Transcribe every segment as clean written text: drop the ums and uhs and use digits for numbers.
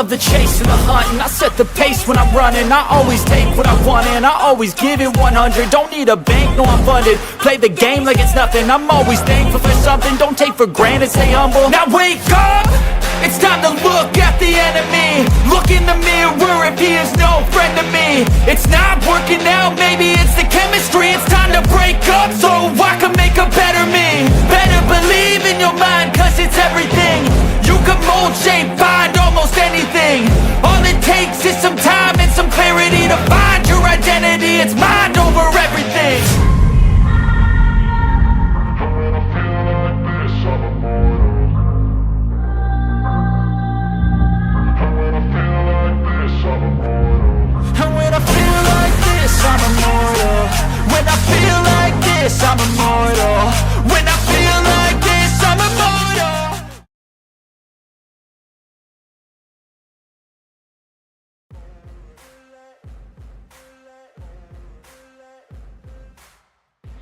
love the chase and the hunt, and I set the pace when I'm running. I always take what I want and I always give it 100. Don't need a bank, no I'm funded. Play the game like it's nothing. I'm always thankful for something. Don't take for granted, stay humble. Now wake up! It's time to look at the enemy. Look in the mirror if he is no friend to me. It's not working out, maybe it's the chemistry. It's time to break up so I can make a better me. Better believe in your mind, cause it's everything. You can mold, shape, find almost anything. All it takes is some time and some clarity to find your identity. It's mind over everything.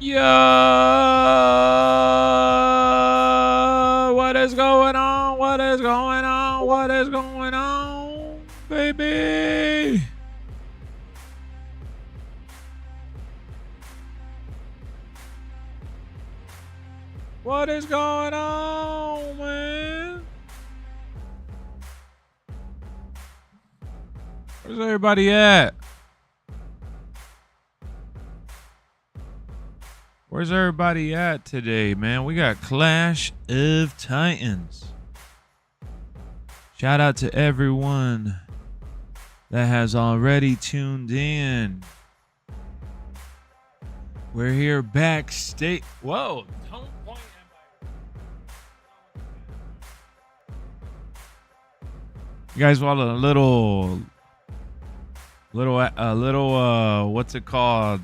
Yo, what is going on? What is going on? What is going on, baby? What is going on, man? Where's everybody at? Where's everybody at today, man? We got Clash of Titans. Shout out to everyone that has already tuned in. We're here backstage. Whoa, don't point at my... You guys want a little what's it called?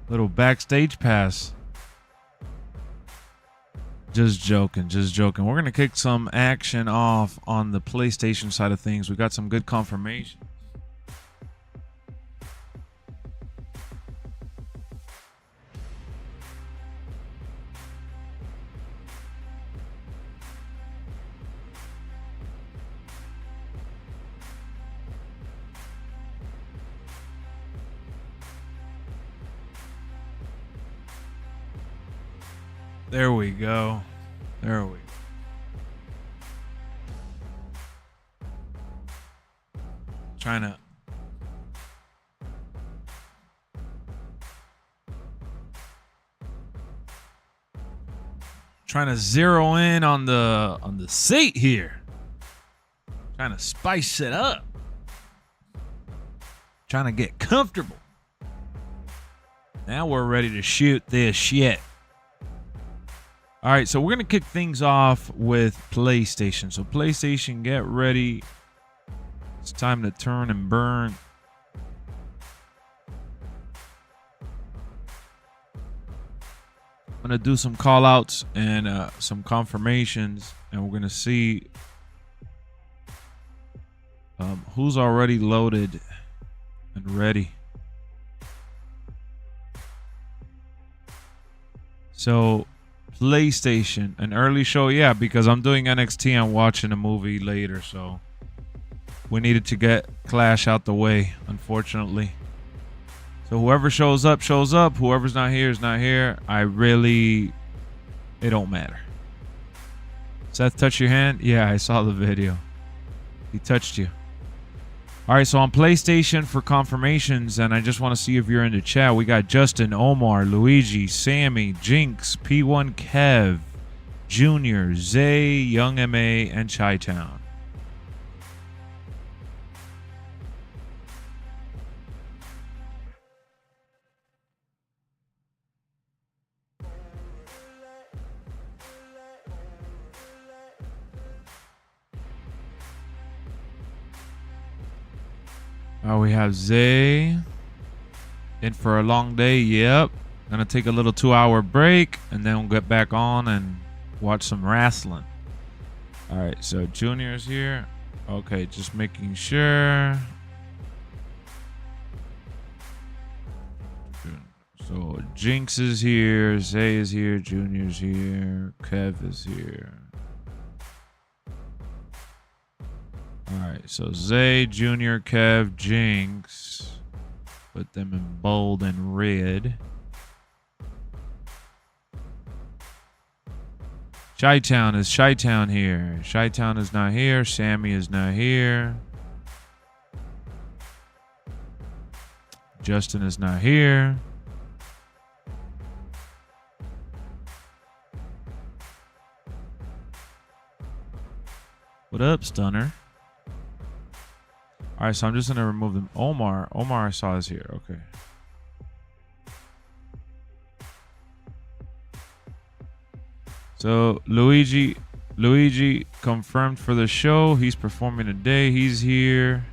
Little backstage pass. Just joking. We're going to kick some action off on the PlayStation side of things. We got some good confirmation. There we go. Trying to zero in on the seat here. Trying to spice it up. Trying to get comfortable. Now we're ready to shoot this shit. All right, so we're going to kick things off with PlayStation. So PlayStation, get ready. It's time to turn and burn. I'm going to do some call outs and some confirmations, and we're going to see who's already loaded and ready. So PlayStation, an early show, yeah, because I'm doing NXT. I'm watching a movie later, so we needed to get Clash out the way, unfortunately. So whoever shows up, shows up. Whoever's not here is not here. It don't matter. Seth, touch your hand? Yeah, I saw the video. He touched you. All right, so on PlayStation for confirmations, and I just want to see if you're in the chat. We got Justin, Omar, Luigi, Sammy, Jinx, P1 Kev, Junior, Zay, Young MA, and Chi-Town. We have Zay in for a long day. Yep. Gonna take a little 2-hour break and then we'll get back on and watch some wrestling. All right, so Junior's here. Okay, just making sure. So Jinx is here, Zay is here, Junior's here, Kev is here. Alright, so Zay, Junior, Kev, Jinx. Put them in bold and red. Chi-Town, is Chi-Town here? Chi-Town is not here. Sammy is not here. Justin is not here. What up, Stunner? All right, so I'm just going to remove them. Omar I saw is here. Okay. So Luigi confirmed for the show. He's performing today. He's here,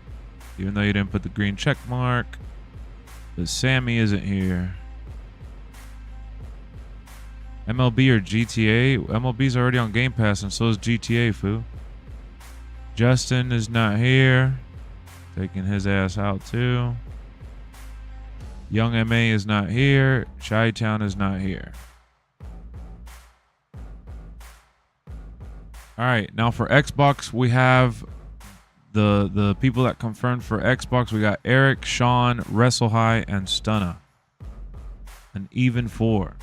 even though you didn't put the green check mark. But Sammy isn't here. MLB or GTA? MLB's already on Game Pass, and so is GTA, foo. Justin is not here. Taking his ass out too. Young MA is not here. Chi-Town is not here. All right, now for Xbox, we have the people that confirmed for Xbox. We got Eric, Sean, WrestleHigh, and Stunna. An even 4.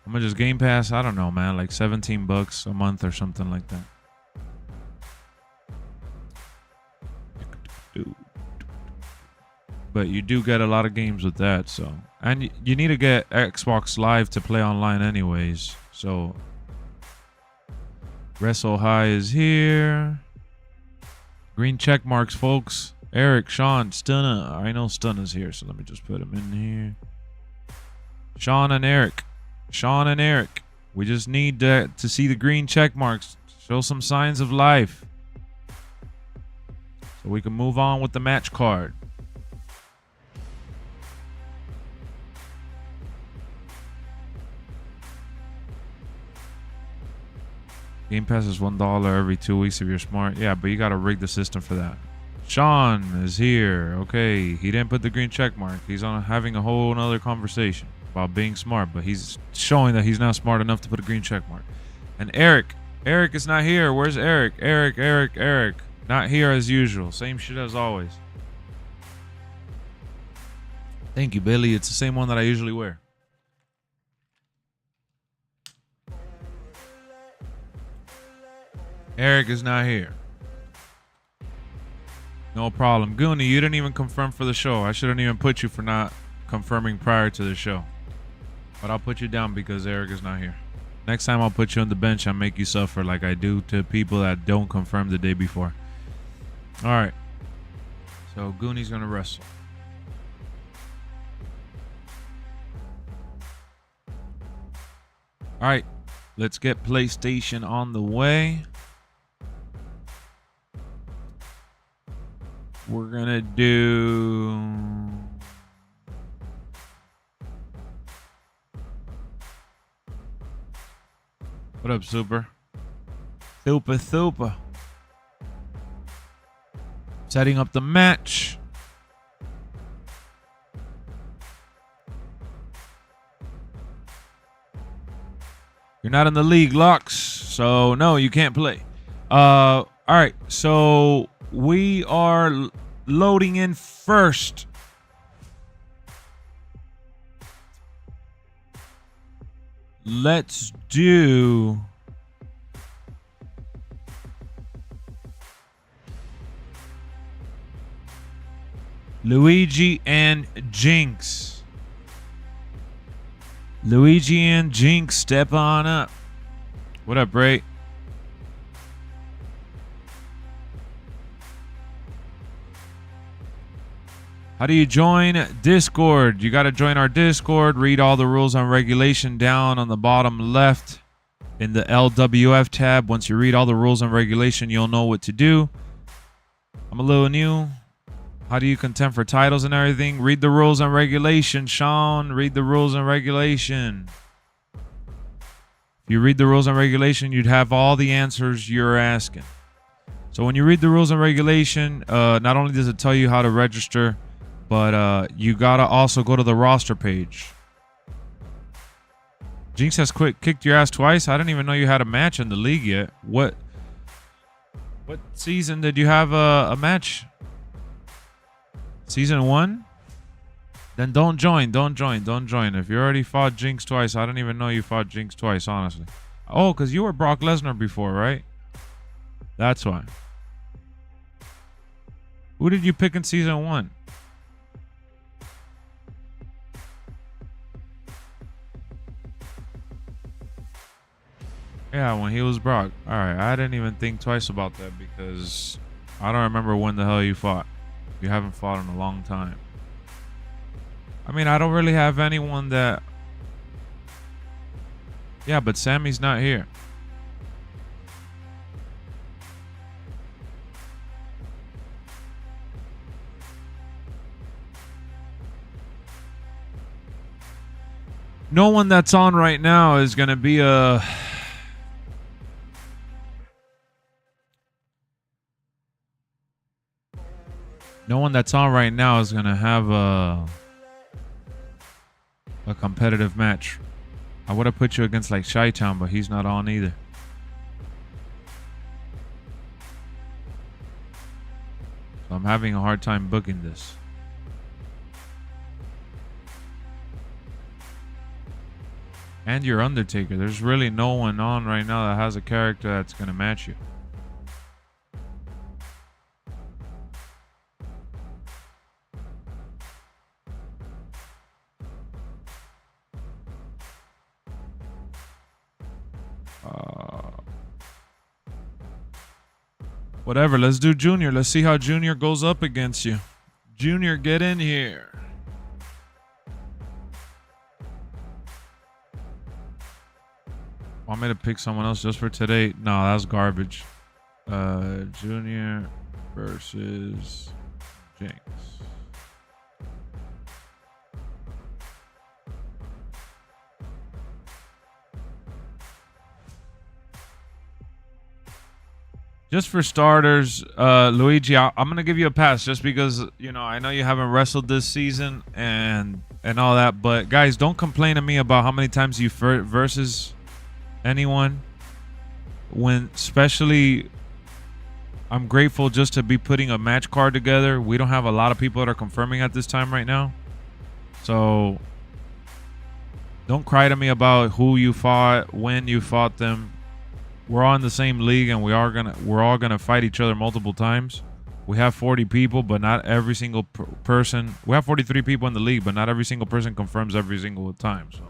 How much is Game Pass? I don't know, man. Like $17 a month or something like that. But you do get a lot of games with that, so. And you need to get Xbox Live to play online anyways. So WrestleHigh is here. Green check marks, folks. Eric, Sean, Stunna. I know Stunna's here, so let me just put him in here. Sean and Eric. Sean and Eric. We just need to see the green check marks. Show some signs of life. So we can move on with the match card. Game Pass is $1 every 2 weeks if you're smart. Yeah, but you got to rig the system for that. Sean is here. Okay, he didn't put the green check mark. He's on having a whole nother conversation about being smart, but he's showing that he's not smart enough to put a green check mark. And Eric is not here. Where's Eric? Eric. Not here as usual. Same shit as always. Thank you, Billy. It's the same one that I usually wear. Eric is not here. No problem. Goonie, you didn't even confirm for the show. I shouldn't even put you for not confirming prior to the show. But I'll put you down because Eric is not here. Next time I'll put you on the bench and make you suffer like I do to people that don't confirm the day before. All right. So Goonie's going to wrestle. All right. Let's get PlayStation on the way. We're going to do... What up, Super? Super. Setting up the match. You're not in the league, Lux. So, no, you can't play. All right, so... We are loading in first. Let's do Luigi and Jinx. Luigi and Jinx, step on up. What up, Bray? How do you join Discord? You got to join our Discord. Read all the rules and regulation down on the bottom left in the LWF tab. Once you read all the rules and regulation, you'll know what to do. I'm a little new. How do you contend for titles and everything? Read the rules and regulation, Sean. Read the rules and regulation. If you read the rules and regulation, you'd have all the answers you're asking. So when you read the rules and regulation, not only does it tell you how to register, but you gotta also go to the roster page. Jinx has kicked your ass twice. I didn't even know you had a match in the league yet. What season did you have a match? Season 1? Then don't join. If you already fought Jinx twice, I didn't even know you fought Jinx twice, honestly. Oh, because you were Brock Lesnar before, right? That's why. Who did you pick in season 1? Yeah, when he was Brock. Alright, I didn't even think twice about that because I don't remember when the hell you fought. You haven't fought in a long time. I mean, I don't really have anyone that... Yeah, but Sammy's not here. No one that's on right now is going to be a... No one that's on right now is gonna have a competitive match. I would have put you against like Chi-Town, but he's not on either. So I'm having a hard time booking this. And you're Undertaker. There's really no one on right now that has a character that's gonna match you. Whatever, let's do Junior. Let's see how Junior goes up against you. Junior, get in here. Want me to pick someone else just for today? No, that's garbage. Junior versus Jinx. Just for starters, Luigi, I'm gonna give you a pass just because I know you haven't wrestled this season and all that. But guys, don't complain to me about how many times you versus anyone. When especially, I'm grateful just to be putting a match card together. We don't have a lot of people that are confirming at this time right now, so don't cry to me about who you fought, when you fought them. We're all in the same league, and we're all gonna fight each other multiple times. We have 40 people, but not every single person. We have 43 people in the league, but not every single person confirms every single time. So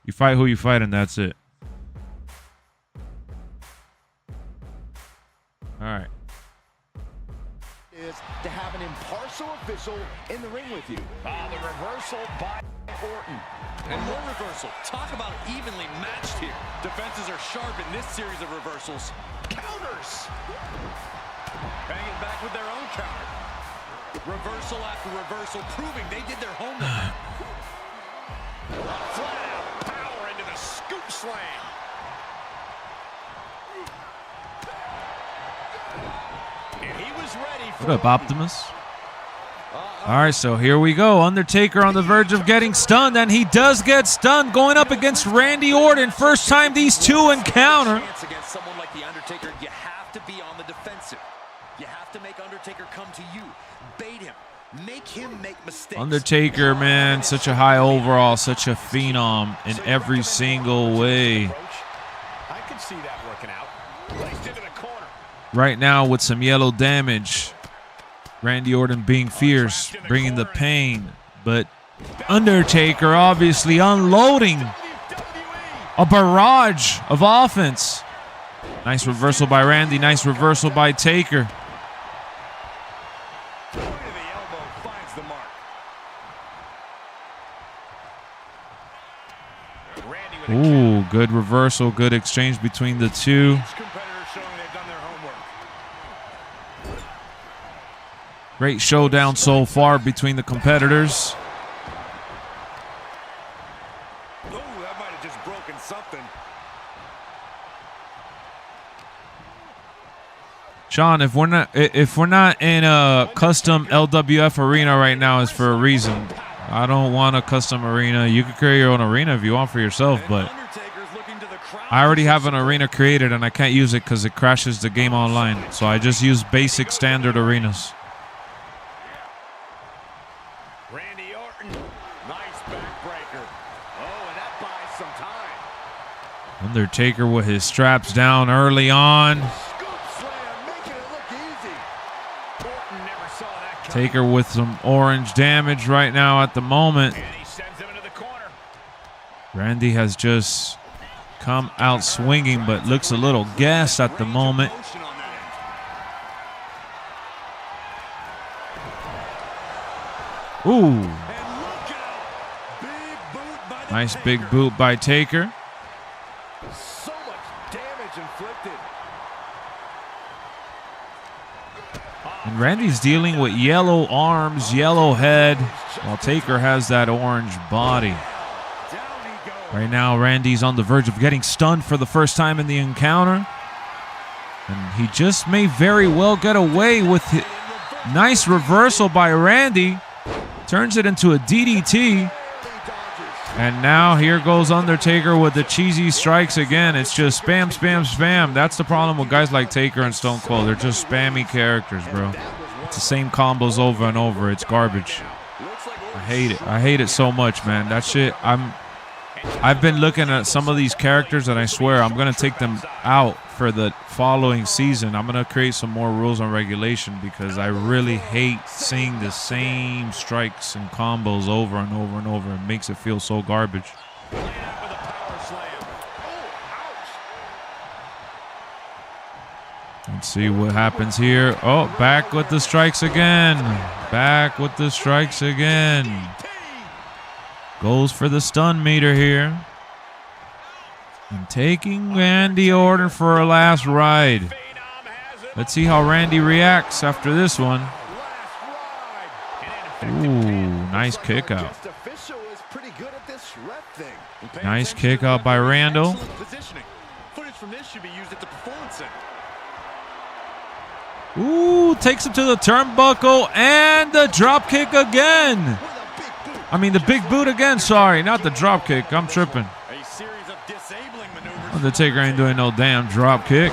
you fight who you fight, and that's it. All right. Is to have an impartial official in the ring with you. The reversal by Orton. And more reversal. Talk about evenly matched here. Defenses are sharp in this series of reversals. Counters. Banging back with their own counter. Reversal after reversal, proving they did their homework. Flat out power into the scoop slam. And he was ready for What up, Optimus? All right, so here we go. Undertaker on the verge of getting stunned, and he does get stunned going up against Randy Orton. First time these two encounter. Against someone like the Undertaker, you have to be on the defensive. You have to make Undertaker come to you. Bait him. Make him make mistakes. Undertaker, man, such a high overall, such a phenom in every single way. I can see that working out. Placed into the corner. Right now with some yellow damage. Randy Orton being fierce, bringing the pain, but Undertaker obviously unloading a barrage of offense. Nice reversal by Randy, nice reversal by Taker. Ooh, good reversal, good exchange between the two. Great showdown so far between the competitors. Oh, that might have just broken something. Sean, if we're not in a custom LWF arena right now, is for a reason. I don't want a custom arena. You can create your own arena if you want for yourself, but I already have an arena created and I can't use it because it crashes the game online. So I just use basic standard arenas. Undertaker with his straps down early on. Taker with some orange damage right now at the moment. Randy has just come out swinging, but looks a little gassed at the moment. Ooh. Nice big boot by Taker. And Randy's dealing with yellow arms, yellow head, while Taker has that orange body. Right now, Randy's on the verge of getting stunned for the first time in the encounter. And he just may very well get away with Nice reversal by Randy. Turns it into a DDT. And now here goes Undertaker with the cheesy strikes again. It's just spam, spam, spam. That's the problem with guys like Taker and Stone Cold. They're just spammy characters, bro. It's the same combos over and over. It's garbage. I hate it. I hate it so much, man. That shit, I've been looking at some of these characters and I swear I'm going to take them out for the following season. I'm going to create some more rules and regulation because I really hate seeing the same strikes and combos over and over and over. It makes it feel so garbage. Let's see what happens here. Oh, back with the strikes again. Back with the strikes again. Goes for the stun meter here. And taking Randy Orton for a last ride. Let's see how Randy reacts after this one. Ooh, nice kick out. Nice kick out by Randall. Ooh, takes him to the turnbuckle and the drop kick again. I mean, the big boot again. Sorry, not the drop kick. I'm tripping. Undertaker ain't doing no damn drop kick.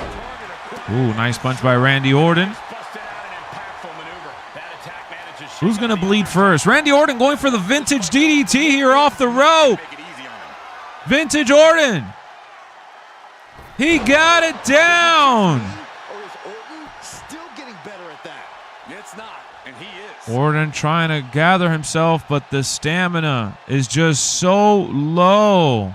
Ooh, nice punch by Randy Orton. Who's going to bleed first? Randy Orton going for the vintage DDT here off the rope. Vintage Orton. He got it down. Orton trying to gather himself, but the stamina is just so low.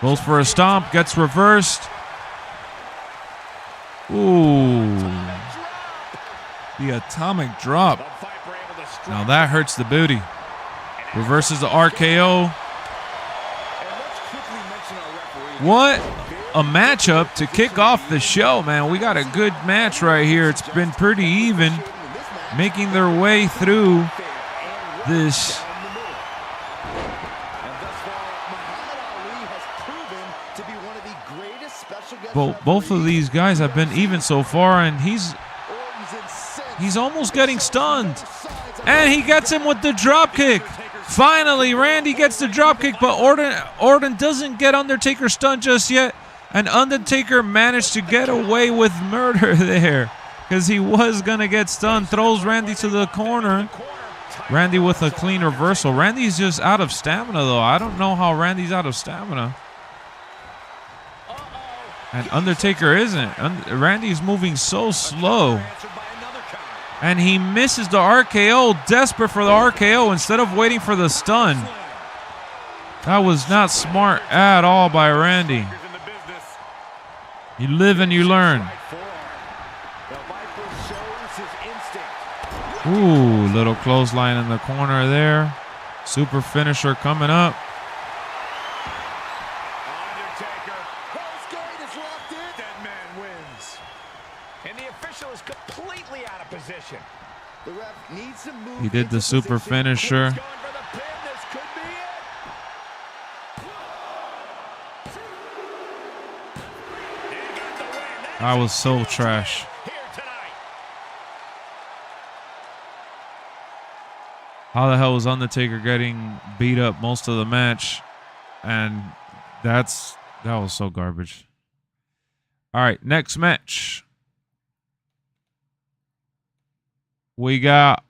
Goes for a stomp, gets reversed. Ooh. The atomic drop. Now that hurts the booty. Reverses the RKO. What a matchup to kick off the show, man. We got a good match right here. It's been pretty even. Making their way through this. Both of these guys have been even so far, and he's almost getting stunned. And he gets him with the drop kick. Finally, Randy gets the drop kick, but Orton doesn't get Undertaker stunned just yet. And Undertaker managed to get away with murder there because he was going to get stunned. Throws Randy to the corner. Randy with a clean reversal. Randy's just out of stamina, though. I don't know how Randy's out of stamina. And Undertaker isn't. Randy's moving so slow. And he misses the RKO, desperate for the RKO instead of waiting for the stun. That was not smart at all by Randy. You live and you learn. Ooh, little clothesline in the corner there. Super finisher coming up. He did the super finisher. That was so trash. How the hell was Undertaker getting beat up most of the match? And that was so garbage. All right, next match. We got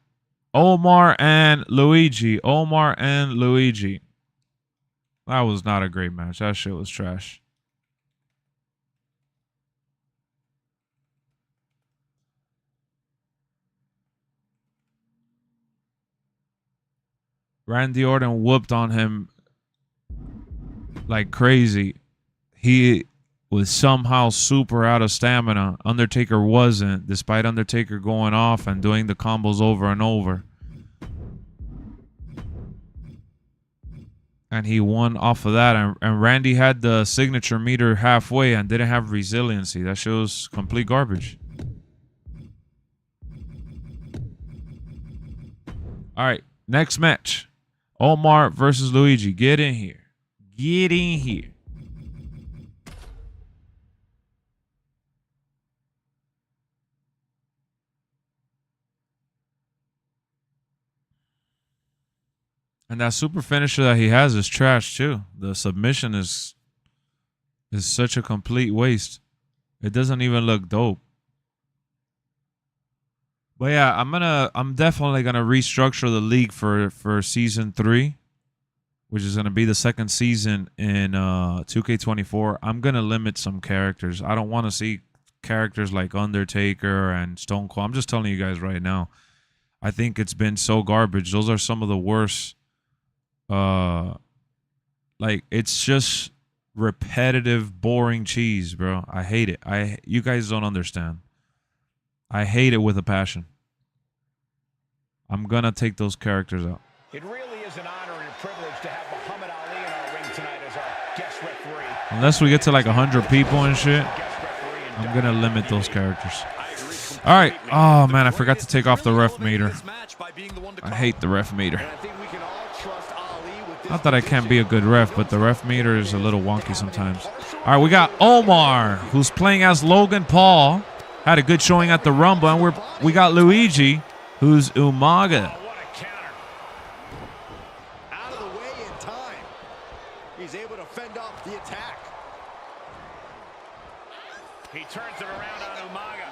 Omar and Luigi. Omar and Luigi. That was not a great match. That shit was trash. Randy Orton whooped on him like crazy. He was somehow super out of stamina. Undertaker wasn't, despite Undertaker going off and doing the combos over and over. And he won off of that. And Randy had the signature meter halfway and didn't have resiliency. That shows complete garbage. All right, next match. Omar versus Luigi. Get in here. Get in here. And that super finisher that he has is trash too. The submission is such a complete waste. It doesn't even look dope. But yeah, I'm definitely gonna restructure the league for season 3, which is gonna be the second season in 2K24. I'm gonna limit some characters. I don't want to see characters like Undertaker and Stone Cold. I'm just telling you guys right now. I think it's been so garbage. Those are some of the worst. Like, it's just repetitive, boring cheese, bro. I hate it. You guys don't understand. I hate it with a passion. I'm gonna take those characters out. It really is an honor and a privilege to have Muhammad Ali in our ring tonight as our guest referee. Unless we get to like 100 people and shit, I'm gonna limit those characters. All right. Oh man, I forgot to take off the ref meter. I hate the ref meter. Not that I can't be a good ref, but the ref meter is a little wonky sometimes. All right, we got Omar, who's playing as Logan Paul. Had a good showing at the Rumble, and we got Luigi, who's Umaga. Oh, what a counter. Out of the way in time. He's able to fend off the attack. He turns it around on Umaga.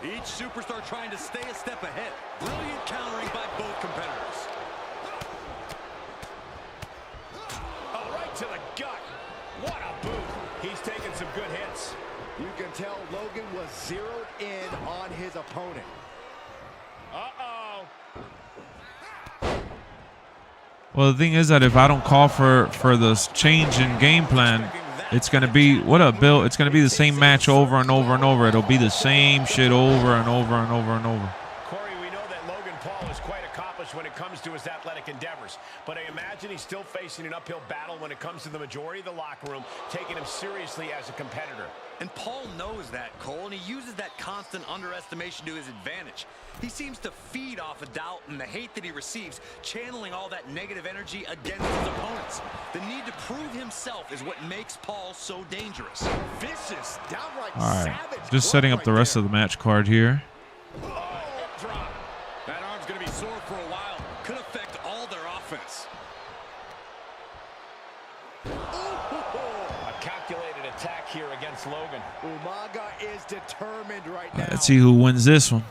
Each superstar trying to stay a step ahead. Brilliant countering by both competitors. Oh, right to the gut. What a boot. He's taking some good hits. You can tell Logan was zeroed in on his opponent. Uh-oh. Well, the thing is that if I don't call for this change in game plan, it's gonna be Bill. It's gonna be the same match over and over and over. It'll be the same shit over and over and over and over. Corey, we know that Logan Paul is quite accomplished when it comes to his athletic endeavors, but I imagine he's still facing an uphill battle when it comes to the majority of the locker room, taking him seriously as a competitor. And Paul knows that, Cole, and he uses that constant underestimation to his advantage. He seems to feed off of doubt and the hate that he receives, channeling all that negative energy against his opponents. The need to prove himself is what makes Paul so dangerous. Vicious, downright All right, savage. just setting up the rest of the match card here. That arm's going to be sore for a while. Could affect all their offense. A calculated attack here against Logan. Umaga is determined right now. Let's see who wins this one.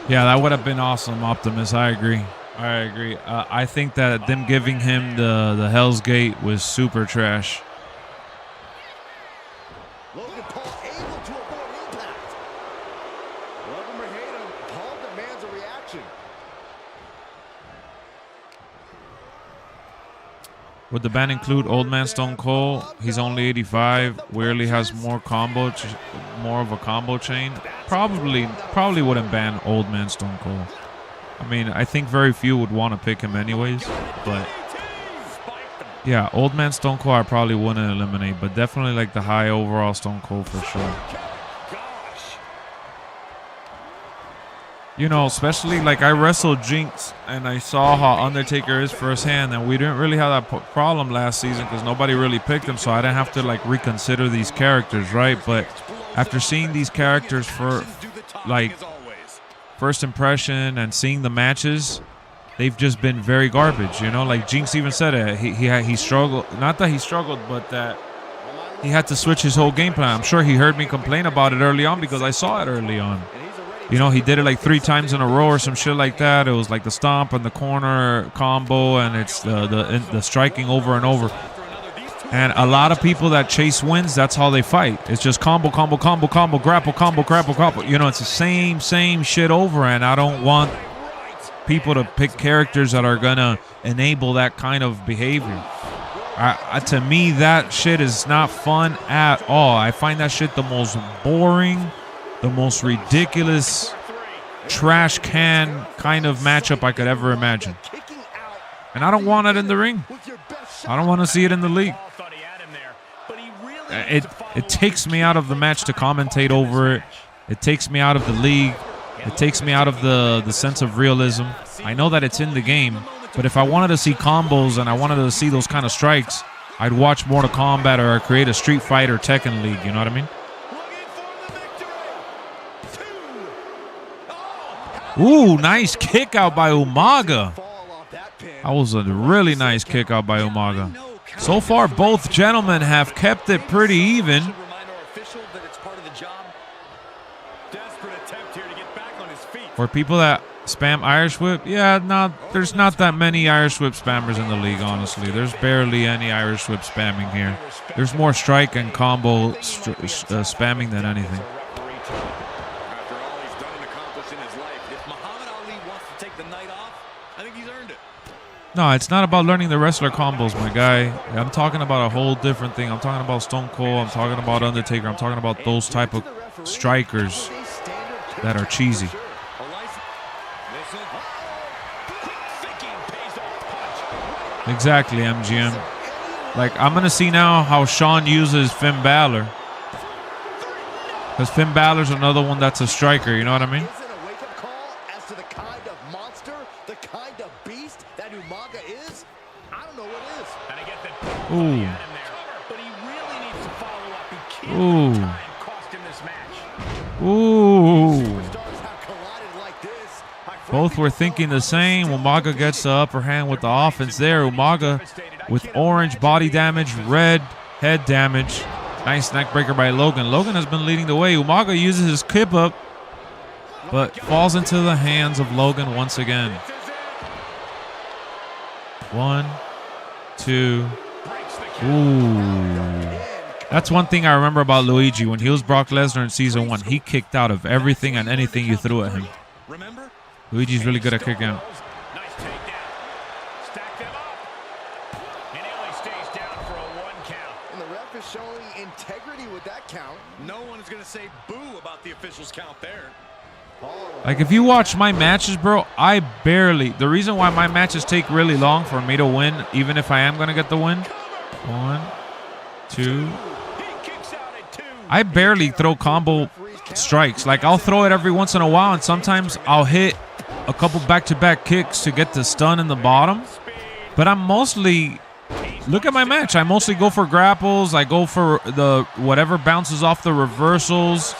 Yeah, that would have been awesome, Optimus. I agree. I think that them giving him the Hell's Gate was super trash. Logan Paul able to avoid impact. Love him or hate him, Paul demands a reaction. Would the ban include Old Man Stone Cold? He's only 85. Weirdly has more of a combo chain. Probably wouldn't ban Old Man Stone Cold. I mean, I think very few would want to pick him anyways. But yeah, Old Man Stone Cold I probably wouldn't eliminate, but definitely like the high overall Stone Cold for sure. You know, especially like I wrestled Jinx and I saw how Undertaker is firsthand, and we didn't really have that problem last season because nobody really picked him, so I didn't have to like reconsider these characters, right? But after seeing these characters for like first impression and seeing the matches, they've just been very garbage, you know? Like Jinx even said it. He struggled, not that he struggled, but that he had to switch his whole game plan. I'm sure he heard me complain about it early on because I saw it early on. You know, he did it like 3 times in a row or some shit like that. It was like the stomp and the corner combo, and it's the striking over and over. And a lot of people that chase wins, that's how they fight. It's just combo, combo, combo, combo, grapple, combo, grapple, grapple. You know, it's the same shit over, and I don't want people to pick characters that are going to enable that kind of behavior. To me, that shit is not fun at all. I find that shit the most boring, the most ridiculous trash can kind of matchup I could ever imagine. And I don't want it in the ring. I don't want to see it in the league. It takes me out of the match to commentate over it. It takes me out of the league. It takes me out of the sense of realism. I know that it's in the game, but if I wanted to see combos and I wanted to see those kind of strikes, I'd watch Mortal Kombat or create a Street Fighter Tekken League, you know what I mean? Ooh, nice kick out by Umaga. That was a really nice kick out by Umaga. So far, both gentlemen have kept it pretty even. For people that spam Irish Whip, yeah, there's not that many Irish Whip spammers in the league, honestly. There's barely any Irish Whip spamming here. There's more strike and combo spamming than anything. No, it's not about learning the wrestler combos, my guy. I'm talking about a whole different thing. I'm talking about Stone Cold. I'm talking about Undertaker. I'm talking about those type of strikers that are cheesy. Exactly, MGM. Like, I'm going to see now how Sean uses Finn Balor. Because Finn Balor's another one that's a striker, you know what I mean? Ooh. Ooh. Ooh. Both were thinking the same. Umaga gets the upper hand with the offense there. Umaga with orange body damage, red head damage. Nice neck breaker by Logan. Logan has been leading the way. Umaga uses his kip up, but falls into the hands of Logan once again. 1, 2. Ooh. That's one thing I remember about Luigi. When he was Brock Lesnar in Season 1, he kicked out of everything and anything you threw at him. Luigi's really good at kicking out. Nice takedown. Stack them up. And he only stays down for a 1 count. And the ref is showing integrity with that count. No one is going to say boo about the official's count there. Like, if you watch my matches, bro, the reason why my matches take really long for me to win, even if I am going to get the win. 1, 2. I barely throw combo strikes. Like, I'll throw it every once in a while, and sometimes I'll hit a couple back-to-back kicks to get the stun in the bottom. But I'm mostly, look at my match. I mostly go for grapples. I go for the whatever bounces off the reversals.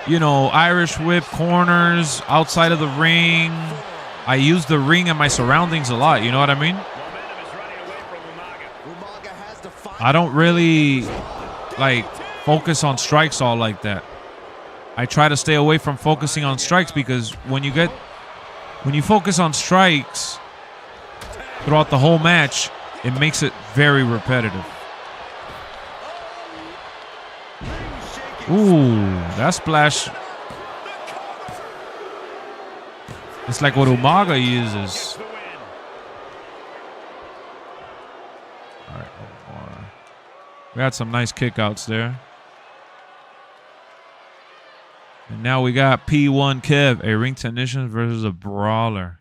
You know, Irish whip, corners, outside of the ring. I use the ring and my surroundings a lot. You know what I mean? I don't really, like, focus on strikes all like that. I try to stay away from focusing on strikes because when you focus on strikes throughout the whole match, it makes it very repetitive. Ooh, that splash. It's like what Umaga uses. All right, we had some nice kickouts there. And now we got P1 Kev, a ring technician versus a brawler.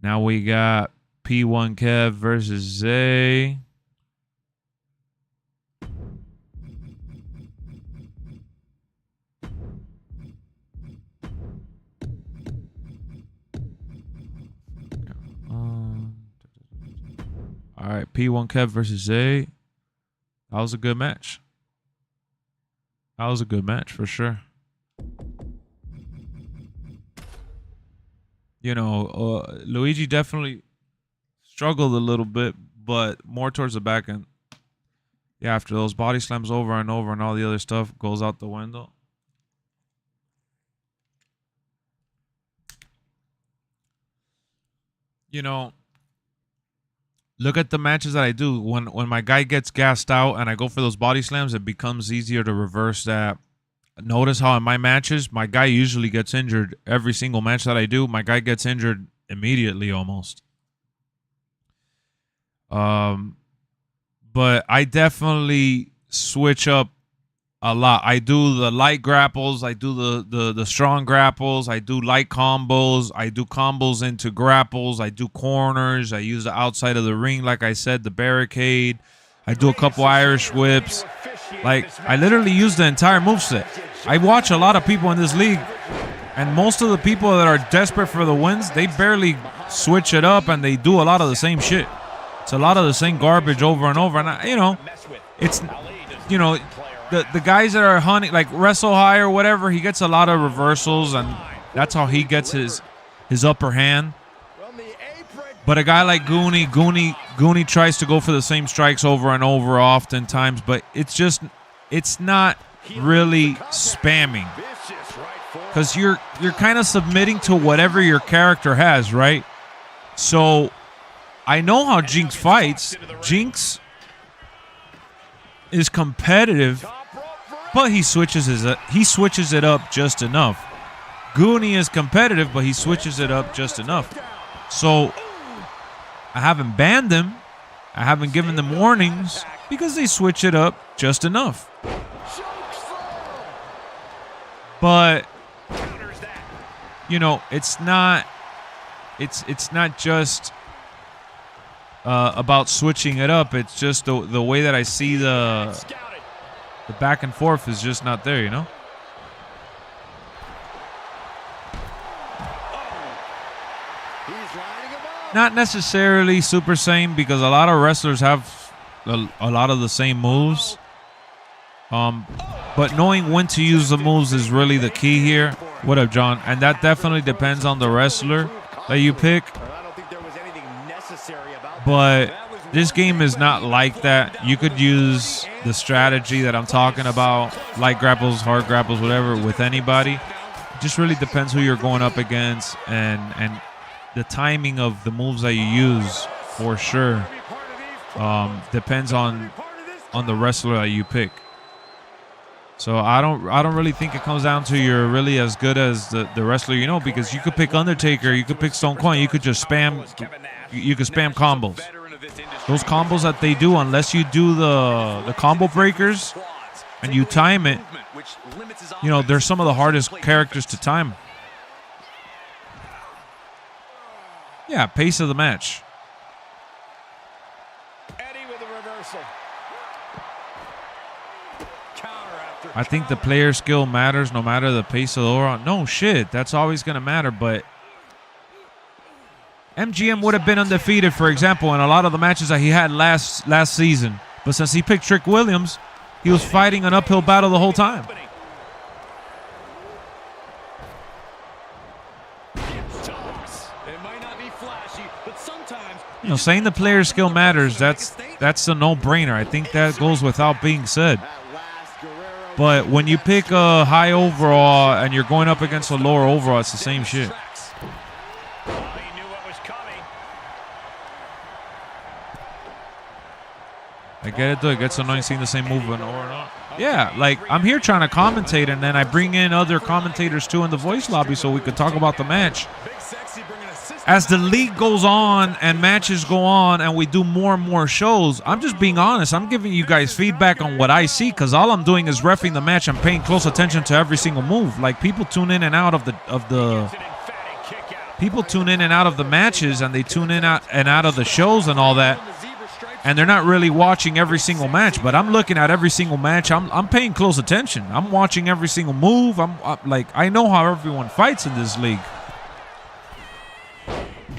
Now we got P1 Kev versus Zay. All right, P1 Kev versus Zay. That was a good match. That was a good match for sure. You know, Luigi definitely struggled a little bit, but more towards the back end. Yeah, after those body slams over and over and all the other stuff goes out the window. You know, look at the matches that I do. When my guy gets gassed out and I go for those body slams, it becomes easier to reverse that. Notice how in my matches, my guy usually gets injured. Every single match that I do, my guy gets injured immediately almost. But I definitely switch up a lot. I do the light grapples. I do the strong grapples. I do light combos. I do combos into grapples. I do corners. I use the outside of the ring, like I said, the barricade. I do a couple Irish whips. Like, I literally use the entire moveset. I watch a lot of people in this league, and most of the people that are desperate for the wins, they barely switch it up, and they do a lot of the same shit. It's a lot of the same garbage over and over. And, you know, it's, you know, the guys that are hunting, like Wrestle High or whatever, he gets a lot of reversals, and that's how he gets his upper hand. But a guy like Goonie tries to go for the same strikes over and over oftentimes, but it's not really spamming, because you're kind of submitting to whatever your character has, right? So I know how Jinx fights. Jinx is competitive, but he switches it up just enough. Goonie is competitive, but he switches it up just enough. So I haven't banned them. I haven't given them warnings because they switch it up just enough. But you know, it's not just about switching it up. It's just the way that I see the back and forth is just not there, you know? Not necessarily Super Saiyan, because a lot of wrestlers have a lot of the same moves. But knowing when to use the moves is really the key here. What up, John? And that definitely depends on the wrestler that you pick. But this game is not like that. You could use the strategy that I'm talking about, light grapples, hard grapples, whatever, with anybody. It just really depends who you're going up against and the timing of the moves that you use, for sure. Depends on the wrestler that you pick. So I don't really think it comes down to you're really as good as the wrestler you know, because you could pick Undertaker, you could pick Stone Cold, you could just spam combos. Those combos that they do, unless you do the combo breakers and you time it, you know, they're some of the hardest characters to time. Yeah, pace of the match. I think the player skill matters no matter the pace of the overall. No shit, that's always going to matter. But MGM would have been undefeated, for example, in a lot of the matches that he had last season. But since he picked Trick Williams, he was fighting an uphill battle the whole time. You know, saying the player skill matters, that's a no-brainer. I think that goes without being said. But when you pick a high overall and you're going up against a lower overall, it's the same shit. I get it though, it gets annoying seeing the same move over and on. Yeah, like I'm here trying to commentate, and then I bring in other commentators too in the voice lobby so we could talk about the match. As the league goes on and matches go on and we do more and more shows, I'm just being honest. I'm giving you guys feedback on what I see, because all I'm doing is reffing the match and paying close attention to every single move. Like, people tune in and out of the matches, and they tune in and out of the shows and all that, and they're not really watching every single match. But I'm looking at every single match. I'm paying close attention. I'm watching every single move. I'm like, I know how everyone fights in this league.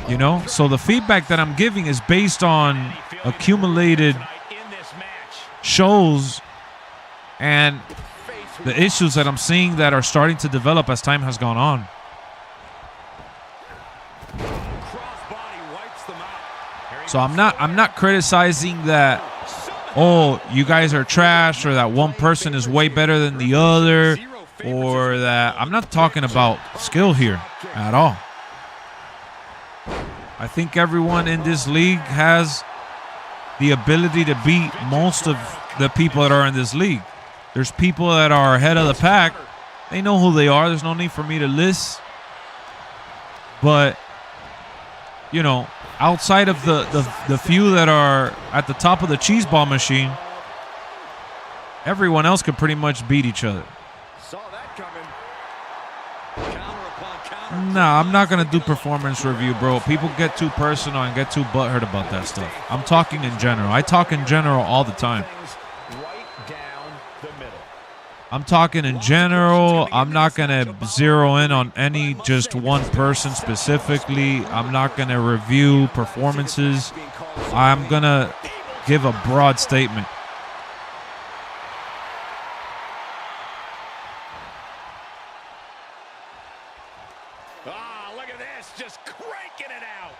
You know, so the feedback that I'm giving is based on accumulated shows and the issues that I'm seeing that are starting to develop as time has gone on. So I'm not criticizing that, oh, you guys are trash, or that one person is way better than the other, or that I'm not talking about skill here at all. I think everyone in this league has the ability to beat most of the people that are in this league. There's people that are ahead of the pack. They know who they are. There's no need for me to list. But, you know, outside of the few that are at the top of the cheese ball machine, everyone else could pretty much beat each other. Nah, I'm not going to do performance review, bro. People get too personal and get too butthurt about that stuff. I'm talking in general. I talk in general all the time. I'm talking in general. I'm not going to zero in on any just one person specifically. I'm not going to review performances. I'm going to give a broad statement. just cranking it out.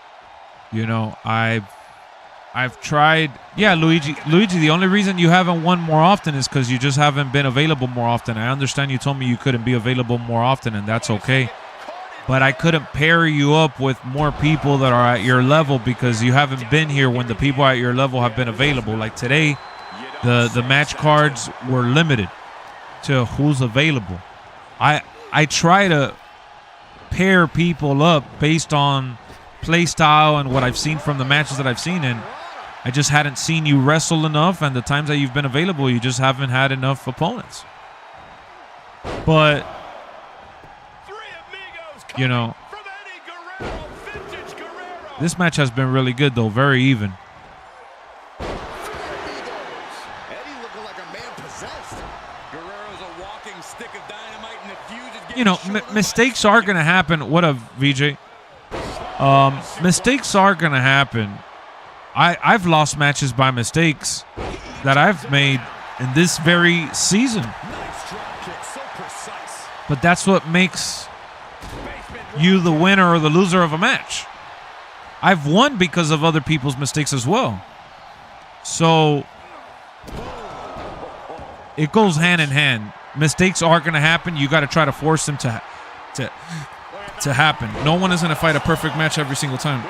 You know, I've tried. Yeah, Luigi, the only reason you haven't won more often is because you just haven't been available more often. I understand you told me you couldn't be available more often, and that's okay. But I couldn't pair you up with more people that are at your level because you haven't been here when the people at your level have been available. Like today, the match cards were limited to who's available. I try to pair people up based on play style and what I've seen from the matches that I've seen, and I just hadn't seen you wrestle enough, and the times that you've been available, you just haven't had enough opponents. But you know, this match has been really good though, very even. You know, mistakes are going to happen. What up, VJ? Mistakes are going to happen. I've lost matches by mistakes that I've made in this very season. But that's what makes you the winner or the loser of a match. I've won because of other people's mistakes as well. So it goes hand in hand. Mistakes are going to happen. You got to try to force them to happen. No one is going to fight a perfect match every single time.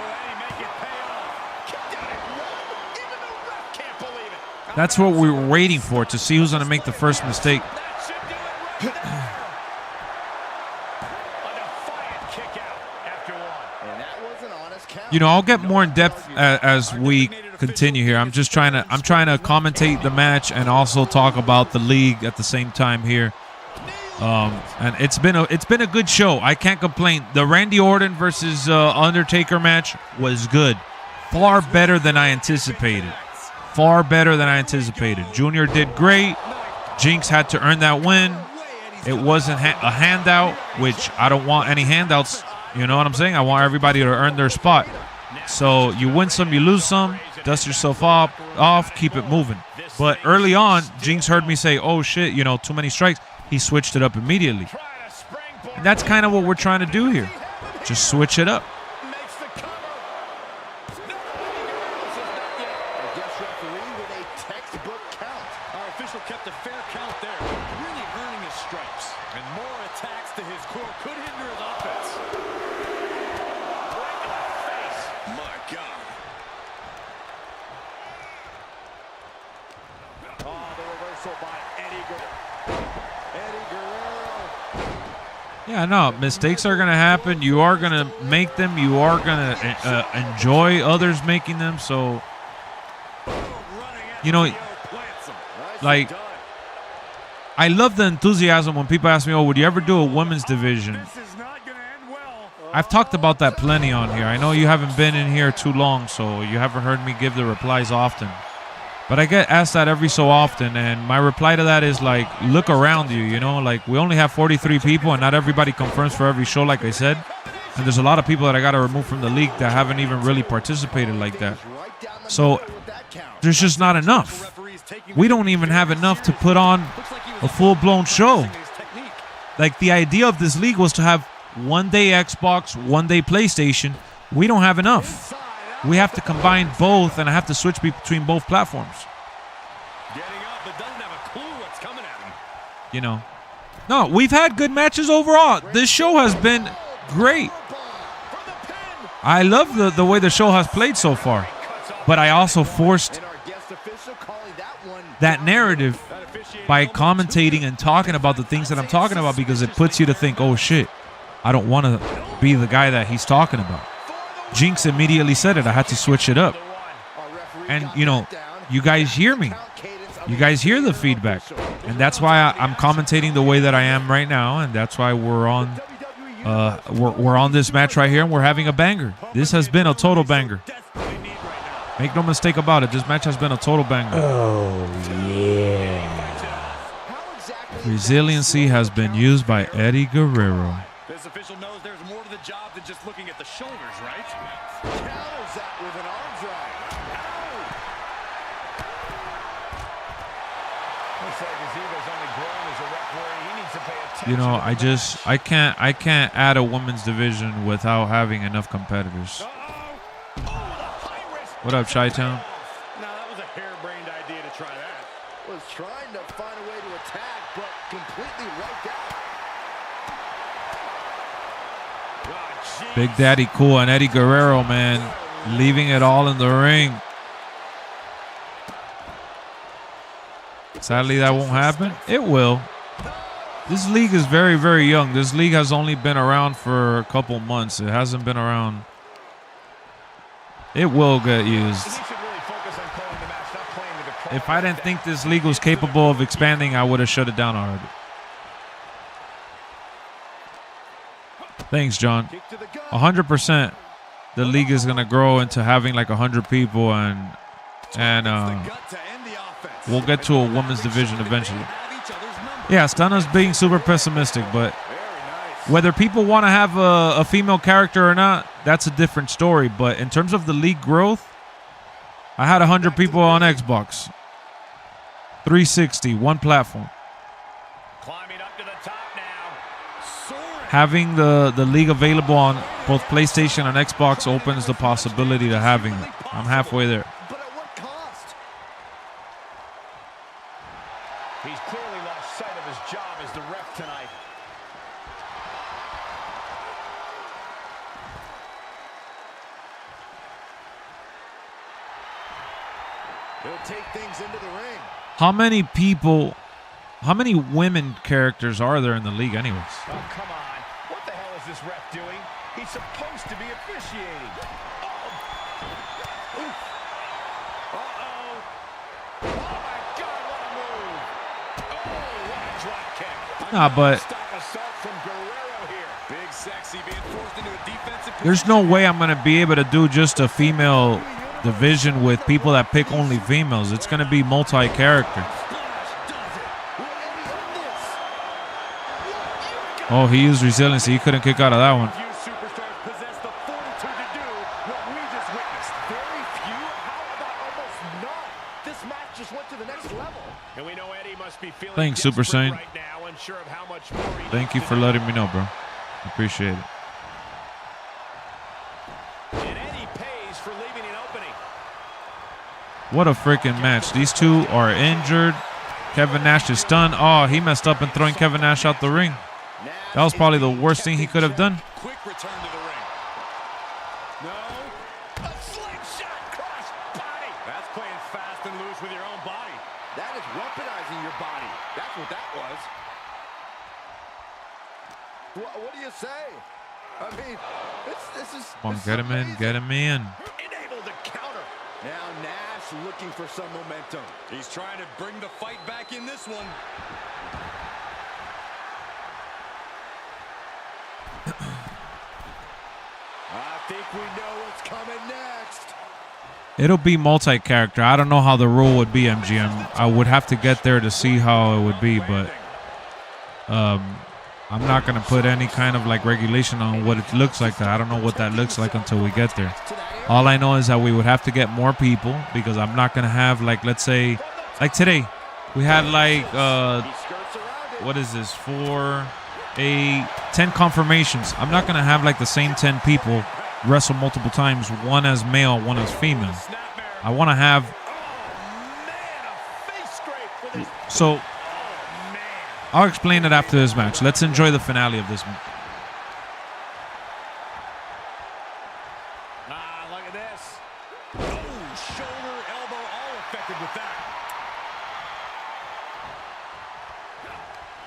That's what we were waiting for, to see who's going to make the first mistake. You know, I'll get more in depth as we continue here. I'm trying to commentate the match and also talk about the league at the same time here. And it's been a good show. I can't complain. The Randy Orton versus Undertaker match was good. Far better than I anticipated. Far better than I anticipated. Junior did great. Jinx had to earn that win. It wasn't a handout, which I don't want any handouts. You know what I'm saying? I want everybody to earn their spot. So you win some, you lose some. Dust yourself off, keep it moving. But early on, Jinx heard me say, oh shit, you know, too many strikes. He switched it up immediately. And that's kind of what we're trying to do here. Just switch it up. Yeah, no, mistakes are going to happen. You are going to make them. You are going to enjoy others making them. So, you know, like, I love the enthusiasm when people ask me, oh, would you ever do a women's division? I've talked about that plenty on here. I know you haven't been in here too long, so you haven't heard me give the replies often. But I get asked that every so often, and my reply to that is, like, look around you, you know? Like, we only have 43 people, and not everybody confirms for every show, like I said. And there's a lot of people that I got to remove from the league that haven't even really participated like that. So there's just not enough. We don't even have enough to put on a full-blown show. Like, the idea of this league was to have one day Xbox, one day PlayStation. We don't have enough. We have to combine both, and I have to switch between both platforms. Getting up, but doesn't have a clue what's coming at him. You know. No, we've had good matches overall. This show has been great. I love the way the show has played so far. But I also forced that narrative by commentating and talking about the things that I'm talking about, because it puts you to think, oh shit, I don't want to be the guy that he's talking about. Jinx immediately said it. I had to switch it up. And, you know, you guys hear me. You guys hear the feedback. And that's why I'm commentating the way that I am right now. And that's why we're on this match right here, and we're having a banger. This has been a total banger. Make no mistake about it. This match has been a total banger. Oh, yeah. Resiliency has been used by Eddie Guerrero. This official knows there's more to the job than just looking at the shoulders, right? Counters that with an arm drag. You know, I can't add a women's division without having enough competitors. What up, Chi-Town? Now that was a harebrained idea to try that. Was trying to find a way to attack, but completely wiped out. Big Daddy Cool and Eddie Guerrero, man, leaving it all in the ring. Sadly, that won't happen. It will. This league is very, very young. This league has only been around for a couple months. It hasn't been around. It will get used. If I didn't think this league was capable of expanding, I would have shut it down already. Thanks, John. 100%. The league is gonna grow into having like 100 people, and we'll get to a women's division eventually. Yeah, Stunna's being super pessimistic, but whether people want to have a female character or not, that's a different story. But in terms of the league growth, I had 100 people on Xbox. 360, one platform. Climbing up to the top now. Having the league available on both PlayStation and Xbox opens the possibility to having it. I'm halfway there. But at what cost? He's clearly lost sight of his job as the ref tonight. He'll take things into the ring. How many women characters are there in the league anyways? Oh, come on. What the hell is this ref doing? He's supposed to be officiating. Uh-oh. Uh-oh. Oh, my God, what a move. Oh, what a drop kick. Nah, but Stop assault from Guerrero here. Big Sexy being forced into a defensive there's no way I'm going to be able to do just a female division with people that pick only females. It's going to be multi-character. Oh, he used resiliency. He couldn't kick out of that one. Few superstars possess the fortitude to do what we just witnessed. Very few? How about almost none? This match just went to the next level. And we know Eddie must be feeling Thanks, Super desperate Saiyan. right now, unsure of how much more he Thank you needs for to do. letting me know, bro. Appreciate it. And Eddie pays for leaving an opening. What a freaking match. These two are injured. Kevin Nash is stunned. Oh, he messed up in throwing Kevin Nash out the ring. That was probably the worst thing he could have done. Quick return to the ring. No. A slingshot cross body. That's playing fast and loose with your own body. That is weaponizing your body. That's what that was. What do you say? I mean, this is. Come on, get him in. Get him in. Unable to counter. Now Nash looking for some momentum. He's trying to bring the fight back in this one. I think we know what's coming next. It'll be multi-character. I don't know how the rule would be, MGM. I would have to get there to see how it would be, but I'm not going to put any kind of like regulation on what it looks like. I don't know what that looks like until we get there. All I know is that we would have to get more people because I'm not going to have like, let's say, like today, we had like, what is this, 10 confirmations. I'm not going to have like the same 10 people wrestle multiple times, one as male, one as female. I want to have. So I'll explain it after this match. Let's enjoy the finale of this match. Look at this. Oh, shoulder, elbow, all affected with that.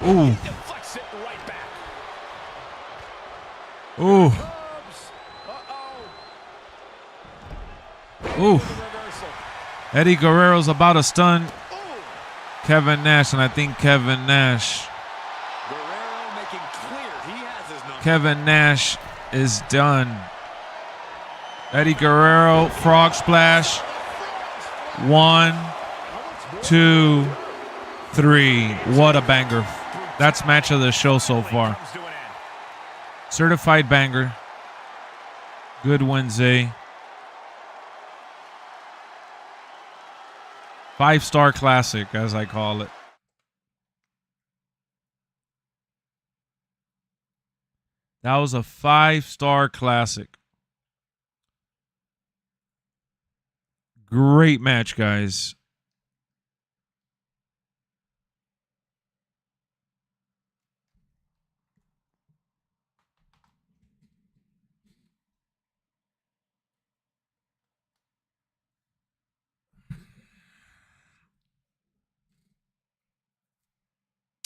Ooh. Deflects it right back. Ooh. Ooh. Eddie Guerrero's about to stun Kevin Nash, and I think Kevin Nash. Guerrero making clear he has his number. Kevin Nash is done. Eddie Guerrero, frog splash. 1, 2, 3. What a banger. That's match of the show so far. Certified banger. Good Wednesday. 5-star classic, as I call it. That was a 5-star classic. Great match, guys.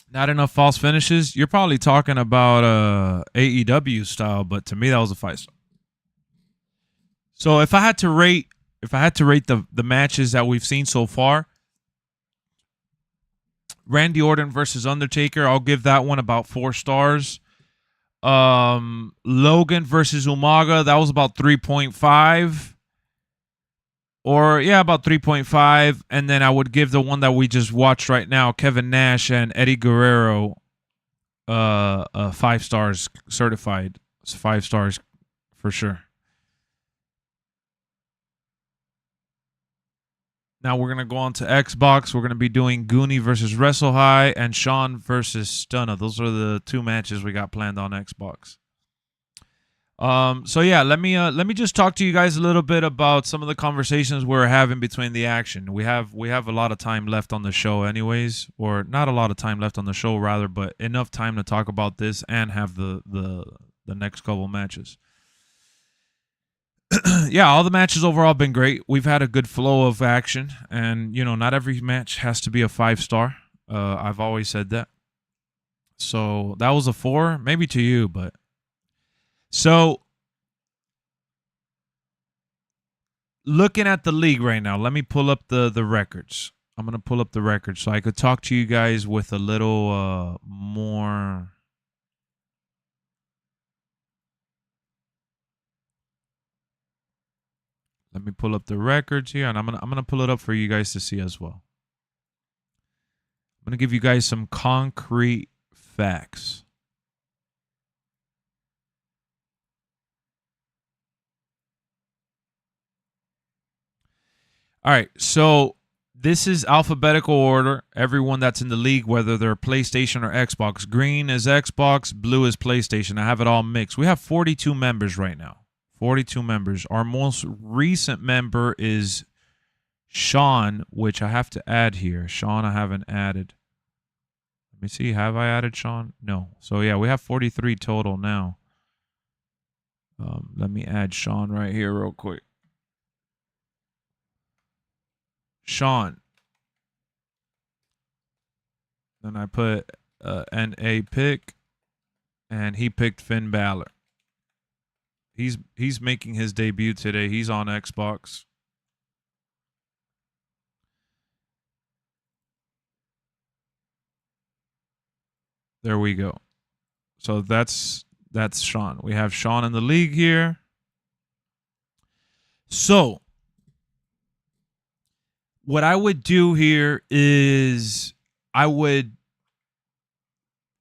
Not enough false finishes. You're probably talking about AEW style, but to me that was a 5-star. So if I had to rate the matches that we've seen so far, Randy Orton versus Undertaker, I'll give that one about 4 stars. Logan versus Umaga, that was about 3.5. Or, yeah, about 3.5. And then I would give the one that we just watched right now, Kevin Nash and Eddie Guerrero, 5 stars certified. It's 5 stars for sure. Now we're going to go on to Xbox. We're going to be doing Goonie versus Wrestle High and Sean versus Stunna. Those are the 2 matches we got planned on Xbox. So yeah, let me just talk to you guys a little bit about some of the conversations we're having between the action. We have a lot of time left on the show anyways, or not a lot of time left on the show rather, but enough time to talk about this and have the next couple matches. Yeah, all the matches overall have been great. We've had a good flow of action, and not every match has to be a 5-star. I've always said that. So that was a 4, maybe to you, but so looking at the league right now, let me pull up the records. I'm gonna pull up the records so I could talk to you guys with a little more. Let me pull up the records here, and I'm gonna pull it up for you guys to see as well. I'm gonna give you guys some concrete facts. All right, so this is alphabetical order. Everyone that's in the league, whether they're PlayStation or Xbox. Green is Xbox, blue is PlayStation. I have it all mixed. We have 42 members right now. 42 members. Our most recent member is Sean, which I have to add here. Sean, I haven't added. Let me see. Have I added Sean? No. So, yeah, we have 43 total now. Let me add Sean right here real quick. Sean. Then I put NA pick, and he picked Finn Balor. He's making his debut today. He's on Xbox. There we go. So that's Sean. We have Sean in the league here. So what I would do here is I would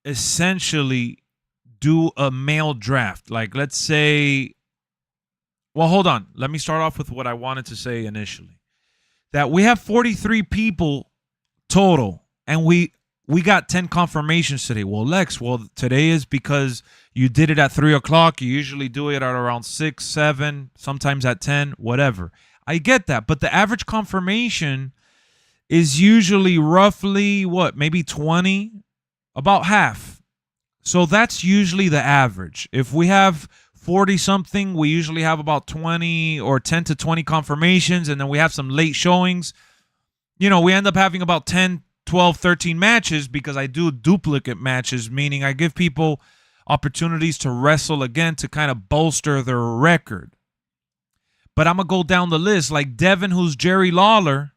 essentially do a male draft. Like, let's say, well, hold on. Let me start off with what I wanted to say initially. That we have 43 people total, and we got 10 confirmations today. Well, Lex, today is because you did it at 3 o'clock. You usually do it at around 6, 7, sometimes at 10, whatever. I get that, but the average confirmation is usually roughly, maybe 20? About half. So that's usually the average. If we have 40-something, we usually have about 20 or 10 to 20 confirmations, and then we have some late showings. We end up having about 10, 12, 13 matches because I do duplicate matches, meaning I give people opportunities to wrestle again to kind of bolster their record. But I'm going to go down the list. Like Devin, who's Jerry Lawler,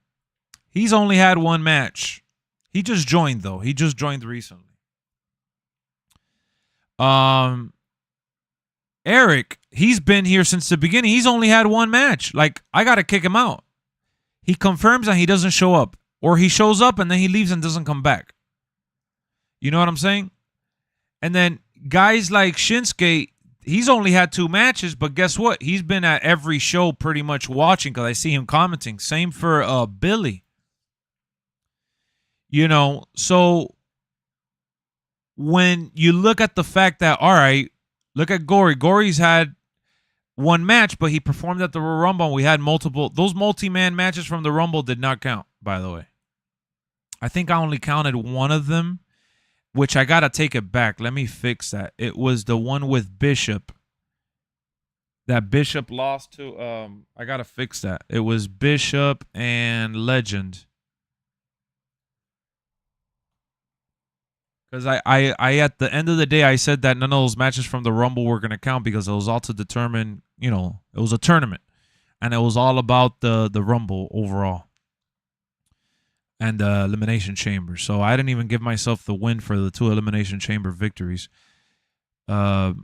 he's only had 1 match. He just joined, though. He just joined recently. Eric, he's been here since the beginning. He's only had 1 match. Like, I got to kick him out. He confirms and he doesn't show up. Or he shows up and then he leaves and doesn't come back. You know what I'm saying? And then guys like Shinsuke, he's only had 2 matches, but guess what? He's been at every show pretty much watching because I see him commenting. Same for Billy. So when you look at the fact that, all right, Look at Gory. Gory's had one match, but he performed at the Royal Rumble. And we had multiple. Those multi-man matches from the Rumble did not count, by the way. I think I only counted one of them, which I got to take it back. Let me fix that. It was the one with Bishop. That Bishop lost to, I got to fix that. It was Bishop and Legend. Because I at the end of the day, I said that none of those matches from the Rumble were going to count because it was all to determine, you know, it was a tournament. And it was all about the Rumble overall. And the Elimination Chamber. So I didn't even give myself the win for the 2 Elimination Chamber victories. So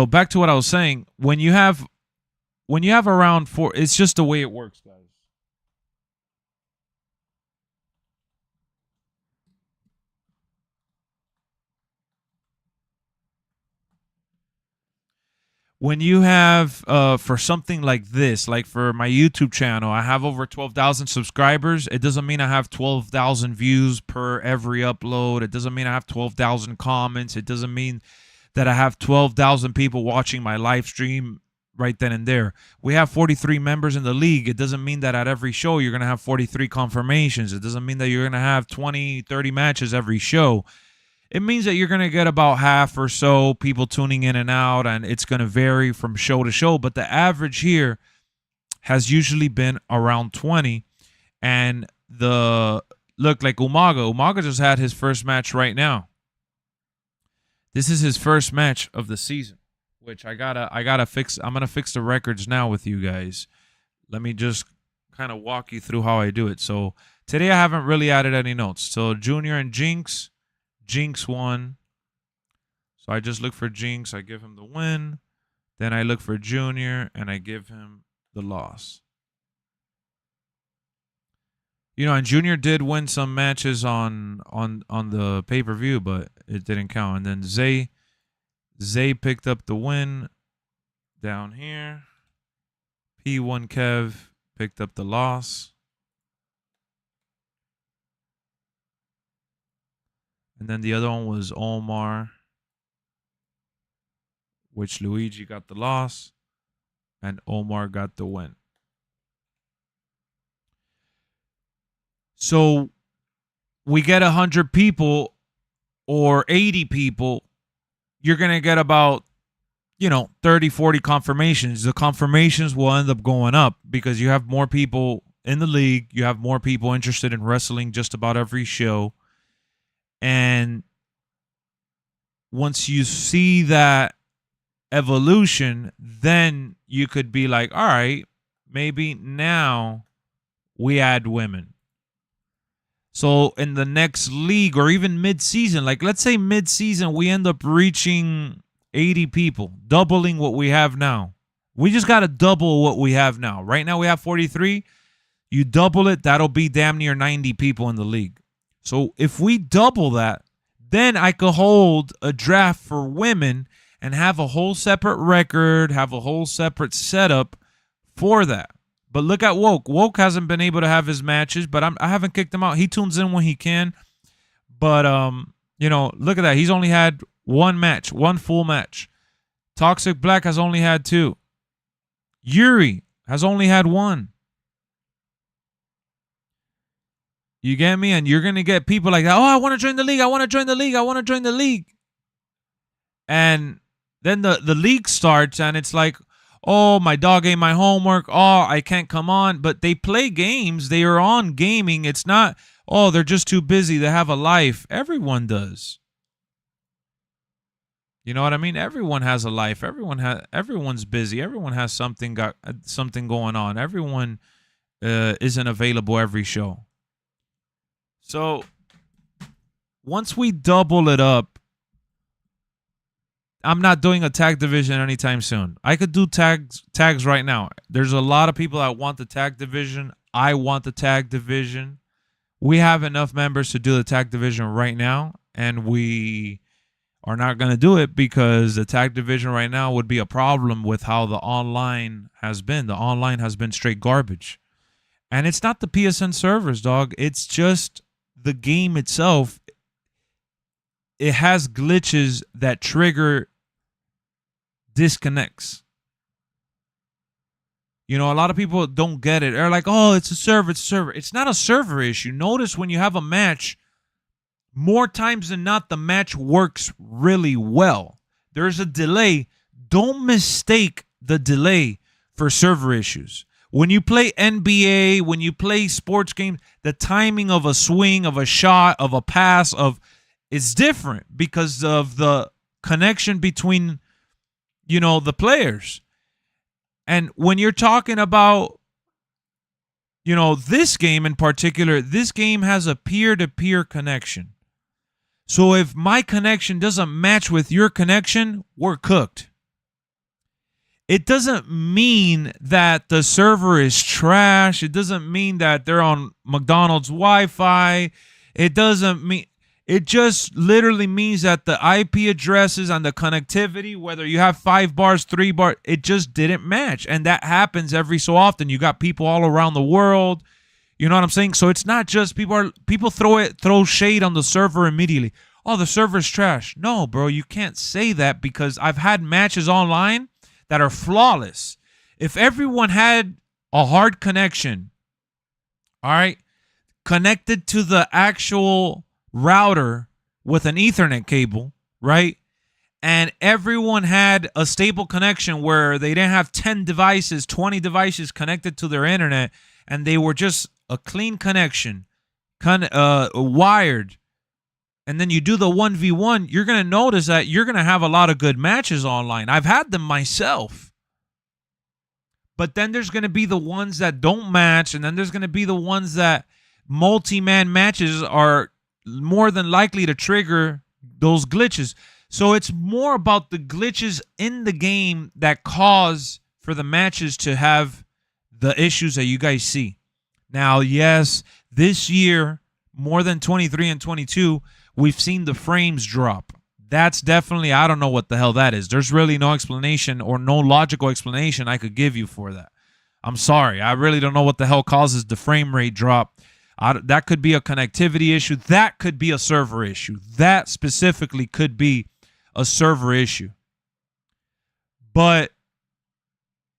back to what I was saying. When you have around 4, it's just the way it works, guys. When you have, for something like this, like for my YouTube channel, I have over 12,000 subscribers. It doesn't mean I have 12,000 views per every upload. It doesn't mean I have 12,000 comments. It doesn't mean that I have 12,000 people watching my live stream right then and there. We have 43 members in the league. It doesn't mean that at every show you're going to have 43 confirmations. It doesn't mean that you're going to have 20, 30 matches every show. It means that you're going to get about half or so people tuning in and out, and it's going to vary from show to show. But the average here has usually been around 20. And look, like Umaga just had his first match right now. This is his first match of the season, which I gotta fix. I'm gonna fix the records now with you guys. Let me just kind of walk you through how I do it. So today I haven't really added any notes. So Junior and Jinx won. So I just look for Jinx. I give him the win. Then I look for Junior and I give him the loss. You know, and Junior did win some matches on the pay-per-view, but it didn't count. And then Zay picked up the win down here. P1 Kev picked up the loss. And then the other one was Omar, which Luigi got the loss, and Omar got the win. So we get 100 people or 80 people, you're going to get about, 30, 40 confirmations. The confirmations will end up going up because you have more people in the league. You have more people interested in wrestling just about every show. And once you see that evolution, then you could be like, all right, maybe now we add women. So in the next league or even mid-season, like let's say mid-season, we end up reaching 80 people, doubling what we have now. We just got to double what we have now. Right now we have 43. You double it, that'll be damn near 90 people in the league. So if we double that, then I could hold a draft for women and have a whole separate record, have a whole separate setup for that. But look at Woke. Woke hasn't been able to have his matches, but I haven't kicked him out. He tunes in when he can. But, look at that. He's only had one match, one full match. Toxic Black has only had 2. Yuri has only had 1. You get me? And you're going to get people like that. Oh, I want to join the league. I want to join the league. I want to join the league. And then the league starts and it's like, oh, my dog ate my homework. Oh, I can't come on. But they play games. They are on gaming. It's not, oh, they're just too busy. They have a life. Everyone does. You know what I mean? Everyone has a life. Everyone's busy. Everyone has something going on. Everyone isn't available every show. So once we double it up, I'm not doing a tag division anytime soon. I could do tags right now. There's a lot of people that want the tag division. I want the tag division. We have enough members to do the tag division right now, and we are not going to do it because the tag division right now would be a problem with how the online has been. The online has been straight garbage. And it's not the PSN servers, dog. It's just the game itself. It has glitches that trigger disconnects. You know, a lot of people don't get it. They're like, oh, it's a server, it's a server. It's not a server issue. Notice when you have a match, more times than not, the match works really well. There's a delay. Don't mistake the delay for server issues. When you play NBA, when you play sports games, the timing of a swing, of a shot, of a pass, is different because of the connection between, you know, the players. And when you're talking about, you know, this game in particular, this game has a peer-to-peer connection. So if my connection doesn't match with your connection, we're cooked. It doesn't mean that the server is trash. It doesn't mean that they're on McDonald's Wi-Fi. It just literally means that the IP addresses and the connectivity, whether you have 5 bars, 3 bars, it just didn't match. And that happens every so often. You got people all around the world. You know what I'm saying? So it's not just people throw shade on the server immediately. Oh, the server's trash. No, bro, you can't say that because I've had matches online that are flawless. If everyone had a hard connection, all right, connected to the actual router with an Ethernet cable, right? And everyone had a stable connection where they didn't have 10 devices, 20 devices connected to their internet, and they were just a clean connection, wired, and then you do the 1v1, you're going to notice that you're going to have a lot of good matches online. I've had them myself. But then there's going to be the ones that don't match, and then there's going to be the ones that multi-man matches are more than likely to trigger those glitches. So it's more about the glitches in the game that cause for the matches to have the issues that you guys see. Now, yes, this year, more than 23 and 22, we've seen the frames drop. That's definitely, I don't know what the hell that is. There's really no explanation or no logical explanation I could give you for that. I'm sorry. I really don't know what the hell causes the frame rate drop. That could be a connectivity issue. That could be a server issue. That specifically could be a server issue. But,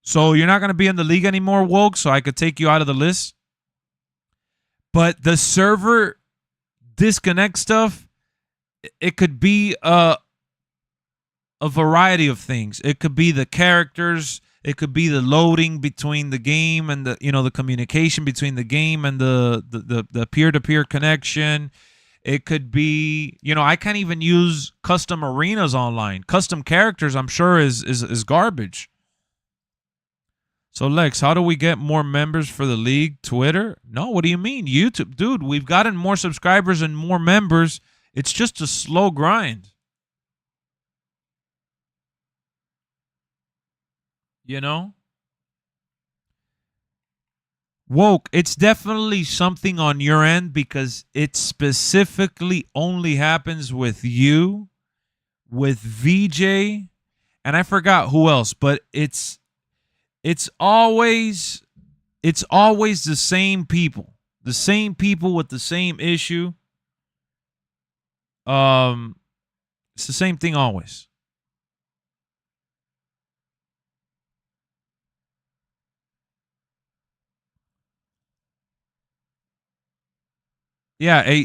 so you're not going to be in the league anymore, Woke, so I could take you out of the list. But the server disconnect stuff, it could be a variety of things. It could be the characters. It could be the loading between the game and the communication between the game and the peer-to-peer connection. It could be, I can't even use custom arenas online. Custom characters, I'm sure, is garbage. So, Lex, how do we get more members for the league? Twitter? No, what do you mean? YouTube. Dude, we've gotten more subscribers and more members. It's just a slow grind. You know? Woke, it's definitely something on your end because it specifically only happens with you, with VJ, and I forgot who else, but it's always the same people. The same people with the same issue. It's the same thing always. Yeah,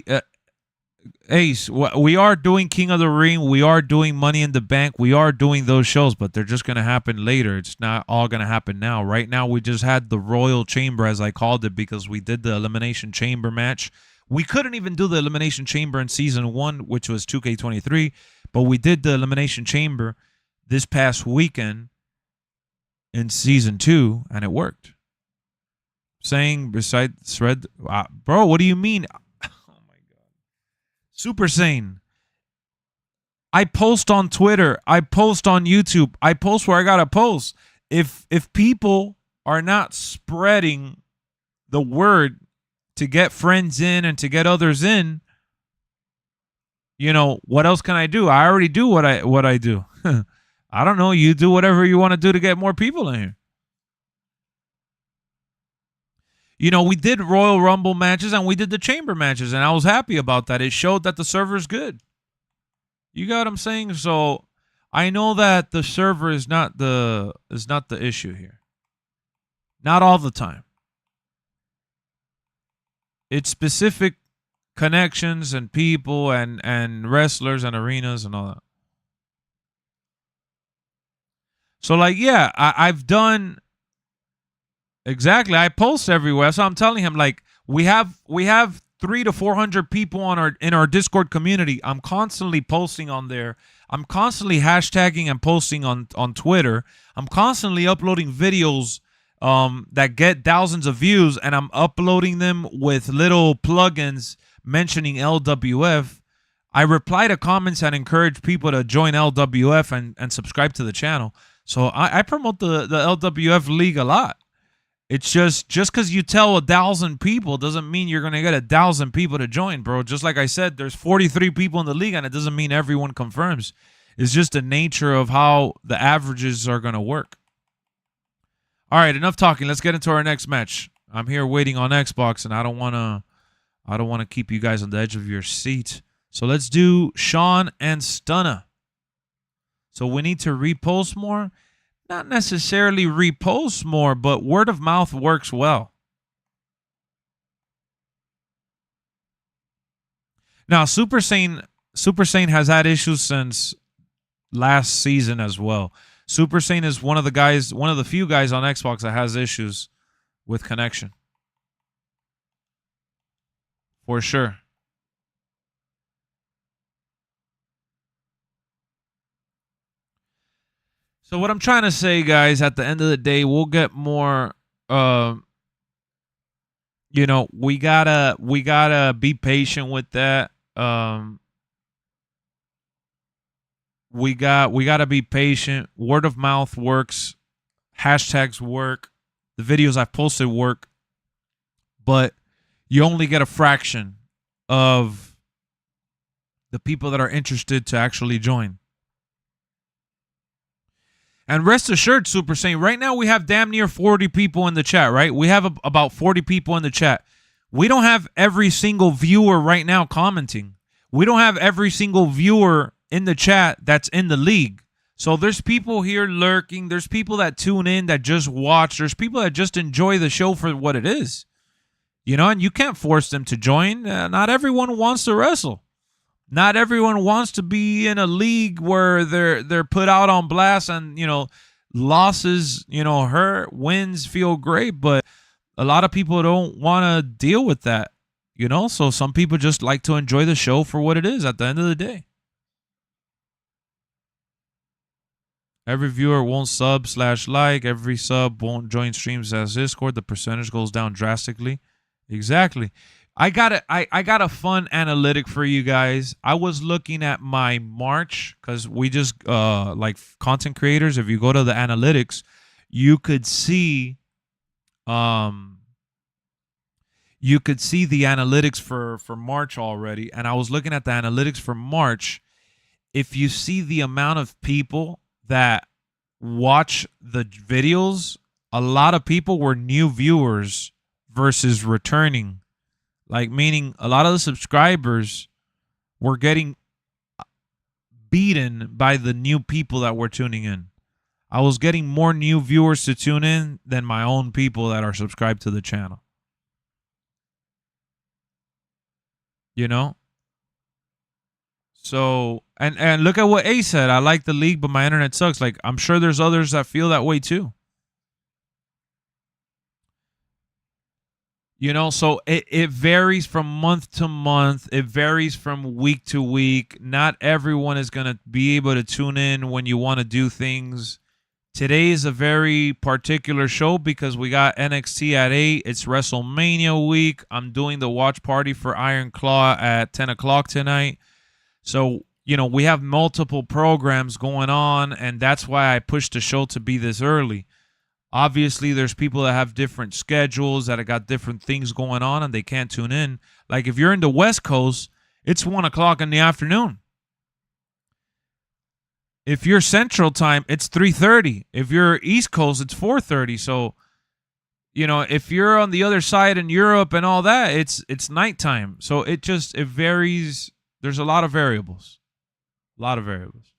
Ace, we are doing King of the Ring. We are doing Money in the Bank. We are doing those shows, but they're just going to happen later. It's not all going to happen now. Right now, we just had the Royal Chamber, as I called it, because we did the Elimination Chamber match. We couldn't even do the Elimination Chamber in Season 1, which was 2K23, but we did the Elimination Chamber this past weekend in Season 2, and it worked. Saying beside thread, bro, what do you mean? Super Saiyan. I post on Twitter. I post on YouTube. I post where I gotta post. If people are not spreading the word to get friends in and to get others in, what else can I do? I already do what I do. I don't know. You do whatever you want to do to get more people in here. We did Royal Rumble matches and we did the Chamber matches, and I was happy about that. It showed that the server's good. You got what I'm saying? So I know that the server is not the issue here. Not all the time. It's specific connections and people and wrestlers and arenas and all that. So like, yeah, I've done exactly. I post everywhere. So I'm telling him, like, we have 300 to 400 people in our Discord community. I'm constantly posting on there. I'm constantly hashtagging and posting on Twitter. I'm constantly uploading videos that get thousands of views, and I'm uploading them with little plugins mentioning LWF. I reply to comments and encourage people to join LWF and subscribe to the channel. So I promote the LWF League a lot. It's just because you tell 1,000 people doesn't mean you're going to get 1,000 people to join, bro. Just like I said, there's 43 people in the league, and it doesn't mean everyone confirms. It's just the nature of how the averages are going to work. All right, enough talking. Let's get into our next match. I'm here waiting on Xbox, and I don't want to keep you guys on the edge of your seat. So let's do Sean and Stunna. So we need to repost more. Not necessarily repost more, but word of mouth works well. Now, Super Saiyan has had issues since last season as well. Super Saiyan is one of the few guys on Xbox that has issues with connection. For sure. So what I'm trying to say, guys, at the end of the day, we'll get more. We gotta be patient with that. We gotta be patient. Word of mouth works. Hashtags work. The videos I've posted work. But you only get a fraction of the people that are interested to actually join. And rest assured, Super Saiyan, right now we have damn near 40 people in the chat, right? We have about 40 people in the chat. We don't have every single viewer right now commenting. We don't have every single viewer in the chat that's in the league. So there's people here lurking. There's people that tune in, that just watch. There's people that just enjoy the show for what it is. You know, and you can't force them to join. Not everyone wants to wrestle. Not everyone wants to be in a league where they're put out on blast, and, you know, losses, you know, hurt, wins feel great, but a lot of people don't want to deal with that, you know? So some people just like to enjoy the show for what it is at the end of the day. Every viewer won't sub/like. Every sub won't join streams as Discord. The percentage goes down drastically. Exactly. I got a fun analytic for you guys. I was looking at my March, because we just like content creators, if you go to the analytics, you could see the analytics for March already. And I was looking at the analytics for March. If you see the amount of people that watch the videos, a lot of people were new viewers versus returning. Like, meaning a lot of the subscribers were getting beaten by the new people that were tuning in. I was getting more new viewers to tune in than my own people that are subscribed to the channel. You know? So, and look at what A said. I like the league, but my internet sucks. Like, I'm sure there's others that feel that way too. You know, so it varies from month to month. It varies from week to week. Not everyone is going to be able to tune in when you want to do things. Today is a very particular show because we got NXT at 8. It's WrestleMania week. I'm doing the watch party for Iron Claw at 10 o'clock tonight. So, you know, we have multiple programs going on, and that's why I pushed the show to be this early. Obviously, there's people that have different schedules, that have got different things going on, and they can't tune in. Like, if you're in the West Coast, it's 1 o'clock in the afternoon. If you're Central Time, it's 3:30. If you're East Coast, it's 4:30. So, you know, if you're on the other side in Europe and all that, it's nighttime. So it varies. There's a lot of variables. A lot of variables.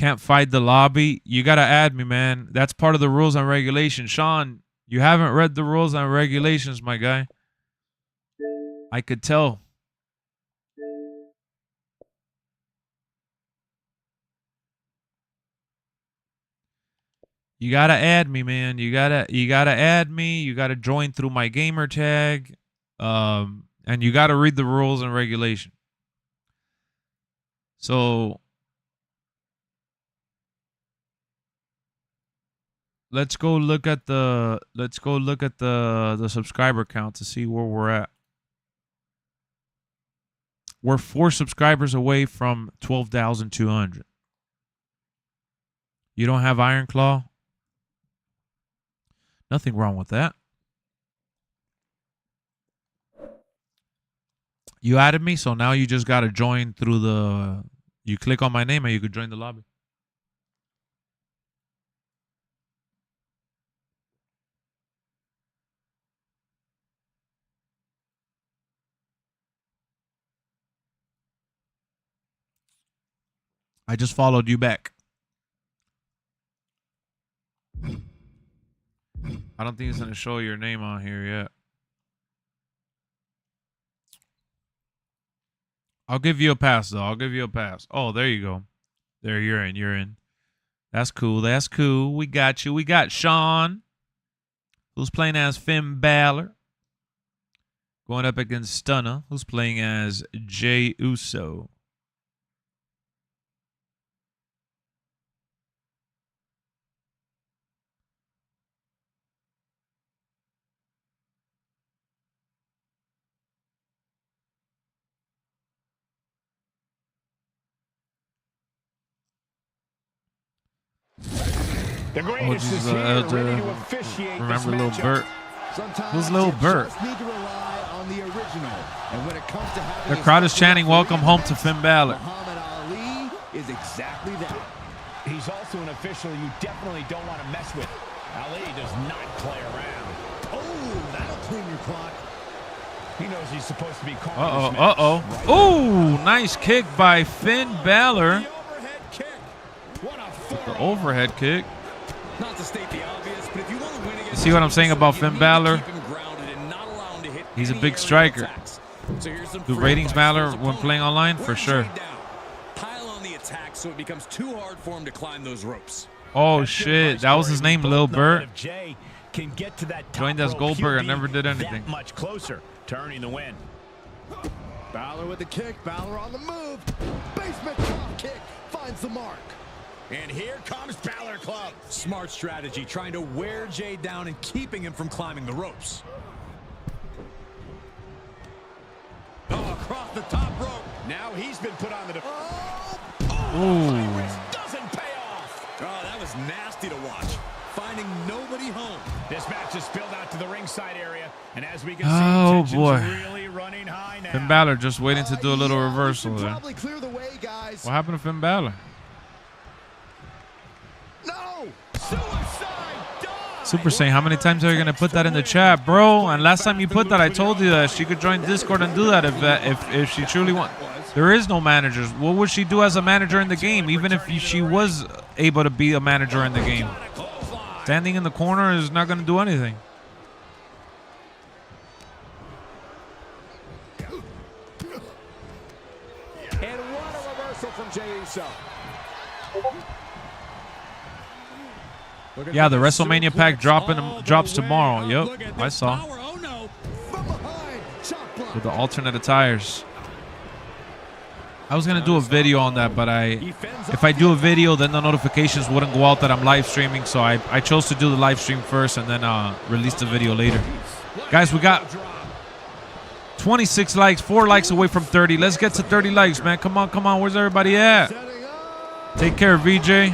can't fight the lobby. You got to add me, man. That's part of the rules and regulations. Sean, you haven't read the rules and regulations, my guy. I could tell. You gotta add me, man. You gotta add me. You gotta join through my gamer tag. And you gotta read the rules and regulation. So let's go look at the subscriber count to see where we're at. We're 4 subscribers away from 12,200. You don't have Iron Claw? Nothing wrong with that. You added me, so now you just got to join through the... You click on my name and you could join the lobby. I just followed you back. I don't think it's going to show your name on here yet. I'll give you a pass, though. I'll give you a pass. Oh, there you go. There, you're in. You're in. That's cool. That's cool. We got you. We got Sean, who's playing as Finn Balor, going up against Stunner, who's playing as Jey Uso. The greatest is here, ready to officiate remember this Lil matchup. Bert? Who's Lil Bert? Need to rely on the original. And when it comes to having The crowd is chanting, "Welcome home to Finn Balor." Muhammad Ali is exactly that. He's also an official you definitely don't want to mess with. Ali does not play around. Oh, that'll clean your clock. He knows he's supposed to be calm. Oh, nice kick by Finn Balor. The overhead kick. What a The overhead kick. Not to state the obvious, but if you want to win against... You see what I'm saying about Finn Balor? He's a big striker. Do ratings matter when playing online? For sure. Pile on the attack so it becomes too hard for him to climb those ropes. Oh, shit. That was his name, Lil Bert. Can get to that Joined as Goldberg and never did anything. Much closer, turning the win. Balor with the kick, Balor on the move. Basement drop kick finds the mark. And here comes Balor Club. Smart strategy, trying to wear Jey down and keeping him from climbing the ropes. Oh, across the top rope. Now he's been put on the defense. Doesn't pay off. Oh, that was nasty to watch. Finding nobody home. This match has spilled out to the ringside area, and as we can see, boy. really running high now. Finn Balor just waiting to do a little reversal there. Probably clear the way, guys. What happened to Finn Balor? No! Suicide dive! Super Saiyan, how many times are you gonna put that in the chat, bro? And last time you put that, I told you that she could join Discord and do that if she truly wants. There is no managers. What would she do as a manager in the game, even if she was able to be a manager in the game? Standing in the corner is not gonna do anything. And what a reversal from Jey Uso. Yeah, the WrestleMania pack drops tomorrow. Yep, I saw. With the alternate attires. I was gonna do a video on that, but if I do a video, then the notifications wouldn't go out that I'm live streaming. So I chose to do the live stream first and then release the video later. Guys, we got 26 likes, 4 likes away from 30. Let's get to 30 likes, man. Come on, come on. Where's everybody at? Take care, VJ.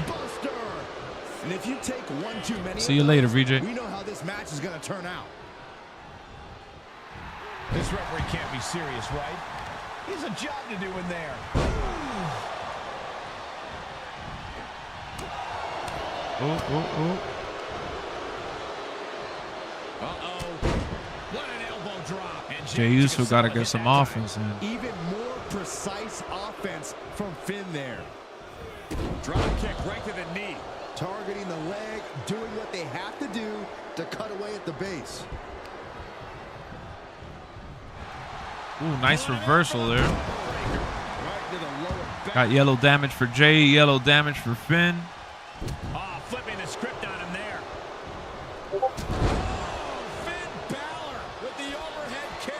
And if you take one too many, See you later, VJ. we know how this match is going to turn out. This referee can't be serious, right? He's a job to do in there. Oh. What an elbow drop. And Jey Uso got to get some offense in. Even more precise offense from Finn there. Drop kick right to the knee. Targeting the leg, doing what they have to do to cut away at the base. Ooh, nice reversal there. Got yellow damage for Jay, yellow damage for Finn. Oh, flipping the script on him there. Finn Balor with the overhead kick.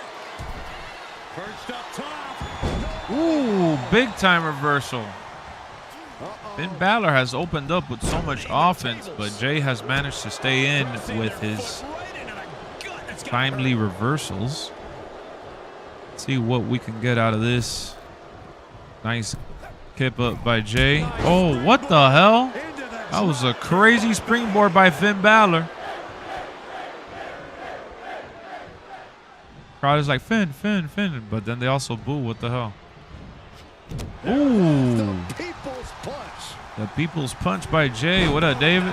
Perched up top. Ooh, big time reversal. Finn Balor has opened up with so much offense, but Jay has managed to stay in with his timely reversals. Let's see what we can get out of this. Nice kip up by Jay. Oh, what the hell? That was a crazy springboard by Finn Balor. Crowd is like, Finn, Finn, Finn. But then they also boo. What the hell? Ooh. The People's Punch by Jay. What up, David?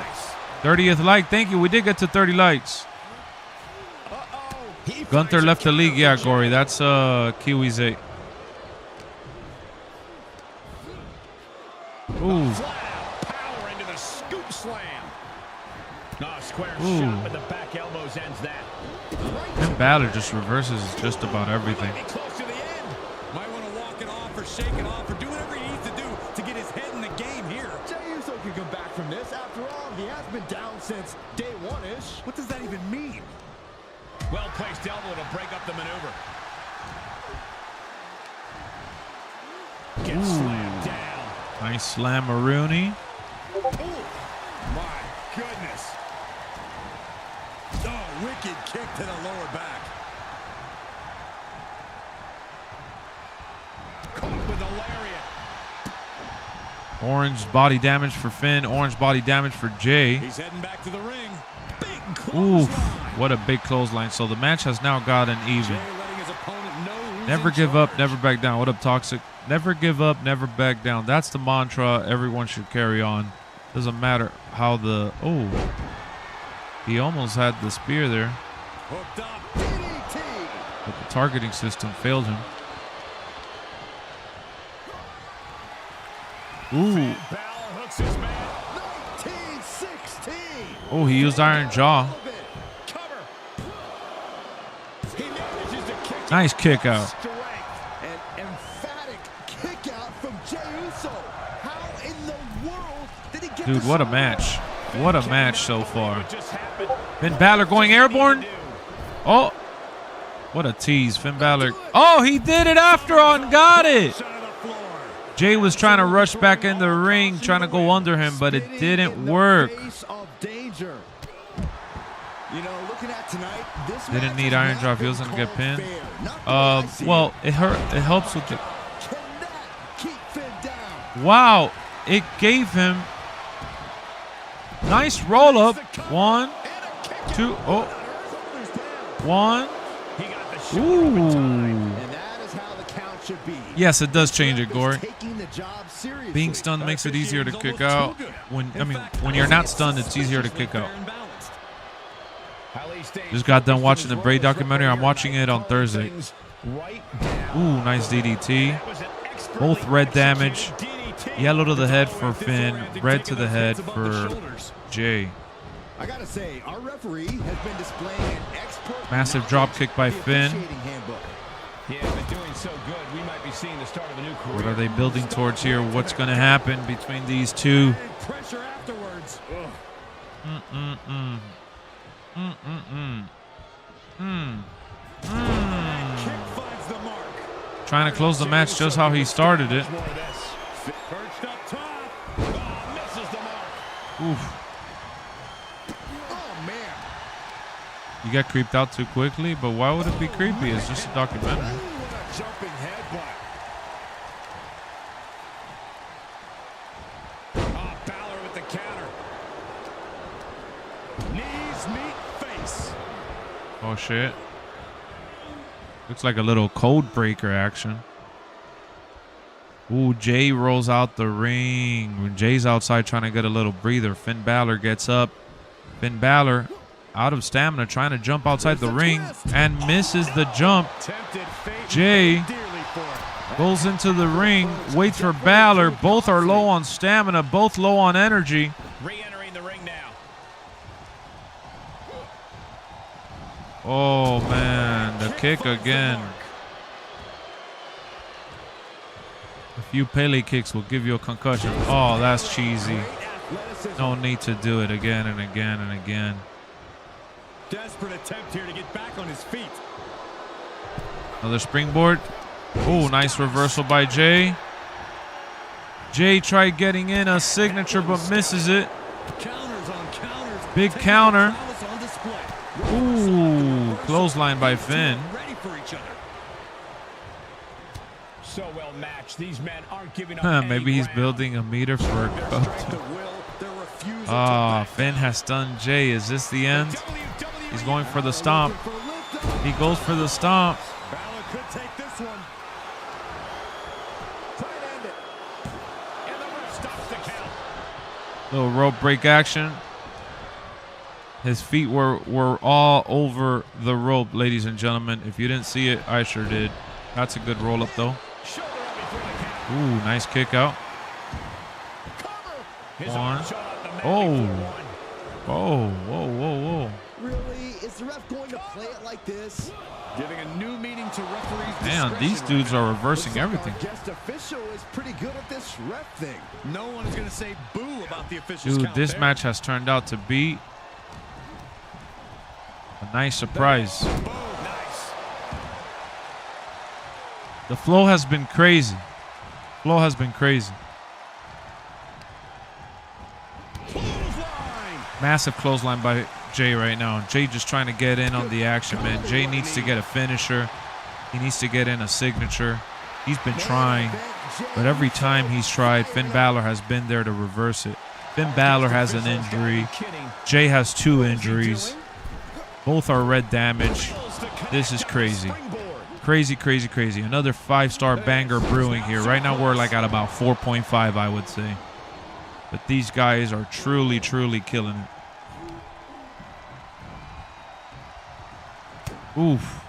30th like. Thank you. We did get to 30 likes. Gunther left the league. Yeah, Gory. That's Kiwi's 8. Ooh. Power into the scoop slam. Oh, square Ooh. shot with the back elbows ends that. Finn Balor just reverses just about everything. Close to the end. Might want to walk it off or shake it off or do whatever he needs to do to get his head in the game here. Jey Uso can come back from this. After all, he has been down since day one-ish. What does that even mean? Well-placed elbow to break up the maneuver. Gets slammed down. Nice slam-a-rooney. My goodness. Oh, wicked kick to the lower back. Caught with a lariat. Orange body damage for Finn. Orange body damage for Jay. He's heading back to the ring. Big Ooh, clothesline. what a big clothesline. So the match has now gotten even. Jey letting his opponent know who's Never in give up, charge. never back down. What up, Toxic? Never give up, never back down. That's the mantra everyone should carry on. Doesn't matter how the... Oh. He almost had the spear there. Hooked up. DDT. But the targeting system failed him. Ooh. Balor hooks his man. 1916. Oh, he used Iron Jaw. Cover. He manages to kick Nice kick out. strength. An emphatic kick out from Jey Uso. How in the world did he get Dude, the what a shot? match. What a match so far. What just happened? Finn Balor going airborne. Oh. What a tease. Finn Balor. Oh, he did it after all and got it. Shot on the floor. Jay was trying to rush back in the ring, trying to go under him, but it didn't work. Face of danger. You know, looking at tonight, this Didn't match need has Iron not Jaw if he been was gonna get called pinned. fair. Not the way I see Well, it. it hurt. It helps with the... Can that keep Finn down? Wow, it gave him nice roll up. 1, 2, oh, 1. He got the shot Ooh. in time. And that is how the count should be. Yes, it does change it, Gory. Taking the job seriously. Being stunned makes it easier to kick out. When you're not stunned, it's easier to kick out. Just got done watching the Bray documentary. I'm watching it on Thursday. Ooh, nice DDT. Both red damage. Yellow to the head for Finn. Red to the head for Jay. I gotta say, our referee has been displaying an expert Massive drop kick by Finn. officiating handbook. Yeah, but doing so good, we might be seeing the start of a new career. What are they building towards here? What's going to happen between these two? And pressure afterwards. Ugh. Kick finds the mark. Trying to close the match just how he started it. More of this. Perched up top. Oh, misses the mark. Oof. Oh, man. You got creeped out too quickly, but why would it be creepy? It's just a documentary. Ooh, what a jumping headbutt. Oh, Balor with the counter. Knees meet face. Oh, shit. Looks like a little code breaker action. Ooh, Jay rolls out the ring. When Jay's outside trying to get a little breather, Finn Balor gets up. Finn Balor, out of stamina, trying to jump outside the ring and misses the jump. Tempted fate. Jay. Dearly for it. Goes into the ring, waits for Balor. Both are low on stamina, both low on energy. Re-entering the ring now. Oh, man, the kick again. A few Pele kicks will give you a concussion. Oh, that's cheesy. No need to do it again and again and again. Desperate attempt here to get back on his feet. Another springboard. Oh, nice reversal by Jay. Jay tried getting in a signature but misses it. Counters on counters. Big counter. On display. Ooh, clothesline by Finn. Ready for each other. So well matched. These men aren't giving up. Maybe he's building a meter for a coach. Ah, Finn has stunned Jay. Is this the end? He's going for the stomp. He goes for the stomp. Balor could take this one. Try and end it. And the ref stops the count. Little rope break action. His feet were all over the rope, ladies and gentlemen. If you didn't see it, I sure did. That's a good roll up though. Shoulder up before the count. Ooh, nice kick out. His One. arm shot up the mat Oh. before one. Whoa, whoa, whoa, whoa. Really? Is the ref going to play it like this? Giving a new meaning to referees. Man, these dudes are reversing everything. Our guest official is pretty good at this ref thing. No one is going to say boo about the official's Dude, count this there. match has turned out to be a nice surprise. Boom. Nice. The flow has been crazy. Flow has been crazy. Clothesline. Massive clothesline by Jay right now. Jay just trying to get in on the action, man. Jay needs to get a finisher. He needs to get in a signature. He's been trying, but every time he's tried, Finn Balor has been there to reverse it. Finn Balor has an injury. Jay has 2 injuries. Both are red damage. This is crazy. Crazy, crazy, crazy. Another 5-star banger brewing here. Right now we're like at about 4.5, I would say. But these guys are truly, truly killing it. Oof.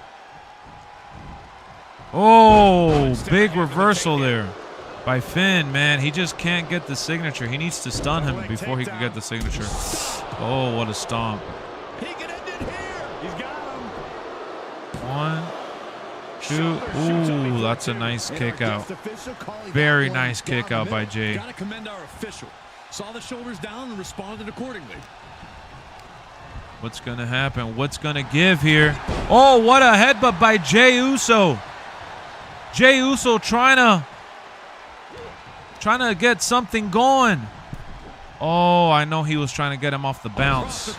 Oh, big reversal there by Finn, man. He just can't get the signature. He needs to stun him before he can get the signature. Oh, what a stomp. He can end it here. He's got him. 1, 2. Ooh, that's a nice kick out. Very nice kick out by Jay. Gotta commend our official. Saw the shoulders down and responded accordingly. What's going to happen? What's going to give here? Oh, what a headbutt by Jey Uso. Jey Uso trying to get something going. Oh, I know he was trying to get him off the bounce.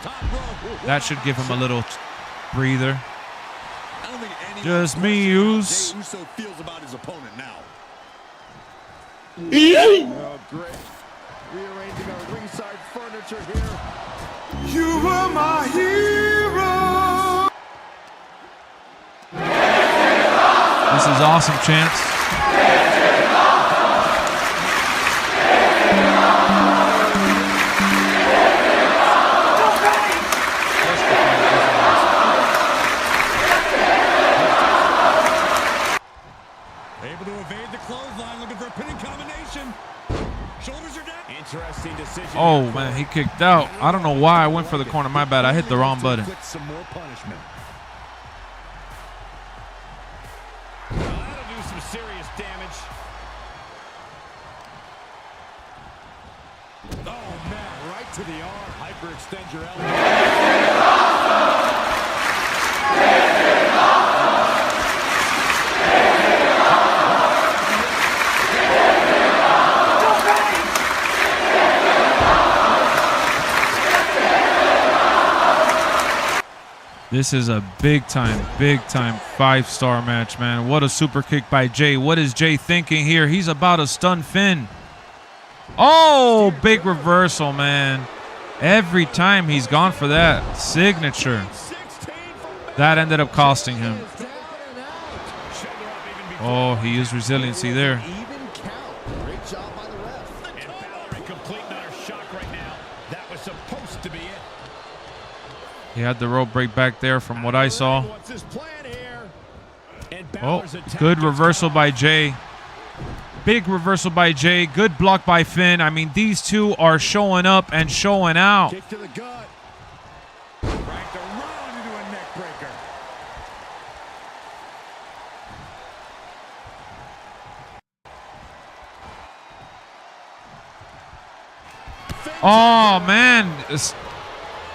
That should give him a little breather. Just me, Uso. Jey Uso feels about his opponent now. Oh, great. Rearranging our ringside furniture here. You were my hero. This is awesome, Chance. Able to evade the clothesline, looking for a pinning combination. Shoulders are down. Interesting decision. Oh, man, he kicked out. I don't know why I went for the corner. My bad. I hit the wrong button. Some more punishment. That'll do some serious damage. Oh, man, right to the arm. Hyperextend your elbow. This is a big time 5-star match, man. What a super kick by Jay. What is Jay thinking here? He's about to stun Finn. Oh, big reversal, man. Every time he's gone for that signature. That ended up costing him. Oh, he used resiliency there. Even count. Great job by the ref. And Balor in complete and utter shock right now. That was supposed to be it. He had the rope break back there from what I saw. What's his plan here? And Oh, Balor's attack good gets reversal caught. by Jay. Big reversal by Jay. Good block by Finn. I mean, these two are showing up and showing out. Kick to the gut. Cracked around into a neck breaker. Oh, man.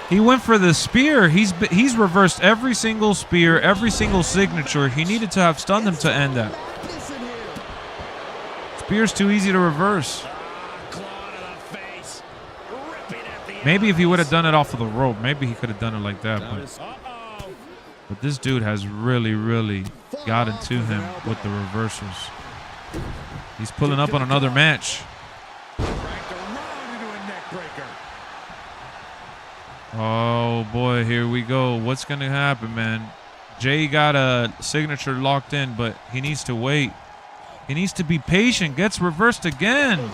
He went for the spear. He's reversed every single spear, every single signature. He needed to have stunned him to end that. Spear's too easy to reverse. Maybe if he would have done it off of the rope, maybe he could have done it like that. But this dude has really, really gotten to him with the reversals. He's pulling up on another match. Oh, boy, here we go. What's going to happen, man? Jay got a signature locked in, but he needs to wait. He needs to be patient. Gets reversed again.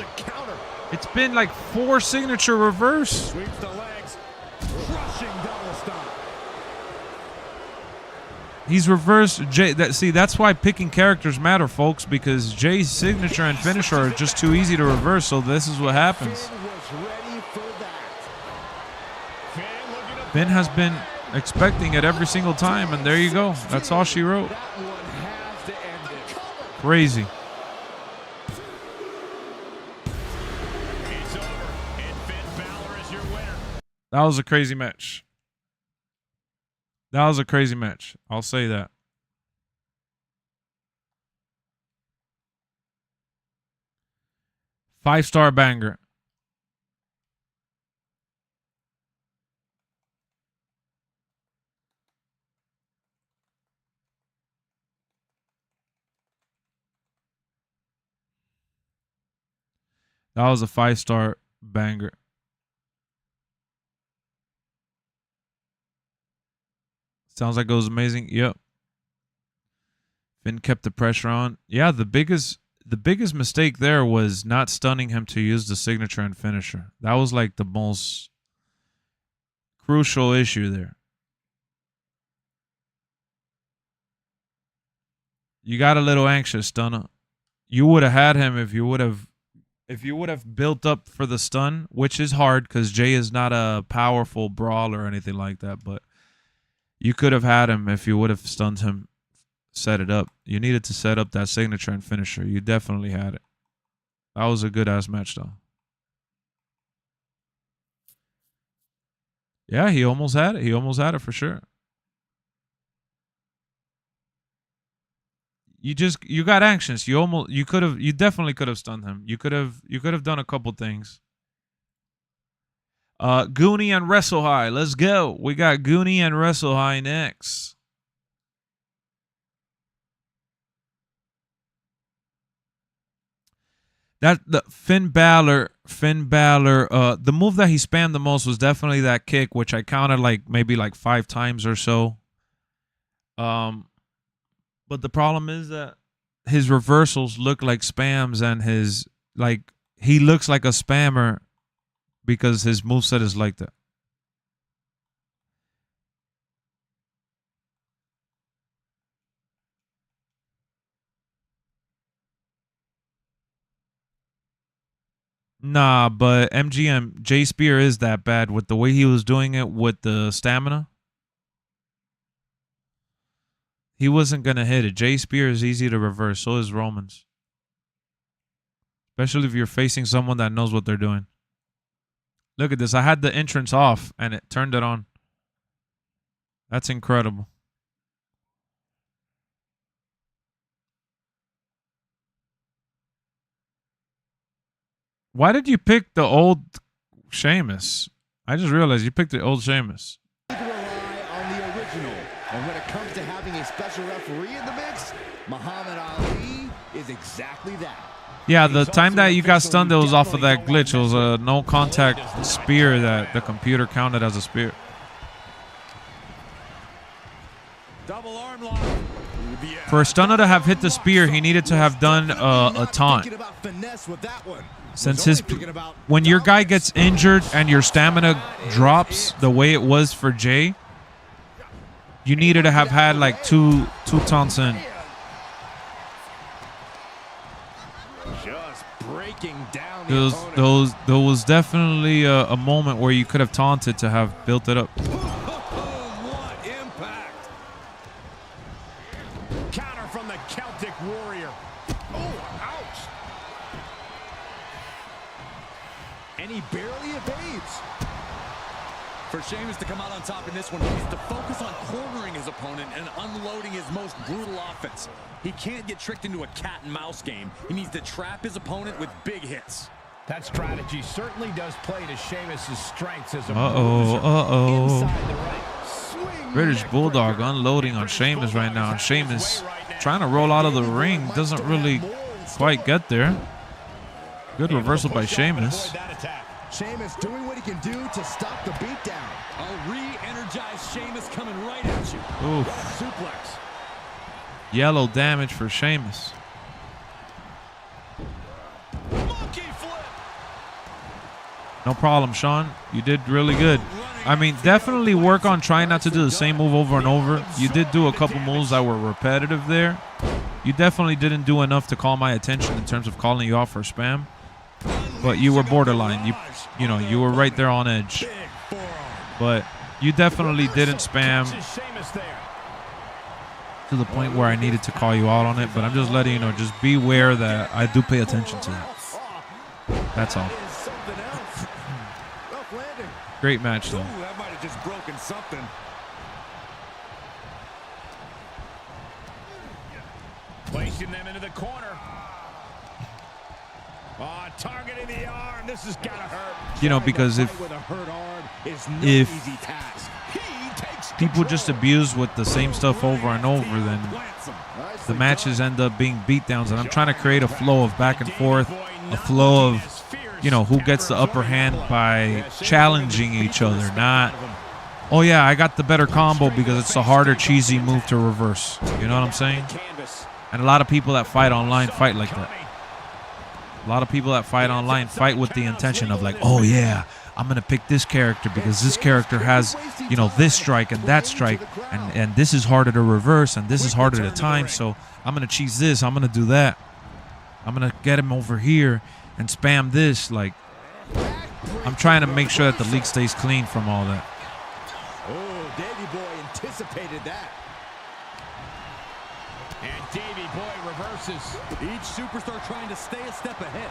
It's been like 4 signature reverse. Sweeps the legs. Crushing double stomp. He's reversed Jay. That's why picking characters matter, folks, because Jay's signature and finisher are just too easy to reverse, so this is what happens. Finn has been expecting it every single time, and there you go. That's all she wrote. Crazy. That was a crazy match. That was a crazy match. I'll say that. Five-star banger. That was a 5-star banger. Sounds like it was amazing. Yep. Finn kept the pressure on. Yeah, the biggest mistake there was not stunning him to use the signature and finisher. That was like the most crucial issue there. You got a little anxious, Stunner. You would have had him if you would have built up for the stun, which is hard because Jay is not a powerful brawler or anything like that, but you could have had him if you would have stunned him, set it up. You needed to set up that signature and finisher. You definitely had it. That was a good-ass match, though. Yeah, he almost had it. He almost had it for sure. You got anxious. You definitely could have stunned him. You could have done a couple things. Goonie and Wrestle High. Let's go. We got Goonie and Wrestle High next. The Finn Balor, the move that he spammed the most was definitely that kick, which I counted maybe 5 times or so. But the problem is that his reversals look like spams, and he looks like a spammer because his moveset is like that. Nah, but MGM, Jay Spear is that bad with the way he was doing it with the stamina. He wasn't going to hit it. Jay Spear is easy to reverse. So is Roman's. Especially if you're facing someone that knows what they're doing. Look at this. I had the entrance off and it turned it on. That's incredible. Why did you pick the old Sheamus? I just realized you picked the old Sheamus. You can rely on the original. And when it comes to having a special referee in the mix, Muhammad Ali is exactly that. Yeah, the time that you got stunned, it was off of that glitch. It was a no contact spear that the computer counted as a spear. Double arm lock. For Stunner to have hit the spear, he needed to have done a taunt. Since when your guy gets injured and your stamina drops the way it was for Jay, you needed to have had two taunts in. taking down the opponent. There was definitely a moment where you could have taunted to have built it up. What impact! Counter from the Celtic Warrior. Oh, ouch! And he barely evades. For Sheamus to come out on top in this one, he needs to focus on cornering his opponent and unloading his most brutal offense. He can't get tricked into a cat and mouse game. He needs to trap his opponent with big hits. That strategy certainly does play to Sheamus' strengths as a Uh-oh. Swing British neck Bulldog breaker. unloading on Sheamus right now. And Sheamus trying to roll out of the ring. Doesn't really quite get there. Good reversal by Sheamus. Sheamus doing what he can do to stop the beatdown. A re-energized Sheamus coming right at you. Oof. Suplex. Yellow damage for Sheamus. Monkey flip. No problem, Sean. You did really good. I mean, definitely work on trying not to do the same move over and over. You did do a couple moves that were repetitive there. You definitely didn't do enough to call my attention in terms of calling you off for spam. But you were borderline. You know, you were right there on edge. But you definitely didn't spam to the point where I needed to call you out on it. But I'm just letting you know, just beware that I do pay attention to that. That's all. Great match, though. That might have just broken something. Placing them into the corner. Targeting the arm. This has got to hurt. You know, because if people just abuse with the same stuff over and over, then the matches end up being beatdowns. And I'm trying to create a flow of back and forth, a flow of, you know, who gets the upper hand by challenging each other, not, oh yeah, I got the better combo because it's a harder, cheesy move to reverse. You know what I'm saying? And a lot of people that fight online fight like that. A lot of people that fight online fight with the intention of like, oh yeah, I'm gonna pick this character because this character has, you know, this strike and that strike, and this is harder to reverse and this is harder to time, so I'm gonna cheese this, I'm gonna do that, I'm gonna get him over here and spam this. Like, I'm trying to make sure that the league stays clean from all that. Oh, Davey Boy anticipated that. And Davey Boy reverses. Each superstar trying to stay a step ahead.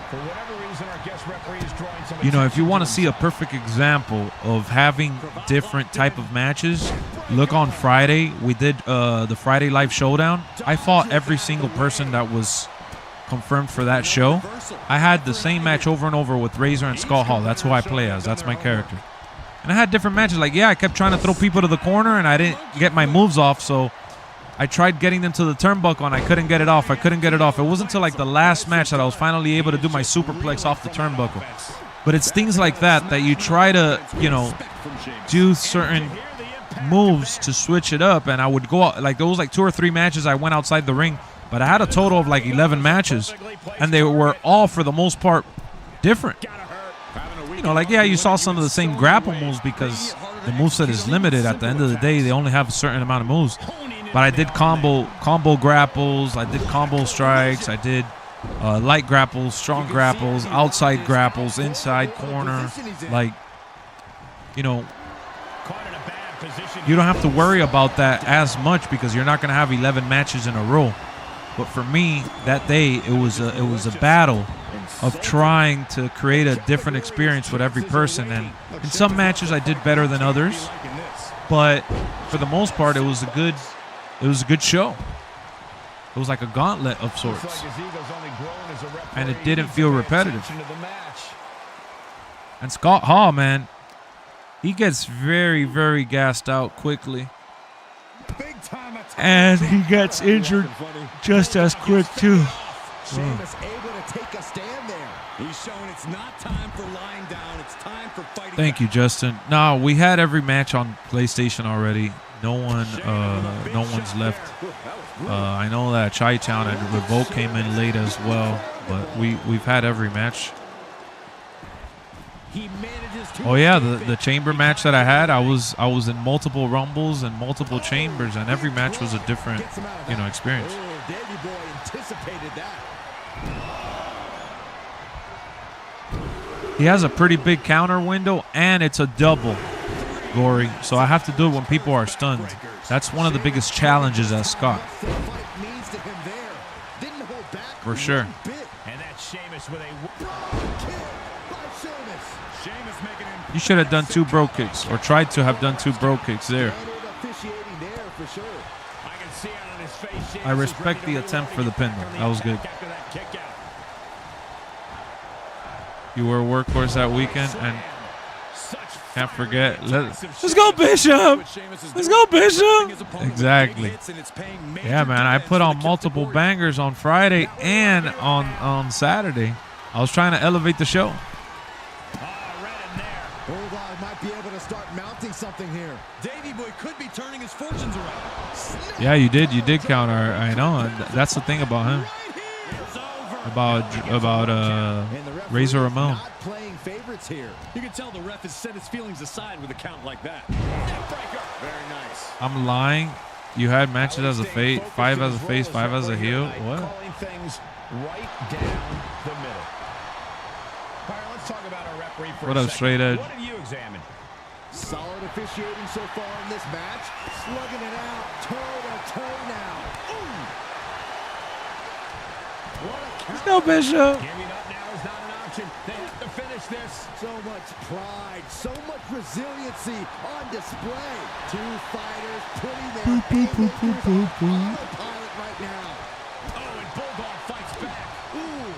For whatever reason, our guest referee is drawing some. You know, if you want to see a perfect example of having different type of matches, look on Friday. We did the Friday Live Showdown. I fought every single person that was confirmed for that show. I had the same match over and over with Razor and Scott Hall. That's who I play as. That's my character. And I had different matches. Like, yeah, I kept trying to throw people to the corner, and I didn't get my moves off, so I tried getting them to the turnbuckle, and I couldn't get it off. I couldn't get it off. It wasn't until like the last match that I was finally able to do my superplex off the turnbuckle. But it's things like that that you try to, you know, do certain moves to switch it up. And I would go out, like, there was like 2 or 3 matches I went outside the ring, but I had a total of like 11 matches, and they were all for the most part different. You know, like, yeah, you saw some of the same grapple moves because the moveset is limited. At the end of the day, they only have a certain amount of moves. But I did combo grapples, I did combo strikes, I did light grapples, strong grapples, outside grapples, inside corner. Like, you know, you don't have to worry about that as much because you're not going to have 11 matches in a row. But for me, that day, it was a battle of trying to create a different experience with every person. And in some matches, I did better than others. But for the most part, it was a good show. It was like a gauntlet of sorts. And it didn't feel repetitive. And Scott Hall, man, he gets very, very gassed out quickly. And he gets injured just as quick, too. Sheamus able to take a stand there. He's showing it's not time for lying down. It's time for fighting. Thank you, Justin. No, we had every match on PlayStation already. No one's left. I know that Chi-Town and Revolt came in late as well, but we've had every match. Oh yeah, the chamber match that I had, I was in multiple rumbles and multiple chambers, and every match was a different, you know, experience. Davey Boy anticipated that. He has a pretty big counter window, and it's a double, Gory. So I have to do it when people are stunned. That's one of the biggest challenges as Scott. For sure. And that's Sheamus with a You should have done 2 bro kicks, or tried to have done 2 bro kicks there. I respect the attempt for the pin, though. That was good. You were a workhorse that weekend, and can't forget. Let's go, Bishop. Let's go, Bishop. Exactly. Yeah, man. I put on multiple bangers on Friday and on Saturday. I was trying to elevate the show. Bulldog might be able to start mounting something here. Davey Boy could be turning his fortunes around. Yeah, you did. You did counter. I know. And that's the thing about him. About Razor Ramon. Not playing favorites here. You can tell the ref has set his feelings aside with a count like that. Neckbreaker. Very nice. I'm lying. You had matches as a face, 5 as a face, 5 as a heel. What? Calling things right down the middle. All right, let's talk about our referee for What a up, second. Straight Edge? What have you examined? Solid officiating so far in this match. Slugging it out, toe to toe now. Ooh. What a count. Let's go, Bishop. Giving up now is not an option. They have to finish this. So much pride, so much resiliency on display. 2 fighters putting their haymakers on autopilot right now. Oh, and Bulldog fights back. Ooh.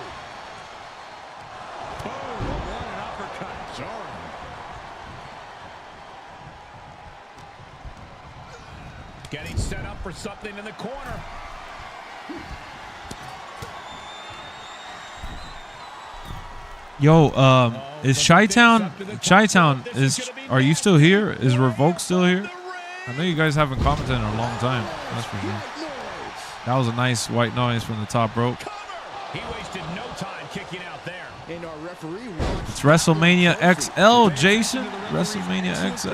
Oh, what an uppercut. Jarring. Getting set up for something in the corner. Yo, is Chi-Town, are you still here? Is Revoke still here? I know you guys haven't commented in a long time. That's for sure. That was a nice white noise from the top rope. He wasted no time kicking out there. And our referee It's WrestleMania XL, Jason. WrestleMania XL.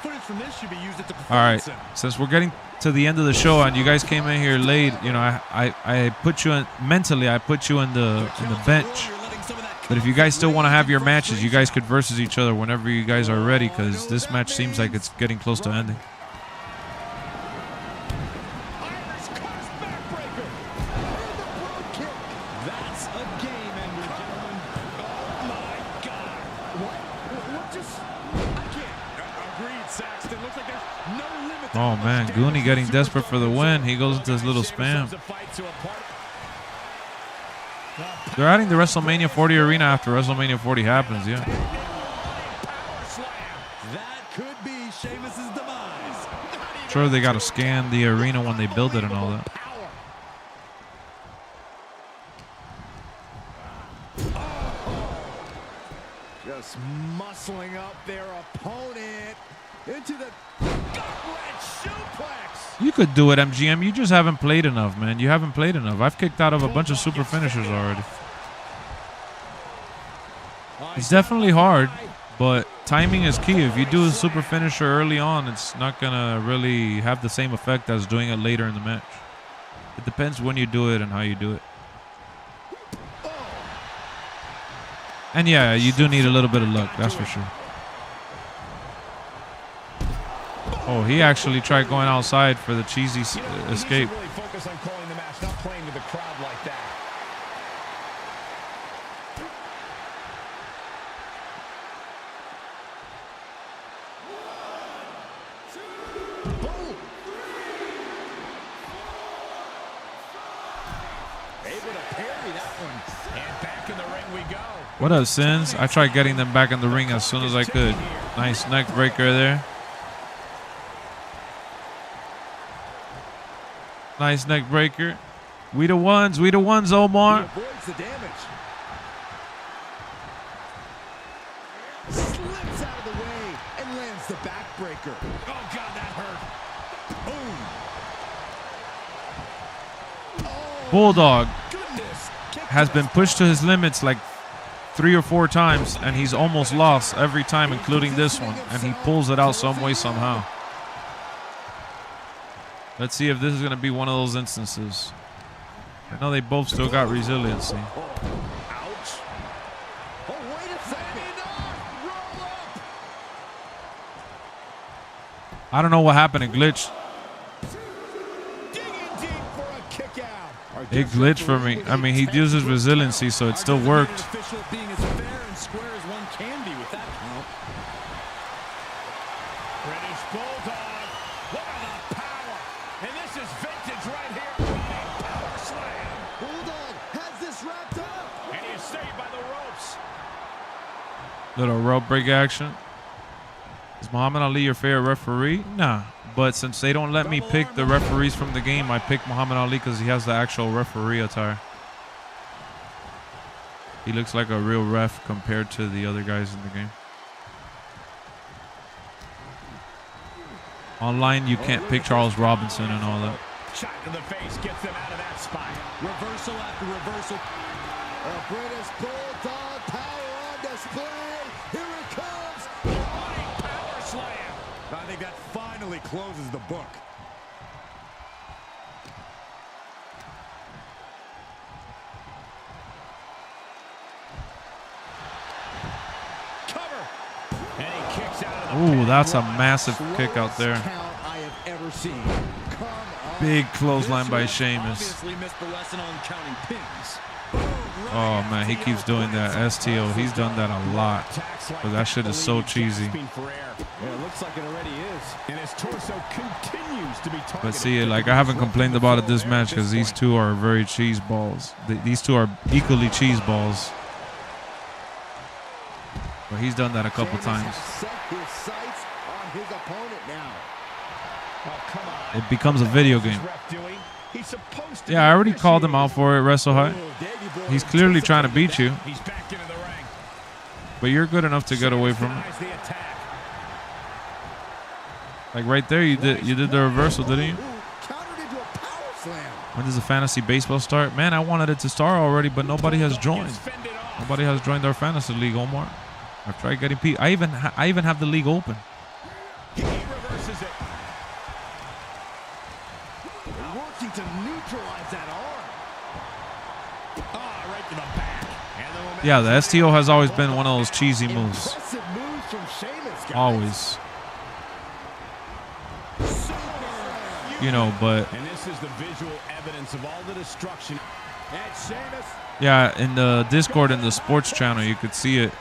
Footage from this should be used at the All right, Performance Center. since we're getting to the end of the show and you guys came in here late, you know, I put you in mentally. I put you in the bench. But if you guys still want to have your matches, you guys could versus each other whenever you guys are ready, because this match seems like it's getting close to ending. Irish cross backbreaker. That's a game ender, gentlemen. Oh my God! What just? I can't. Agreed, Saxton. Looks like there's no limit. to Oh how much man, damage Goonie the getting superstar desperate for the can win. absorb. He goes into his little spam. The fight to a part. They're adding the WrestleMania 40 arena after WrestleMania 40 happens, yeah. Power slam. That could be Sheamus's demise. Sure, they got to scan the arena when they build it and all that. Just muscling up their opponent into the gut-wrench suplex. You could do it, MGM. You just haven't played enough, man. You haven't played enough. I've kicked out of a bunch of super finishers already. It's definitely hard, but timing is key. If you do a super finisher early on, it's not going to really have the same effect as doing it later in the match. It depends when you do it and how you do it. And yeah, you do need a little bit of luck, that's for sure. Oh, he actually tried going outside for the cheesy escape. Really focus on calling the match, not playing to the crowd like that. Able to parry that one. And back in the ring we go. What up, Sins? I tried getting them back in the ring as soon as I could. Nice neck breaker there. Nice neck breaker. We the ones, Omar. Avoids the damage. Slips out of the way and lands the backbreaker. Oh, God, that hurt. Boom. Bulldog Goodness. Kick has to been the pushed to his limits like 3 or 4 times, and he's almost lost every time, including this one. And he pulls it out some way, somehow. Let's see if this is going to be one of those instances. I know they both still got resiliency. Ouch. Oh, wait a second. Roll up. I don't know what happened. It glitched. Digging deep for a kick out. It glitched for me. I mean, he uses resiliency, so it still worked. Official being as fair and square as one can be with that count. British Bulldog. What a power. And this is vintage right here. Running power slam. Bulldog has this wrapped up. And he is saved by the ropes. Little rope break action. Is Muhammad Ali your favorite referee? Nah. But since they don't let me pick the referees from the game, I pick Muhammad Ali because he has the actual referee attire. He looks like a real ref compared to the other guys in the game. Online, you can't pick Charles Robinson and all that. Shot to the face gets them out of that spot. Reversal after reversal. A British Bulldog power on display. Here it comes. Running power slam. I think that finally closes the book. Cover. And he kicks out of the Ooh, that's a massive kick out there. count I have ever seen. Come on. Big clothesline by Sheamus. Obviously missed the lesson on counting pins. Oh, man, he keeps doing that. STO, he's done that a lot. But that shit is so cheesy. Yeah, it looks like it already is. And his torso continues to be targeted. But see, like, I haven't complained about it this match because these two are very cheese balls. These two are equally cheese balls. But he's done that a couple times. Set his sights on his opponent now. Oh, come on. It becomes a video game. Yeah, I already called him out for it, Wrestle High. He's clearly trying to beat you. He's back into the ring. But you're good enough to get away from it. Like right there, you did the reversal, didn't you? Countered into a power slam. When does the fantasy baseball start? Man, I wanted it to start already, but nobody has joined. Nobody has joined our fantasy league, Omar. I've tried getting people. I even have the league open. He reverses it. Working to neutralize that arm. Right to the back. And Yeah, the STO has always been one of those cheesy moves. impressive moves from Sheamus, guys. Always. You know, but And this is the visual evidence of all the destruction. And Sheamus. yeah, in the Discord and the sports channel, you could see it.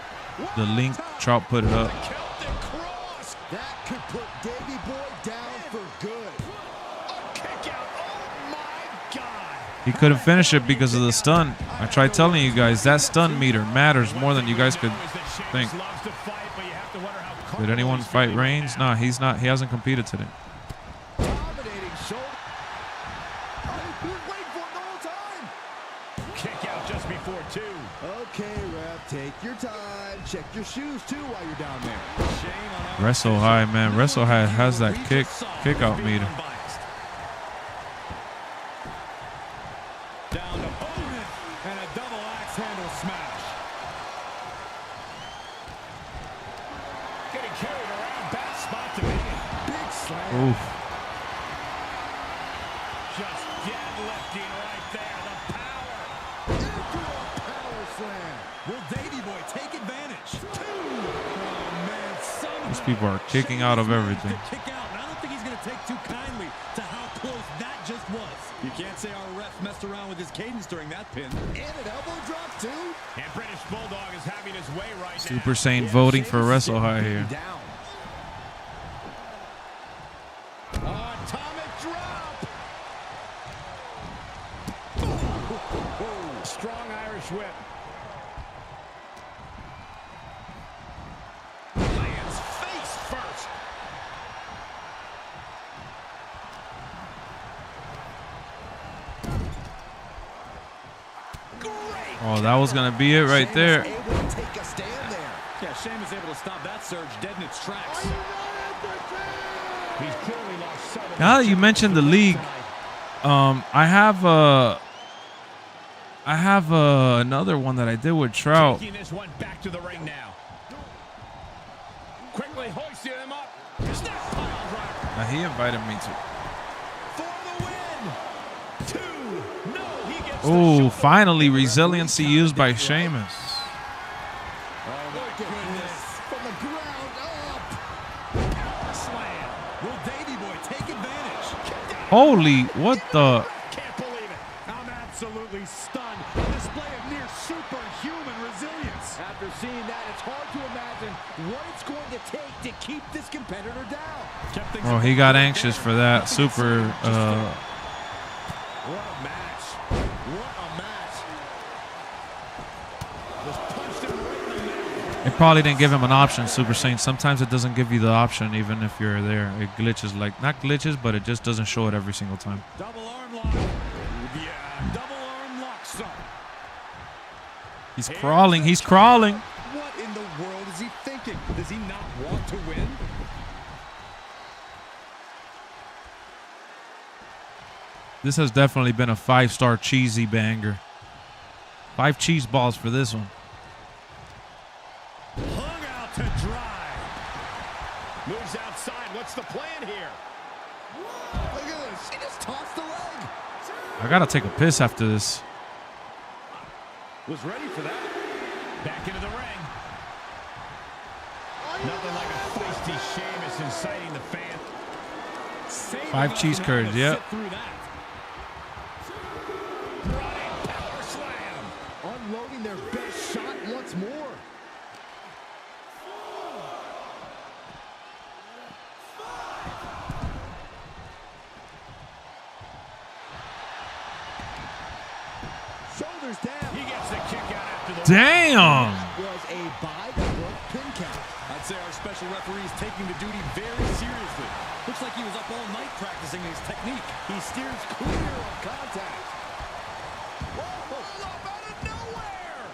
The link, Trout put it up. Celtic cross. That could put Davey Boy down for good. A kick out. Oh my God. He couldn't finish it because of the stun. I tried telling you guys that stun meter matters more than you guys could think. Did anyone fight Reigns? Nah, he's not. He hasn't competed today. Dominating shoulder. He was waiting for it the whole time. Kick out just before two. Okay, ref, take your time. Check your shoes too while you're down there. Shame on Wrestle High, man. Wrestle High has that kick out meter. Down to opponent and a double axe handle smash. Getting carried around, bad spot to be in. Big slam. Oof. Just deadlifting right there. The power. Into a power slam. Will Davey Boy take advantage? Oh, man. Somehow These people are kicking out of everything. Kick out, and I don't think he's going to take too kindly to how close that just was. You can't say our ref messed around with his cadence during that pin. And an elbow drop, too. And British Bulldog is having his way right now. Super Saiyan voting for Wrestle High here. Down. Atomic drop. Strong Irish whip. Lands face first. Oh, that was gonna be it right there. Able to take a stand there. Yeah, Sheamus able to stop that surge dead in its tracks. He's clearly lost sight of Now that you mentioned the league, I have another one that I did with Trout. Taking this one back to the ring now. Quickly hoisting him up. Snap pile driver. Now, he invited me to. For the win. 2. No, he gets the Oh, shoulder. finally resiliency used by Sheamus. Oh, my goodness. From the ground up. Power slam. Will Davey Boy take advantage? Holy, what the? Can't believe it. I'm absolutely stunned. A display of near superhuman resilience. After seeing that, it's hard to imagine what it's going to take to keep this competitor down. Oh, he got anxious for that. Super. What a match. What a match. Just punched him right in the neck. It probably didn't give him an option, Super Saint. Sometimes it doesn't give you the option, even if you're there. It glitches, like, not glitches, but it just doesn't show it every single time. Double arm lock. Yeah, double arm lock, son. He's crawling. He's crawling. What in the world is he thinking? Does he not want to win? This has definitely been a 5-star cheesy banger. 5 cheese balls for this one. Hung out to dry. Moves outside. What's the plan here? Look at this. He just tossed the leg. I gotta take a piss after this. Was ready for that. Back into the ring. Nothing like a feisty Sheamus inciting the fan. 5 cheese curds, yep. Running power slam. Unloading their best shot once more. Shoulders down. He gets the kick out after the Damn! Was a by the book pin count. I'd say our special referee is taking the duty very seriously. Looks like he was up all night practicing his technique. He steers clear of contact. Whoa, up out of nowhere!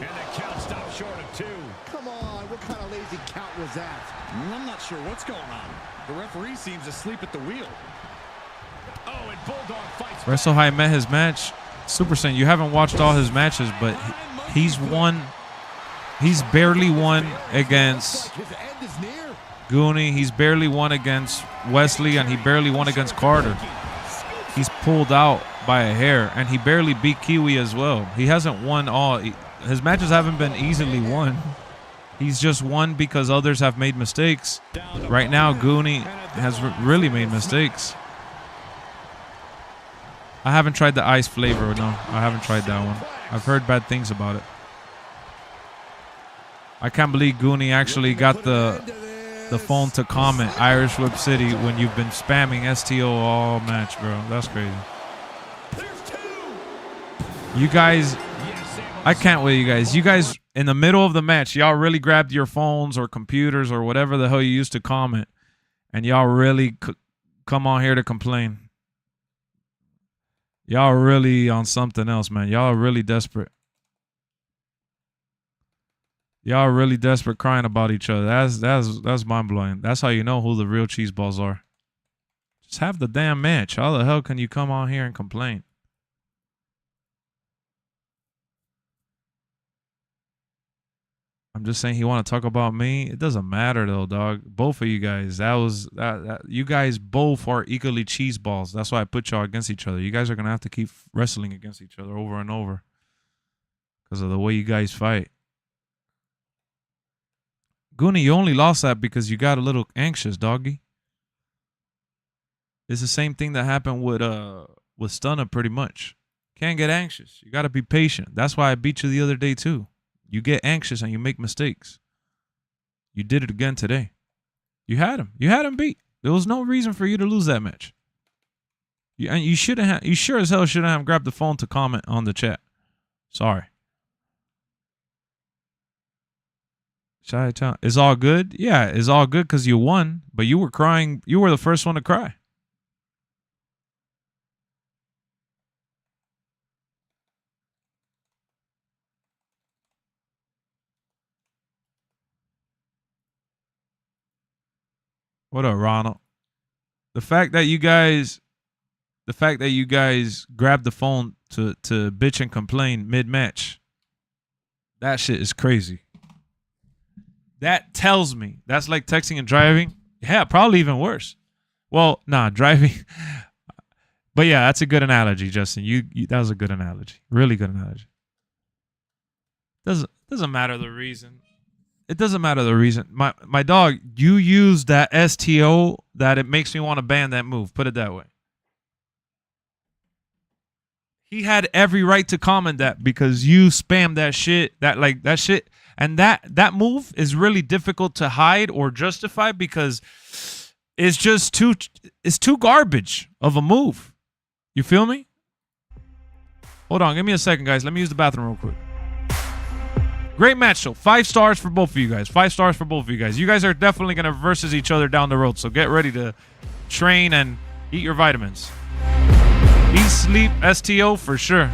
And the count stopped short of 2. Come on, what kind of lazy count was that? I'm not sure what's going on. The referee seems asleep at the wheel. Oh, and Bulldog fights. Wrestle High met his match. Super Saiyan, you haven't watched all his matches, but he's won. He's barely won against His end is near. Goonie. He's barely won against Wesley, and he barely won against Carter. He's pulled out by a hair, and he barely beat Kiwi as well. He hasn't won all. His matches haven't been easily won. He's just won because others have made mistakes. Right now, Goonie has really made mistakes. I haven't tried the ice flavor. No, I haven't tried that one. I've heard bad things about it. I can't believe Goonie actually got the phone to comment Irish Whip City when you've been spamming STO all match, bro. That's crazy. You guys, I can't wait, you guys. You guys, in the middle of the match, y'all really grabbed your phones or computers or whatever the hell you used to comment, and y'all really come on here to complain. Y'all really on something else, man. Y'all are really desperate. Y'all are really desperate crying about each other. That's mind-blowing. That's how you know who the real cheese balls are. Just have the damn match. How the hell can you come on here and complain? I'm just saying he want to talk about me. It doesn't matter though, dog. Both of you guys, you guys both are equally cheese balls. That's why I put y'all against each other. You guys are gonna have to keep wrestling against each other over and over because of the way you guys fight. Goonie, you only lost that because you got a little anxious, doggy. It's the same thing that happened with Stunner pretty much. Can't get anxious. You got to be patient. That's why I beat you the other day too. You get anxious and you make mistakes. You did it again today. You had him. You had him beat. There was no reason for you to lose that match. And you shouldn't have. You sure as hell shouldn't have grabbed the phone to comment on the chat. Sorry. Chi-town. It's all good? Yeah, it's all good because you won. But you were crying. You were the first one to cry. What up, Ronald? The fact that you guys grabbed the phone to bitch and complain mid-match, that shit is crazy. That tells me that's like texting and driving. Yeah, probably even worse. Well, nah, driving. But yeah, that's a good analogy, Justin. You that was a good analogy. Really good analogy. Doesn't matter the reason. It doesn't matter the reason. My dog, you use that STO that it makes me want to ban that move. Put it that way. He had every right to comment that because you spammed that shit. That shit. And that move is really difficult to hide or justify because it's just too garbage of a move. You feel me? Hold on, give me a second, guys. Let me use the bathroom real quick. Great match, though. 5 stars for both of you guys. 5 stars for both of you guys. You guys are definitely going to versus each other down the road, so get ready to train and eat your vitamins. Eat, sleep, STO for sure.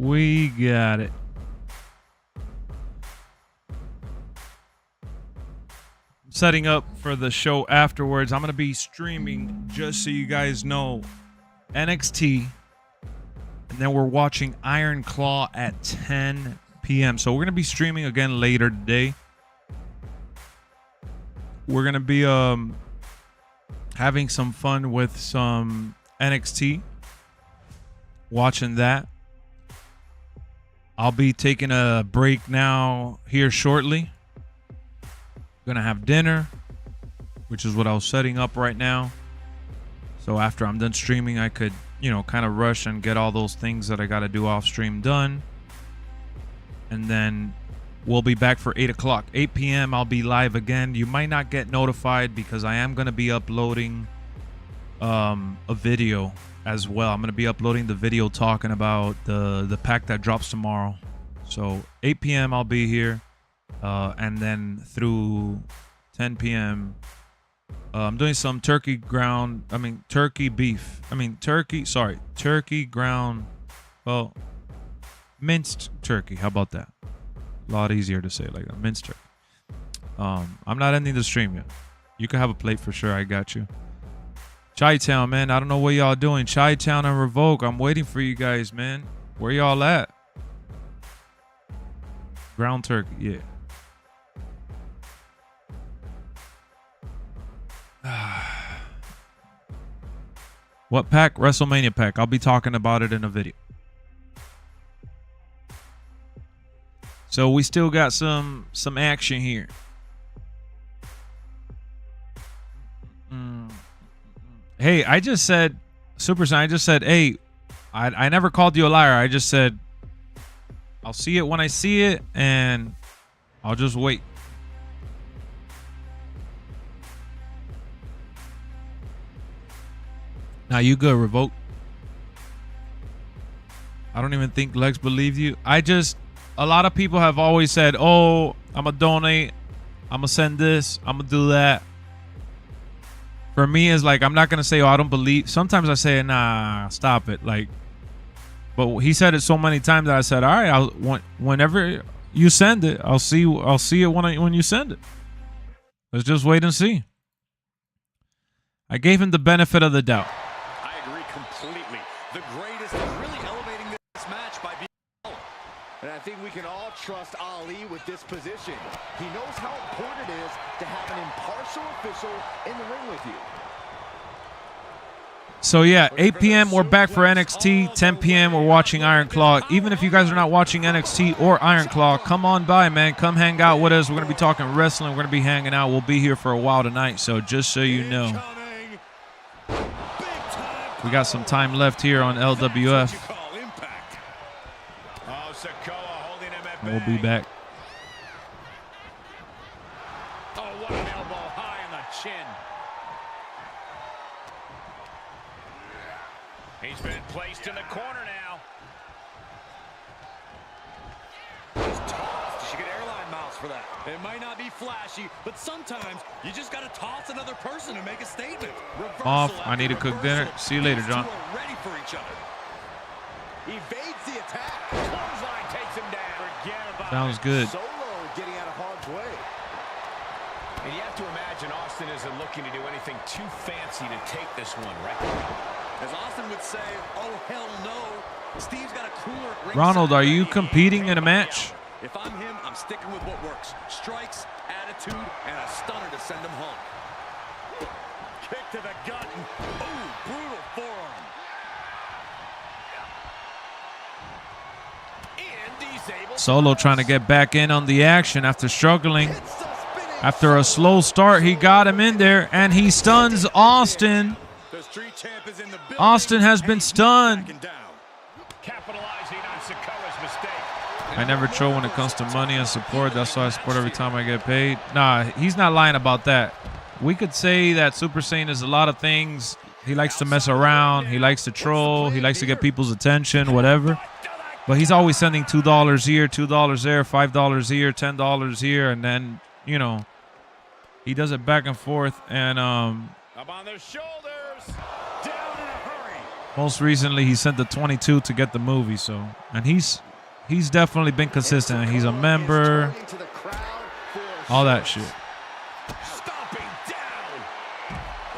We got it. Setting up for the show afterwards. I'm going to be streaming, just so you guys know, NXT. And then we're watching Iron Claw at 10 p.m. So we're going to be streaming again later today. We're going to be having some fun with some NXT. Watching that. I'll be taking a break now here shortly. Gonna have dinner, which is what I was setting up right now. So after I'm done streaming, I could, you know, kind of rush and get all those things that I got to do off stream done. And then we'll be back for 8 o'clock. 8 p.m. I'll be live again. You might not get notified because I am going to be uploading a video as well. I'm going to be uploading the video talking about the pack that drops tomorrow. So 8 p.m. I'll be here. And then through 10 p.m. I'm doing some turkey ground. Turkey ground. Well, minced turkey. How about that? A lot easier to say like that. Minced turkey. I'm not ending the stream yet. You can have a plate for sure. I got you. Chi-Town, man. I don't know what y'all doing. Chi-Town and Revoke. I'm waiting for you guys, man. Where y'all at? Ground turkey. Yeah. What pack? WrestleMania pack. I'll be talking about it in a video. So we still got some action here. Hey, I just said, Super Sign, I just said, hey, I never called you a liar. I just said, I'll see it when I see it, and I'll just wait. Now you good, Revoke. I don't even think Lex believed you. A lot of people have always said, oh, I'm going to donate. I'm going to send this. I'm going to do that. For me, it's like, I'm not going to say, oh, I don't believe. Sometimes I say, nah, stop it. Like, but he said it so many times that I said, all right, whenever you send it, I'll see it when you send it. Let's just wait and see. I gave him the benefit of the doubt. Completely. The greatest is really elevating this match by being. And I think we can all trust Ali with this position. He knows how important it is to have an impartial official in the ring with you. So yeah, 8 p.m. we're back for NXT. 10 p.m. we're watching Iron Claw. Even if you guys are not watching NXT or Iron Claw, come on by, man. Come hang out with us. We're going to be talking wrestling. We're going to be hanging out. We'll be here for a while tonight. So just so you know. We got some time left here on LWF. And we'll be back. Oh, what an elbow high on the chin. He's been placed in the corner now. Just tossed. You should get airline miles for that. It might not be flashy, but sometimes you just got to toss another person to make a statement. Off. I need to cook dinner. See you later, John. Ready for each other. Evades the attack. Clothesline takes him down. Forget about Sounds it. good. Solo getting out of harm's way. And you have to imagine Austin isn't looking to do anything too fancy to take this one, right? As Austin would say, oh hell no. Steve's got a cooler at ringside. Ronald, are you competing in a match? If I'm him, I'm sticking with what works. Strikes, attitude, and a stunner to send him home. Kick to the gut. Ooh, brutal forearm. And he's able Solo trying to get back in on the action after struggling. After a slow start, he got him in there, and he stuns Austin. The street champ is in the building. Austin has been stunned. Capitalizing on Sakura's mistake. I never troll when it comes to money and support. That's why I support every time I get paid. Nah, he's not lying about that. We could say that Super Saiyan is a lot of things. He likes to mess around. He likes to troll. He likes to get people's attention, whatever. But he's always sending $2 here, $2 there, $5 here, $10 here. And then, you know, he does it back and forth. And Up on their shoulders. Down in a hurry. Most recently, he sent the 22 to get the movie. So, and he's definitely been consistent. He's a member, all that shit. Stomping down.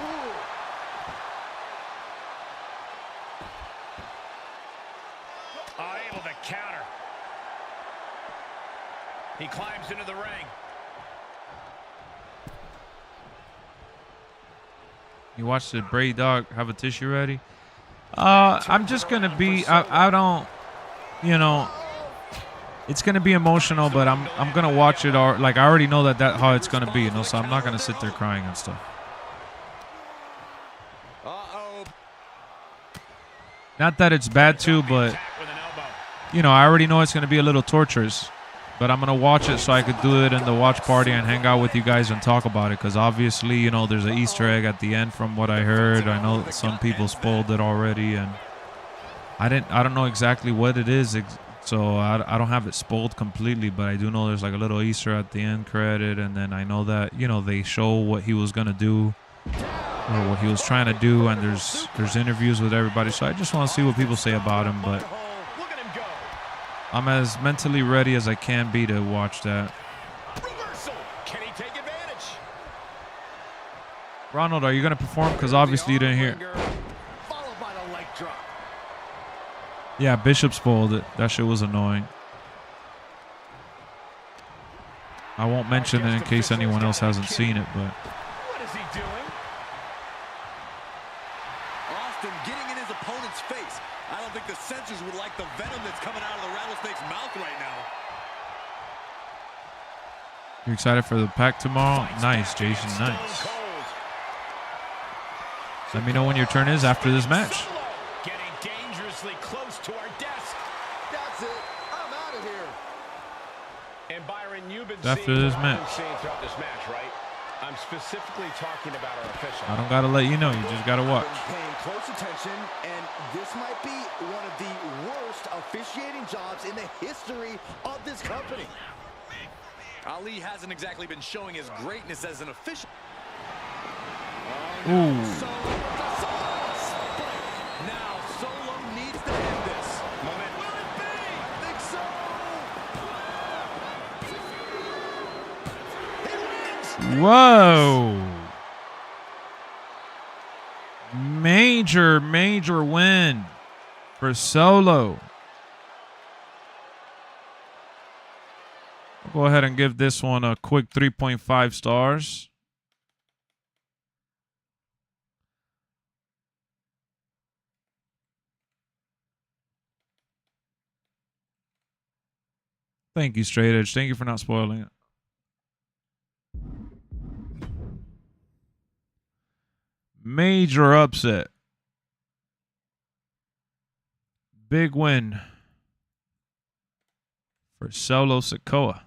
Ooh. Unable to counter. He climbs into the ring. You watched the Bray Dog have a tissue ready? I'm just gonna be. I don't. You know, it's gonna be emotional, but I'm gonna watch it. Or like I already know that how it's gonna be. You know, so I'm not gonna sit there crying and stuff. Not that it's bad too, but you know, I already know it's gonna be a little torturous. But I'm going to watch it so I could do it in the watch party and hang out with you guys and talk about it. Because obviously, you know, there's an Easter egg at the end from what I heard. I know some people spoiled it already. And I don't know exactly what it is. So I don't have it spoiled completely. But I do know there's like a little Easter at the end credit. And then I know that, you know, they show what he was going to do. Or what he was trying to do. And there's interviews with everybody. So I just want to see what people say about him. But I'm as mentally ready as I can be to watch that. Reversal. Can he take advantage? Ronald, are you going to perform? Because obviously you didn't hear. Followed by the leg drop. Yeah, Bishop spoiled it. That shit was annoying. I won't mention it in case anyone else hasn't seen it, but. What is he doing? Austin getting in his opponent's face. I don't think the censors would like the venom that's coming out of the rattlesnake's mouth right now. You excited for the pack tomorrow? Nice, Jason. Nice. Let me know when your turn is after this match. Getting dangerously close to our desk. That's it. I'm out of here. And Byron, you've been After this match. throughout this match, right? I'm specifically talking about our official. I don't got to let you know. You just got to watch. Paying close attention, and this might be one of the worst officiating jobs in the history of this company. Ali hasn't exactly been showing his greatness as an official. Ooh. Now Solo needs to end this. Moment. Will it be? I think so. Whoa. Major win for Solo. I'll go ahead and give this one a quick 3.5 stars. Thank you, Straight Edge. Thank you for not spoiling it. Major upset. Big win for Solo Sikoa.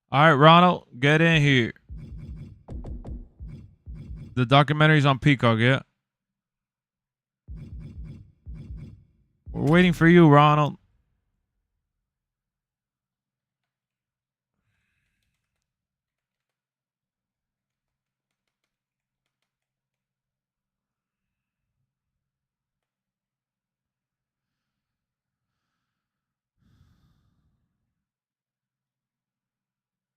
All right, Ronald, get in here. The documentary's on Peacock, yeah? We're waiting for you, Ronald.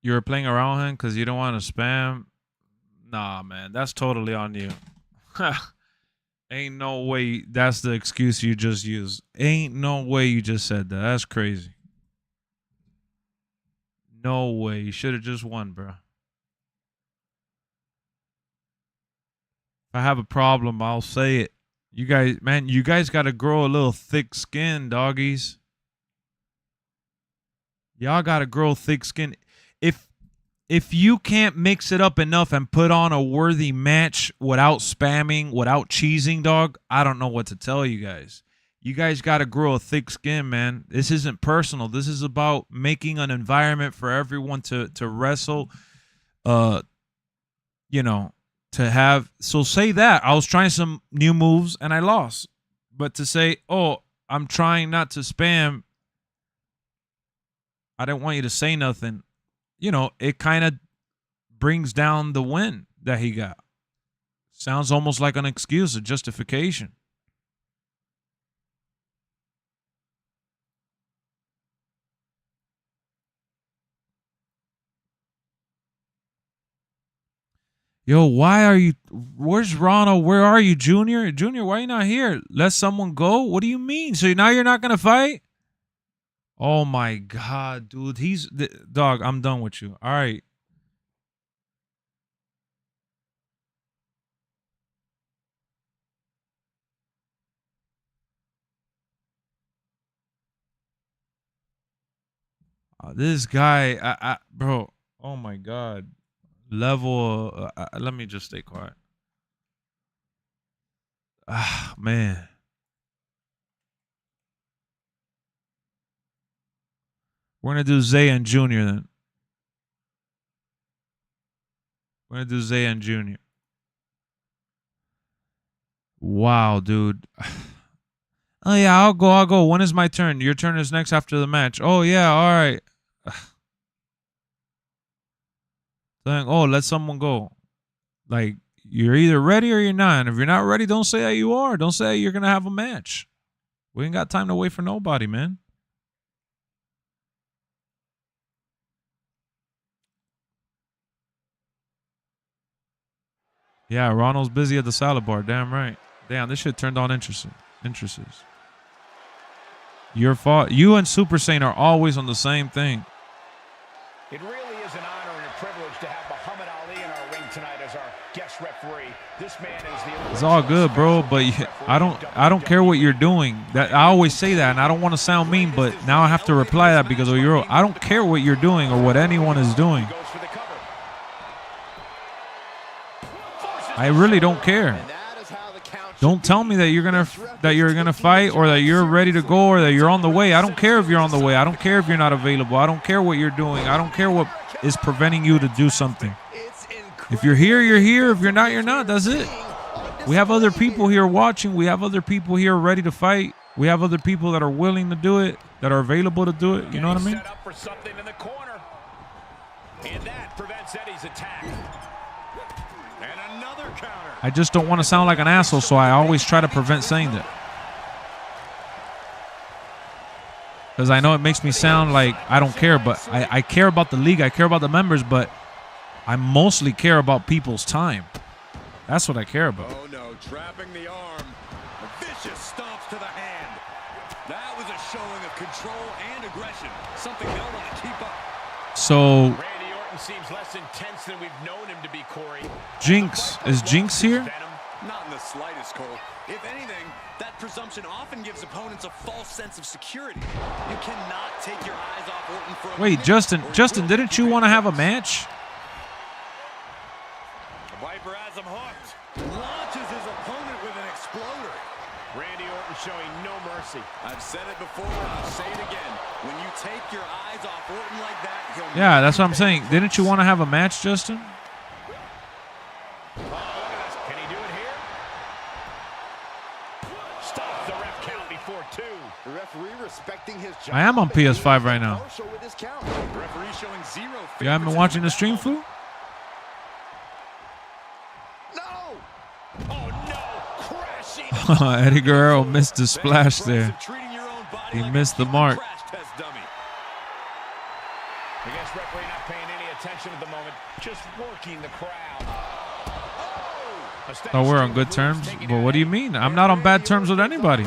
You were playing around with him because you don't want to spam? Nah, man, that's totally on you. Ain't no way that's the excuse you just used. Ain't no way you just said that. That's crazy. No way. You should have just won, bro. If I have a problem, I'll say it. You guys, man, you guys got to grow a little thick skin, doggies. Y'all gotta grow thick skin. If you can't mix it up enough and put on a worthy match without spamming, without cheesing, dog, I don't know what to tell you guys. You guys got to grow a thick skin, man. This isn't personal. This is about making an environment for everyone to wrestle, you know, to have. So say that. I was trying some new moves and I lost. But to say, oh, I'm trying not to spam, I didn't want you to say nothing. You know, it kind of brings down the win that he got. Sounds almost like an excuse, a justification. Yo, why are you? Where's Ronald? Where are you, Junior? Junior, why are you not here? Let someone go? What do you mean? So now you're not going to fight? Oh, my God, dude. Dog, I'm done with you. All right. This guy, bro. Oh, my God. Level. Let me just stay quiet. Ah, man. We're going to do Zay and Junior then. We're going to do Zay and Junior. Wow, dude. Oh, yeah, I'll go. When is my turn? Your turn is next after the match. Oh, yeah, all right. Saying, oh, let someone go. Like, you're either ready or you're not. And if you're not ready, don't say that you are. Don't say you're going to have a match. We ain't got time to wait for nobody, man. Yeah, Ronald's busy at the salad bar. Damn right. Damn, this shit turned on interests. Your fault. You and Super Saiyan are always on the same thing. It really is an honor and a privilege to have Muhammad Ali in our ring tonight as our guest referee. This man is the. It's all good, bro, but I don't care what you're doing. That I always say that, and I don't want to sound mean, but now I have to reply that because I don't care what you're doing or what anyone is doing. I really don't care. Don't tell me that you're gonna fight or that you're ready to go or that you're on the way. I don't care if you're on the way. I don't care if you're not available. I don't care what you're doing. I don't care what is preventing you to do something. If you're here, you're here. If you're not, you're not. That's it. We have other people here watching. We have other people here ready to fight. We have other people that are willing to do it, that are available to do it. You know what I mean? Set up for something in the corner. And that prevents Eddie's attack. And another counter. I just don't want to sound like an asshole, so I always try to prevent saying that. Because I know it makes me sound like I don't care, but I care about the league. I care about the members, but I mostly care about people's time. That's what I care about. Oh, no. Trapping the arm. Vicious stomps to the hand. That was a showing of control and aggression. Something they'll want to keep up. So, Randy Orton seems less intense than we've known him to be, Corey. Jinx. Is Jinx here? Not in the slightest, Cole. If anything, that presumption often gives opponents a false sense of security. You cannot take your eyes off Orton for a Wait, Justin, didn't you want to have a match? The Viper has him hooked. Launches his opponent with an exploder. Randy Orton showing no mercy. I've said it before, and I'll say it again. When you take your eyes off Orton like that, he'll... Yeah, that's what I'm saying. Didn't you want to have a match, Justin? Oh, look at this. Can he do it here? Stops the ref count before two. The referee respecting his job. I am on PS5 right now. The referee showing zero. You haven't been watching the stream, fool? No! Oh, no. Crashing. Eddie Guerrero missed the splash there. He missed the mark. I guess referee not paying any attention at the moment, just working the crowd. Oh, we're on good terms? But what do you mean? I'm not on bad terms with anybody.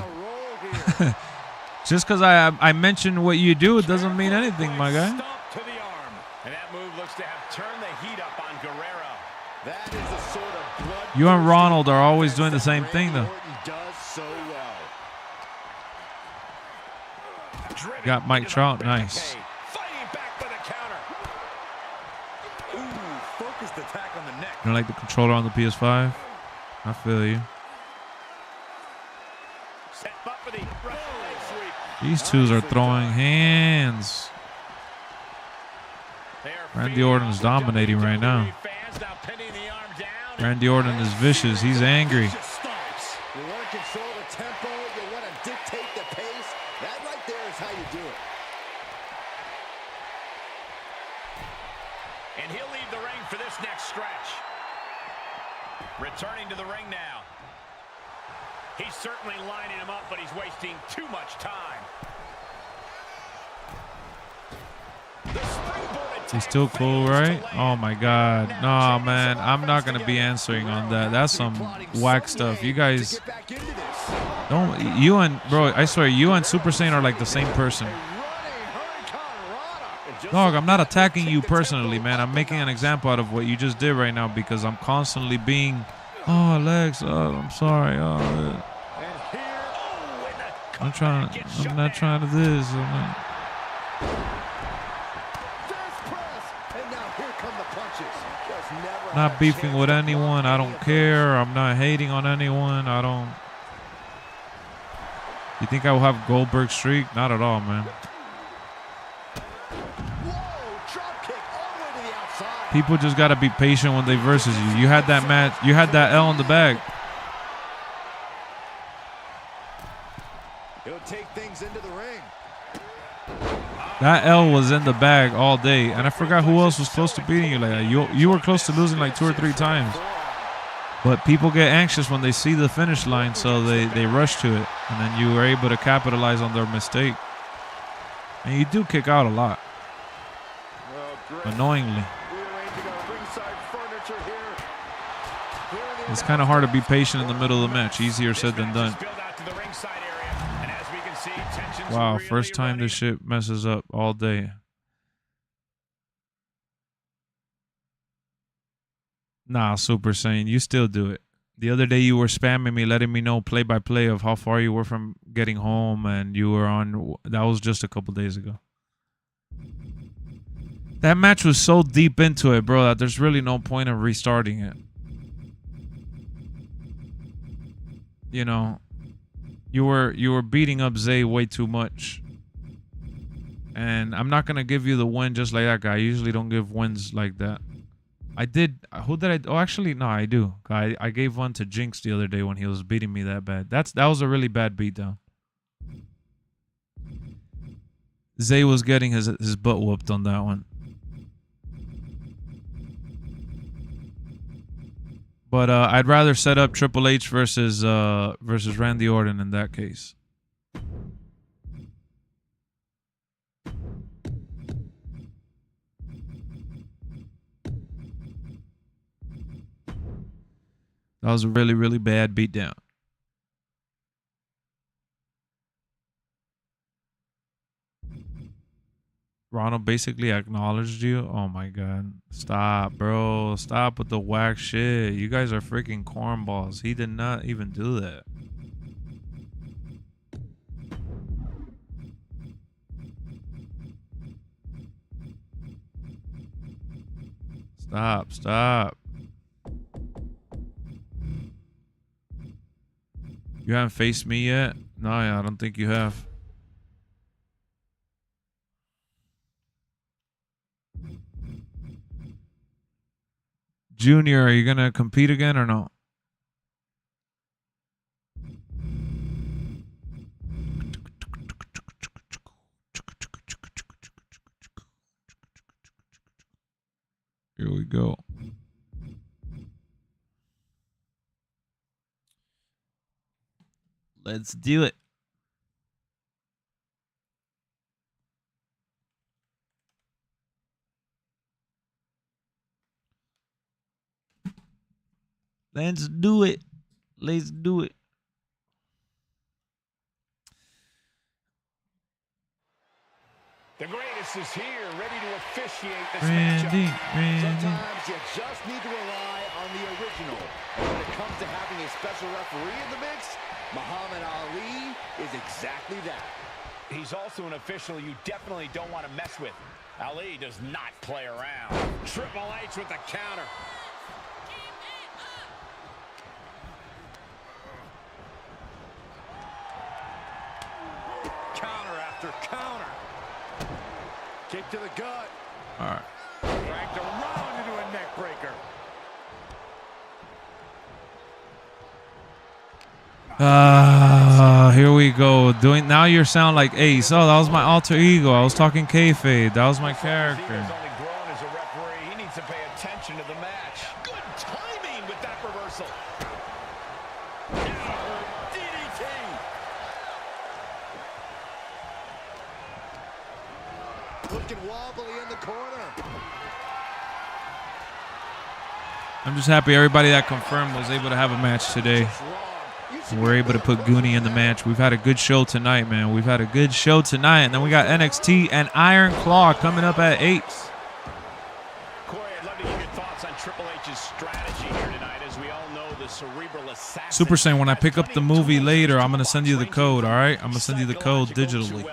Just because I mentioned what you do, it doesn't mean anything, my guy. To the arm. And that move looks to have turned the heat up on Guerrero. That is the sort of blood. You and Ronald are always doing the same thing, though. Does so well. Got Mike Trout. Nice. Fighting You don't like the controller on the PS5? I feel you. These twos are throwing hands. Randy Orton's dominating right now. Randy Orton is vicious. He's angry. You want to control the tempo. You want to dictate the pace. That right there is how you do it. And he'll leave the ring for this next stretch. Returning to the ring now. He's certainly lining him up, but he's wasting too much time. He's still cool, right? Oh my God. No, man. I'm not going to be answering on that. That's some whack stuff. You guys don't. You and, bro, I swear, you and Super Saiyan are like the same person. Dog, I'm not attacking you personally, man. I'm making an example out of what you just did right now because I'm constantly being, oh, Lex, oh, I'm sorry. Oh, I'm not trying to this. Not beefing with anyone. I don't care. I'm not hating on anyone. I don't. You think I will have Goldberg streak? Not at all, man. People just gotta be patient when they versus you. You had that match. You had that L in the bag. He'll take things into the ring. That L was in the bag all day, and I forgot who else was close to beating you like that. You were close to losing like 2 or 3 times. But people get anxious when they see the finish line, so they rush to it, and then you were able to capitalize on their mistake. And you do kick out a lot, annoyingly. It's kind of hard to be patient in the middle of the match. Easier said than done. Wow, first time this shit messes up all day. Nah, Super Saiyan, you still do it. The other day you were spamming me, letting me know play-by-play of how far you were from getting home, and you were on... That was just a couple days ago. That match was so deep into it, bro, that there's really no point in restarting it. You know... You were beating up Zay way too much. And I'm not going to give you the win just like that guy. I usually don't give wins like that. I did. Who did I? Oh, actually, no, I do. I gave one to Jinx the other day when he was beating me that bad. That was a really bad beatdown. Zay was getting his butt whooped on that one. But I'd rather set up Triple H versus Randy Orton in that case. That was a really, really bad beatdown. Ronald basically acknowledged you. Oh my God. Stop, bro. Stop with the whack shit. You guys are freaking cornballs. He did not even do that. Stop. You haven't faced me yet? No, I don't think you have. Junior, are you going to compete again or no? Here we go. Let's do it. Let's do it. Let's do it. The greatest is here, ready to officiate this Randy. Sometimes you just need to rely on the original. And when it comes to having a special referee in the mix, Muhammad Ali is exactly that. He's also an official you definitely don't want to mess with. Ali does not play around. Triple H with the counter. counter. Kick to the gut. All right. Dragged around into a neck breaker. Here we go. Now you sound like Ace. Oh, that was my alter ego. I was talking kayfabe. That was my character. He's only grown as a referee. He needs to pay attention to the match. Good timing with that reversal. DDT. Looking wobbly in the corner. I'm just happy everybody that confirmed was able to have a match today. We're able to put Goonie in the match. We've had a good show tonight, man. We've had a good show tonight. And then we got NXT and Iron Claw coming up at 8. Corey, I'd love to get your thoughts on Triple H's strategy here tonight. As we all know, the cerebral assassin. Super Saiyan, when I pick up the movie later, I'm going to send you the code, all right? I'm going to send you the code digitally.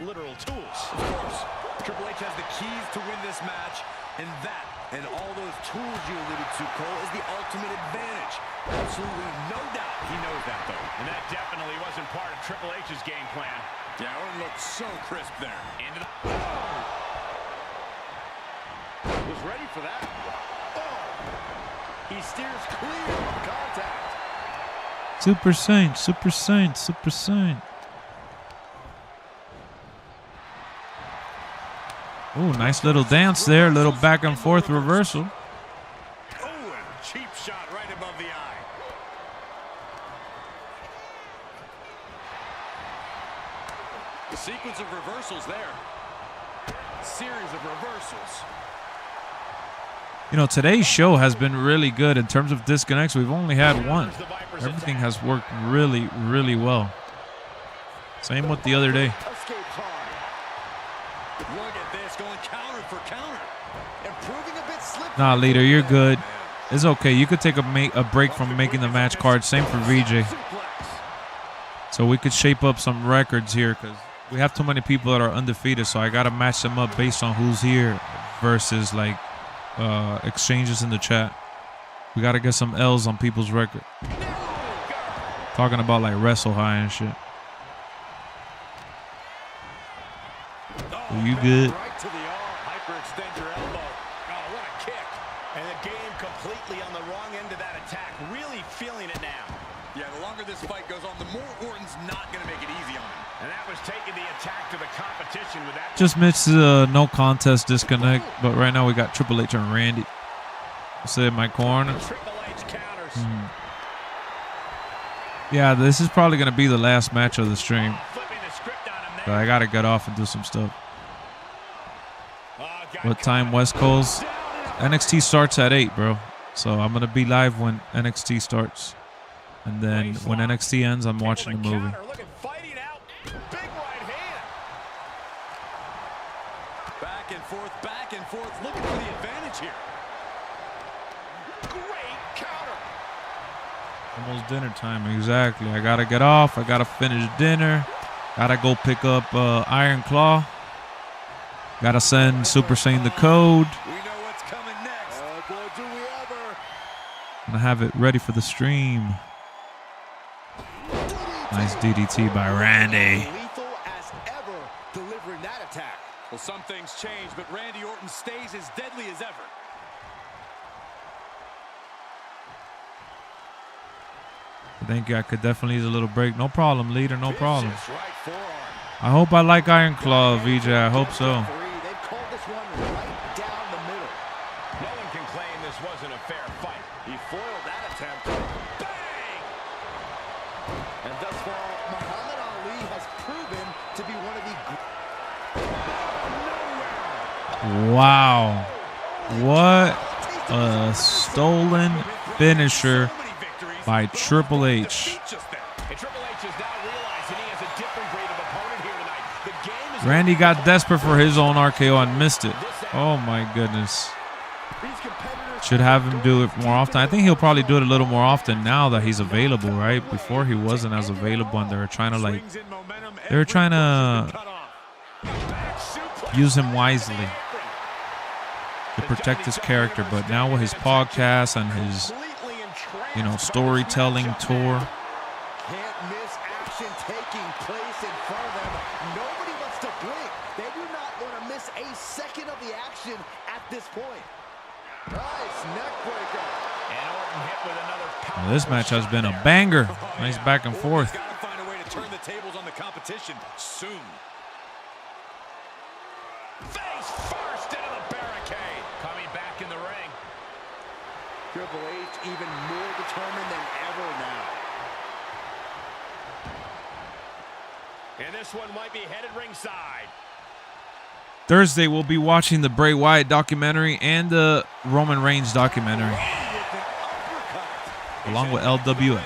Literal tools. Of course, Triple H has the keys to win this match, and that, and all those tools you alluded to, Cole, is the ultimate advantage. Absolutely no doubt he knows that, though. And that definitely wasn't part of Triple H's game plan. Yeah, Orton looked so crisp there. Into the... Was ready for that. Oh! He steers clear of contact. Super Saint, Super Saint, Super Saint. Ooh, nice little dance there. Little back and forth reversal. Oh, and cheap shot right above the eye. The sequence of reversals there. Series of reversals. You know, today's show has been really good in terms of disconnects. We've only had one. Everything has worked really, really well. Same with the other day. Look at this, going counter for counter. Improving a bit slippery. Nah, leader, you're good. It's okay. You could take a break from making the match card. Same for VJ. So we could shape up some records here because we have too many people that are undefeated. So I got to match them up based on who's here versus like exchanges in the chat. We got to get some L's on people's record. Talking about like Wrestle High and shit. Are you good? Right to the arm. Hyperextend your elbow. Oh, what a kick. And the game completely on the wrong end of that attack. Really feeling it now. Yeah, the longer this fight goes on, the more Orton's not going to make it easy on him. And that was taking the attack to the competition with that. Just missed no contest disconnect. But right now we got Triple H and Randy. Sit in my corner. Triple H counters. Yeah, this is probably going to be the last match of the stream. Flipping the script on him So there. I got to get off and do some stuff. Got What time West Coast? NXT starts at 8, bro. So I'm going to be live when NXT starts. And then when NXT ends, I'm watching the movie. Look at fighting out. Big right hand. Back and forth, looking for the advantage here. Great counter. Almost dinner time, exactly. I got to get off. I got to finish dinner. Got to go pick up Iron Claw. Got to send Super Saiyan the code. We know what's coming next. Boy, do we ever. Gonna have it ready for the stream. Nice DDT by Randy. Lethal as ever delivering that attack. Well, some things change, but Randy Orton stays as deadly as ever. Thank you. I could definitely use a little break. No problem, leader. No problem. Vicious right forearm. I hope I like Iron Claw, VJ. I hope so. They've called this one right down the middle. No one can claim this wasn't a fair fight. He foiled that attempt. Bang! And thus far, Muhammad Ali has proven to be one of the Wow. What a stolen finisher by Triple H. Randy got desperate for his own RKO and missed it. Oh my goodness. Should have him do it more often. I think he'll probably do it a little more often now that he's available, right? Before he wasn't as available and they were trying to use him wisely to protect his character. But now with his podcast and his, you know, storytelling tour, can't miss action taking place in front of them. Nobody wants to want to miss a second of the action at this point. Nice neck breaker. And Orton hit with another powerful Well, this match has shot been a there. banger. Nice back and forth. Got to find a way to turn the tables on the competition soon. Face first into the barricade. Coming back in the ring. Triple H even more determined than ever now. And this one might be headed ringside. Thursday, we'll be watching the Bray Wyatt documentary and the Roman Reigns documentary, along with LWF.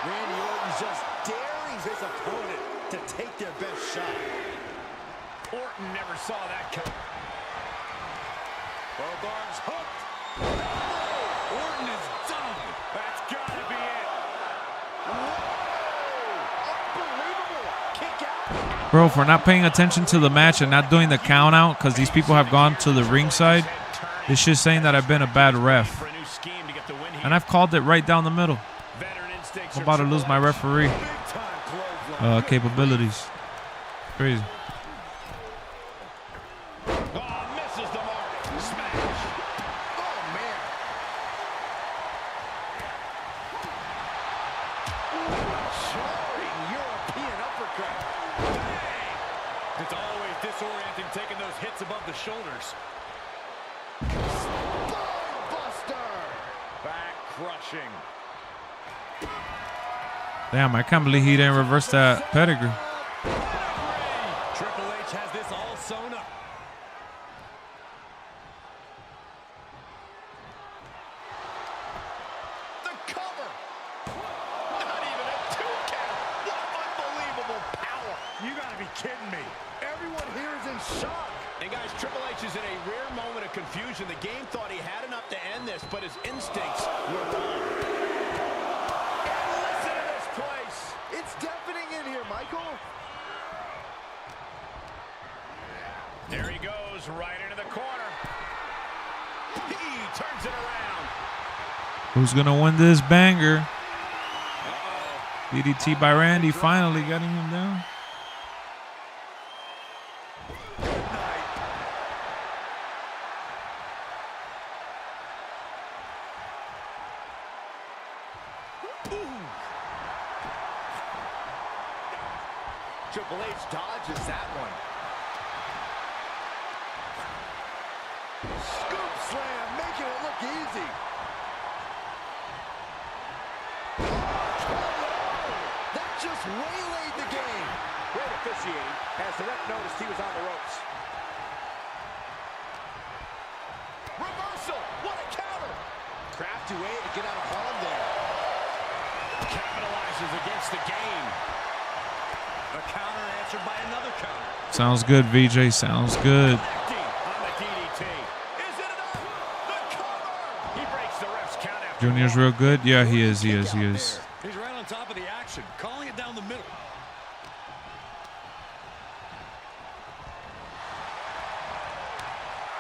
Randy Orton just daring his opponent to take their best shot. Orton never saw that coming. Both arms hooked. Orton is done. That's got to be it. Unbelievable. Kick out. Bro, if we're not paying attention to the match and not doing the count out because these people have gone to the ringside, it's just saying that I've been a bad ref. For a new scheme to get the win here. And I've called it right down the middle. Veteran instincts I'm are about to lose my Triple H. referee Big-time clothesline. capabilities. Crazy. Oh, misses the mark. Smash. Oh, man. Jarring European uppercut. It's always disorienting taking those hits above the shoulders. Buster. Back crushing. Damn, I can't believe he didn't reverse that pedigree. Triple H has this all sewn up. The cover. Not even a 2 count. What unbelievable power. You gotta be kidding me. Everyone here is in shock. And guys, Triple H is in a rare moment of confusion. The game thought he had enough to end this, but his instincts were wrong. And listen to this place. It's deafening in here, Michael. There he goes, right into the corner. He turns it around. Who's going to win this banger? DDT by Randy, finally getting him down. Triple H dodges that one. Scoop slam, making it look easy. That just waylaid the game. Great officiating as the ref noticed he was on the ropes. Reversal! What a counter! Crafty way to get out of harm there. Capitalizes against the game. A counter answered by another counter. Sounds good, VJ. Sounds good. Connecting on the DDT. Is it enough? The cover! He breaks the ref's count after Junior's real good. Yeah, he is. He is. He is. He's right on top of the action, calling it down the middle.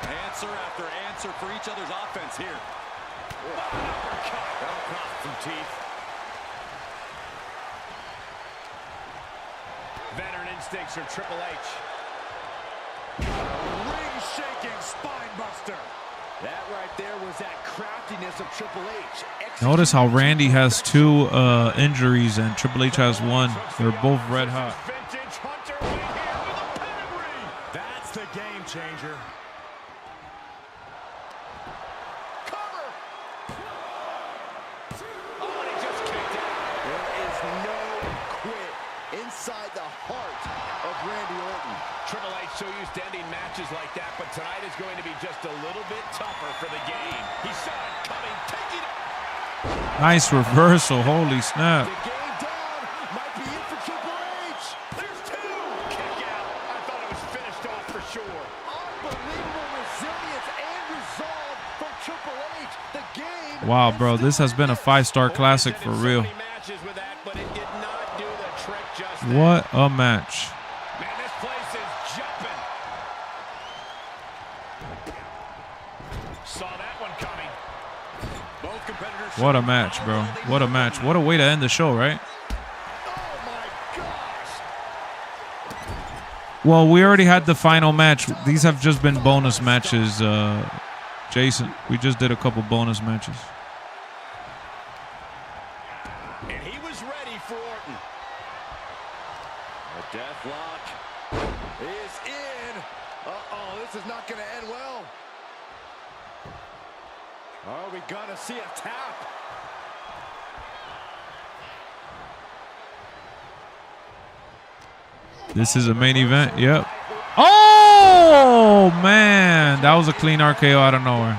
Answer after answer for each other's offense here. uppercut. That'll cost some teeth. Veteran instincts from Triple H. Ring-shaking spine buster. That right there was that craftiness of Triple H. Notice how Randy has 2 injuries and Triple H has 1. They're both red hot. Vintage Hunter right here with a pedigree. That's the game changer. Cover. Oh, and he just kicked out. There is no quit inside the heart of Randy Orton. Triple H so used to ending matches like that, but tonight is going to be just a little bit tougher for the game. He saw it coming, taking it. Nice reversal. Holy snap. The game down might be it for Triple H. There's 2. Kick out. I thought it was finished off for sure. Unbelievable resilience and resolve from Triple H. The game. Wow, bro. This has been a 5-star classic for real. So many matches with that, but it did not do the trick just then. What a match. Man, this place is jumping. Saw that one coming. Both competitors. What a match, bro. What a match. What a way to end the show, right? Oh my gosh. Well, we already had the final match. These have just been bonus matches, Jason. We just did a couple bonus matches. And he was ready for Orton. The death lock is in. Uh-oh, this is not going to end well. Are we going to see a tap? This is a main event. Yep. Oh, man. That was a clean RKO out of nowhere.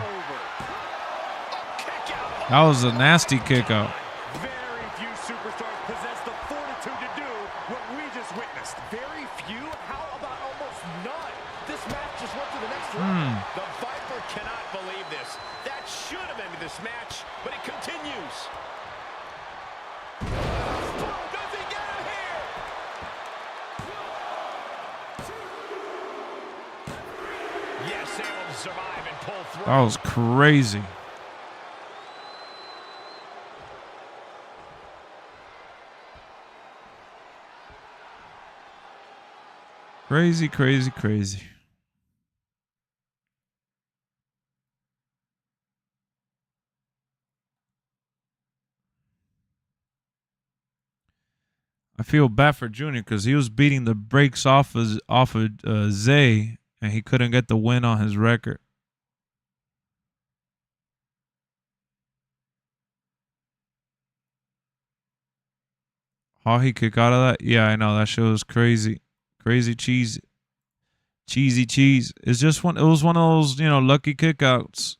That was a nasty kick out. Very few superstars possess the fortitude to do what we just witnessed. Very few? How about almost none? This match just went to the next round. The Viper cannot believe this. That should have ended this match, but it continues. Does he get him here? Yes, able to survive and pull through. That was crazy. Crazy, crazy, crazy. I feel bad for Junior because he was beating the brakes off of Zay, and he couldn't get the win on his record. How he kick out of that? Yeah, I know that shit was crazy, crazy cheesy, cheesy cheese. It's just one. It was one of those, you know, lucky kickouts.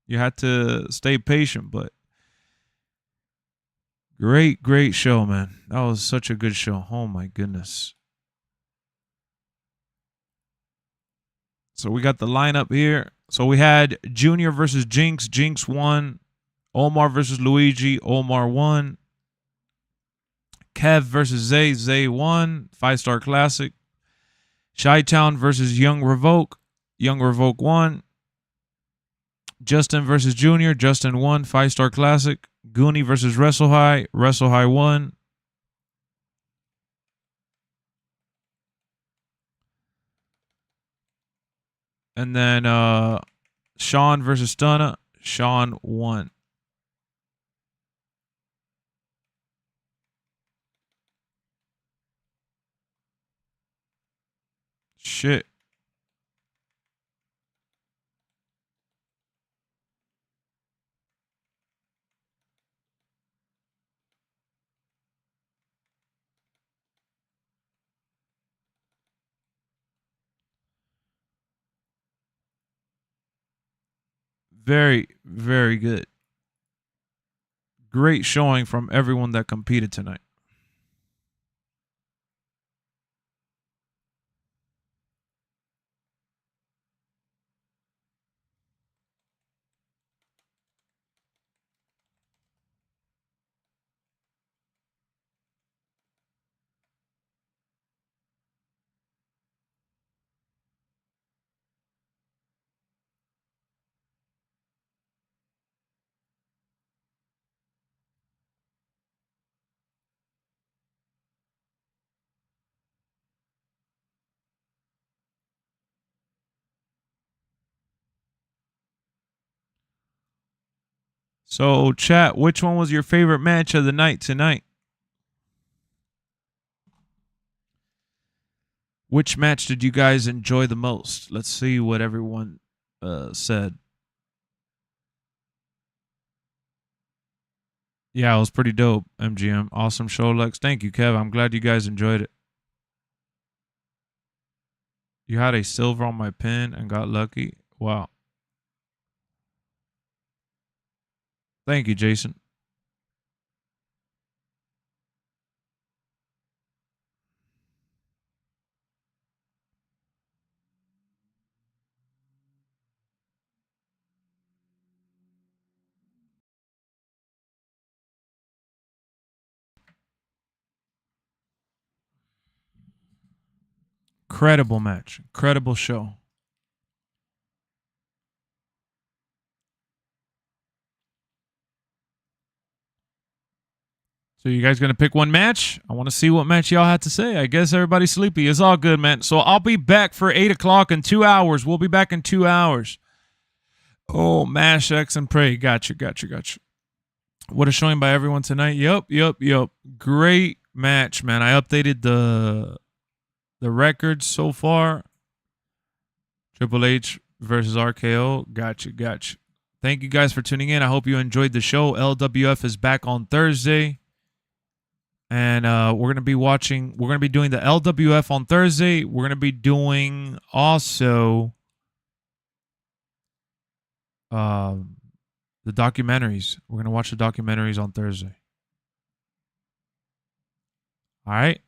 You had to stay patient, but great, great show, man. That was such a good show. Oh my goodness. So we got the lineup here. So we had Junior versus Jinx. Jinx won. Omar versus Luigi. Omar won. Kev versus Zay. Zay won. 5-star classic. Chi-Town versus Young Revoke. Young Revoke won. Justin versus Junior. Justin won. 5-star classic. Goonie versus Wrestle High. Wrestle High won. And then Sean versus Stunna. Sean won. Shit. Very, very good. Great showing from everyone that competed tonight. So, chat, which one was your favorite match of the night tonight? Which match did you guys enjoy the most? Let's see what everyone said. Yeah, it was pretty dope, MGM. Awesome show, Lex. Thank you, Kev. I'm glad you guys enjoyed it. You had a silver on my pin and got lucky. Wow. Thank you, Jason. Incredible match. Incredible show. So you guys gonna pick one match? I want to see what match y'all had to say. I guess everybody's sleepy. It's all good, man. So I'll be back for 8 o'clock in 2 hours. We'll be back in 2 hours. Oh, Mash X and Pray. Gotcha. What a showing by everyone tonight. Yup. Great match, man. I updated the records so far. Triple H versus RKO. Gotcha. Thank you guys for tuning in. I hope you enjoyed the show. LWF is back on Thursday. And we're going to be doing the LWF on Thursday. We're going to be doing also the documentaries. We're going to watch the documentaries on Thursday. All right.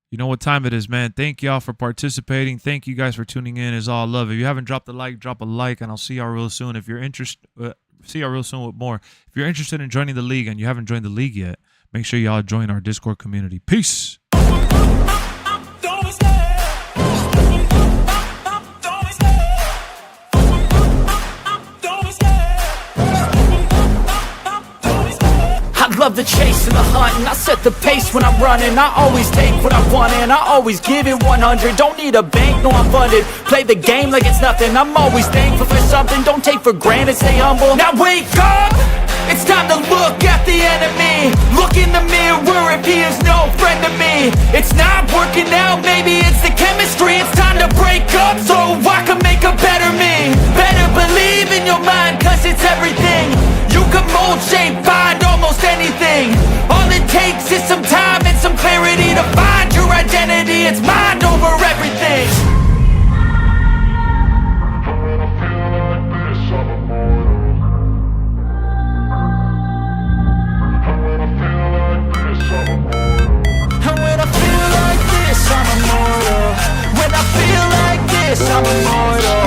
You know what time it is, man. Thank y'all for participating. Thank you guys for tuning in. It's all love. If you haven't dropped a like, drop a like, and I'll see y'all real soon. If you're interested, see y'all real soon with more. If you're interested in joining the league and you haven't joined the league yet, make sure y'all join our Discord community. Peace. I love the chase and the hunt, and I set the pace when I'm running. I always take what I want and I always give it 100. Don't need a bank, no I'm funded. Play the game like it's nothing. I'm always thankful for something. Don't take for granted, stay humble. Now wake up! It's time to look at the enemy. Look in the mirror if he is no friend to me. It's not working out, maybe it's the chemistry. It's time to break up so I can make a better me. Better believe in your mind, cause it's everything. You can mold, shape, find almost anything. All it takes is some time and some clarity to find your identity. It's mind over everything. I'm immortal. When I feel like this, I'm immortal.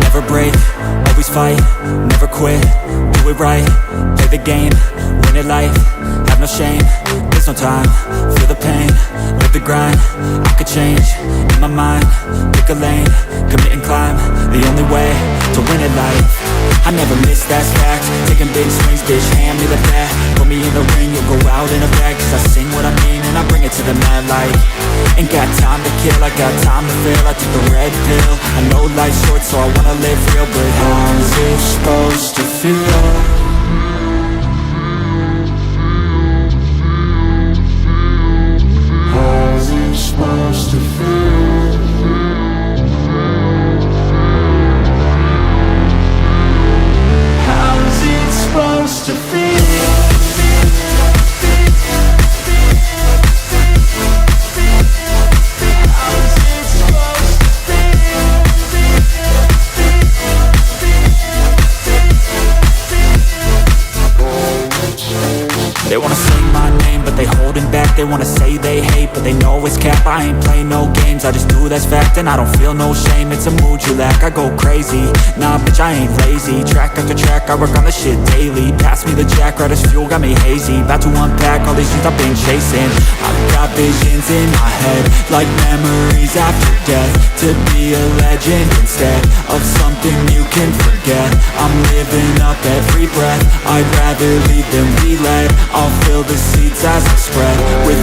Never break, always fight, never quit, do it right, play the game, win it life, have no shame, there's no time, feel the pain, live the grind, I could change, in my mind, pick a lane, commit and climb, the only way to win it life, I never miss, that's fact, taking big swings, bitch, hand me the bat, put me in the ring, you'll go out in a bag, cause I sing what I mean and I bring it to the mad light, ain't got time to kill, I got time to feel, I took the red pill, I know life's short so I wanna live real, but how's it supposed to feel? Supposed to feel. How's it supposed to feel? How's it supposed to feel? They wanna sing my name, but they holding back. They wanna say they hate, but they know it's cap. I ain't playing no games, I just do that's fact. And I don't feel no shame, it's a mood you lack. I go crazy, nah bitch I ain't lazy. Track after track, I work on this shit daily. Pass me the jack, right as fuel, got me hazy. About to unpack all these things I've been chasing. I've got visions in my head, like memories after death. To be a legend instead of something you can forget. I'm living up every breath, I'd rather lead than be led. I'll fill the seats as I spread with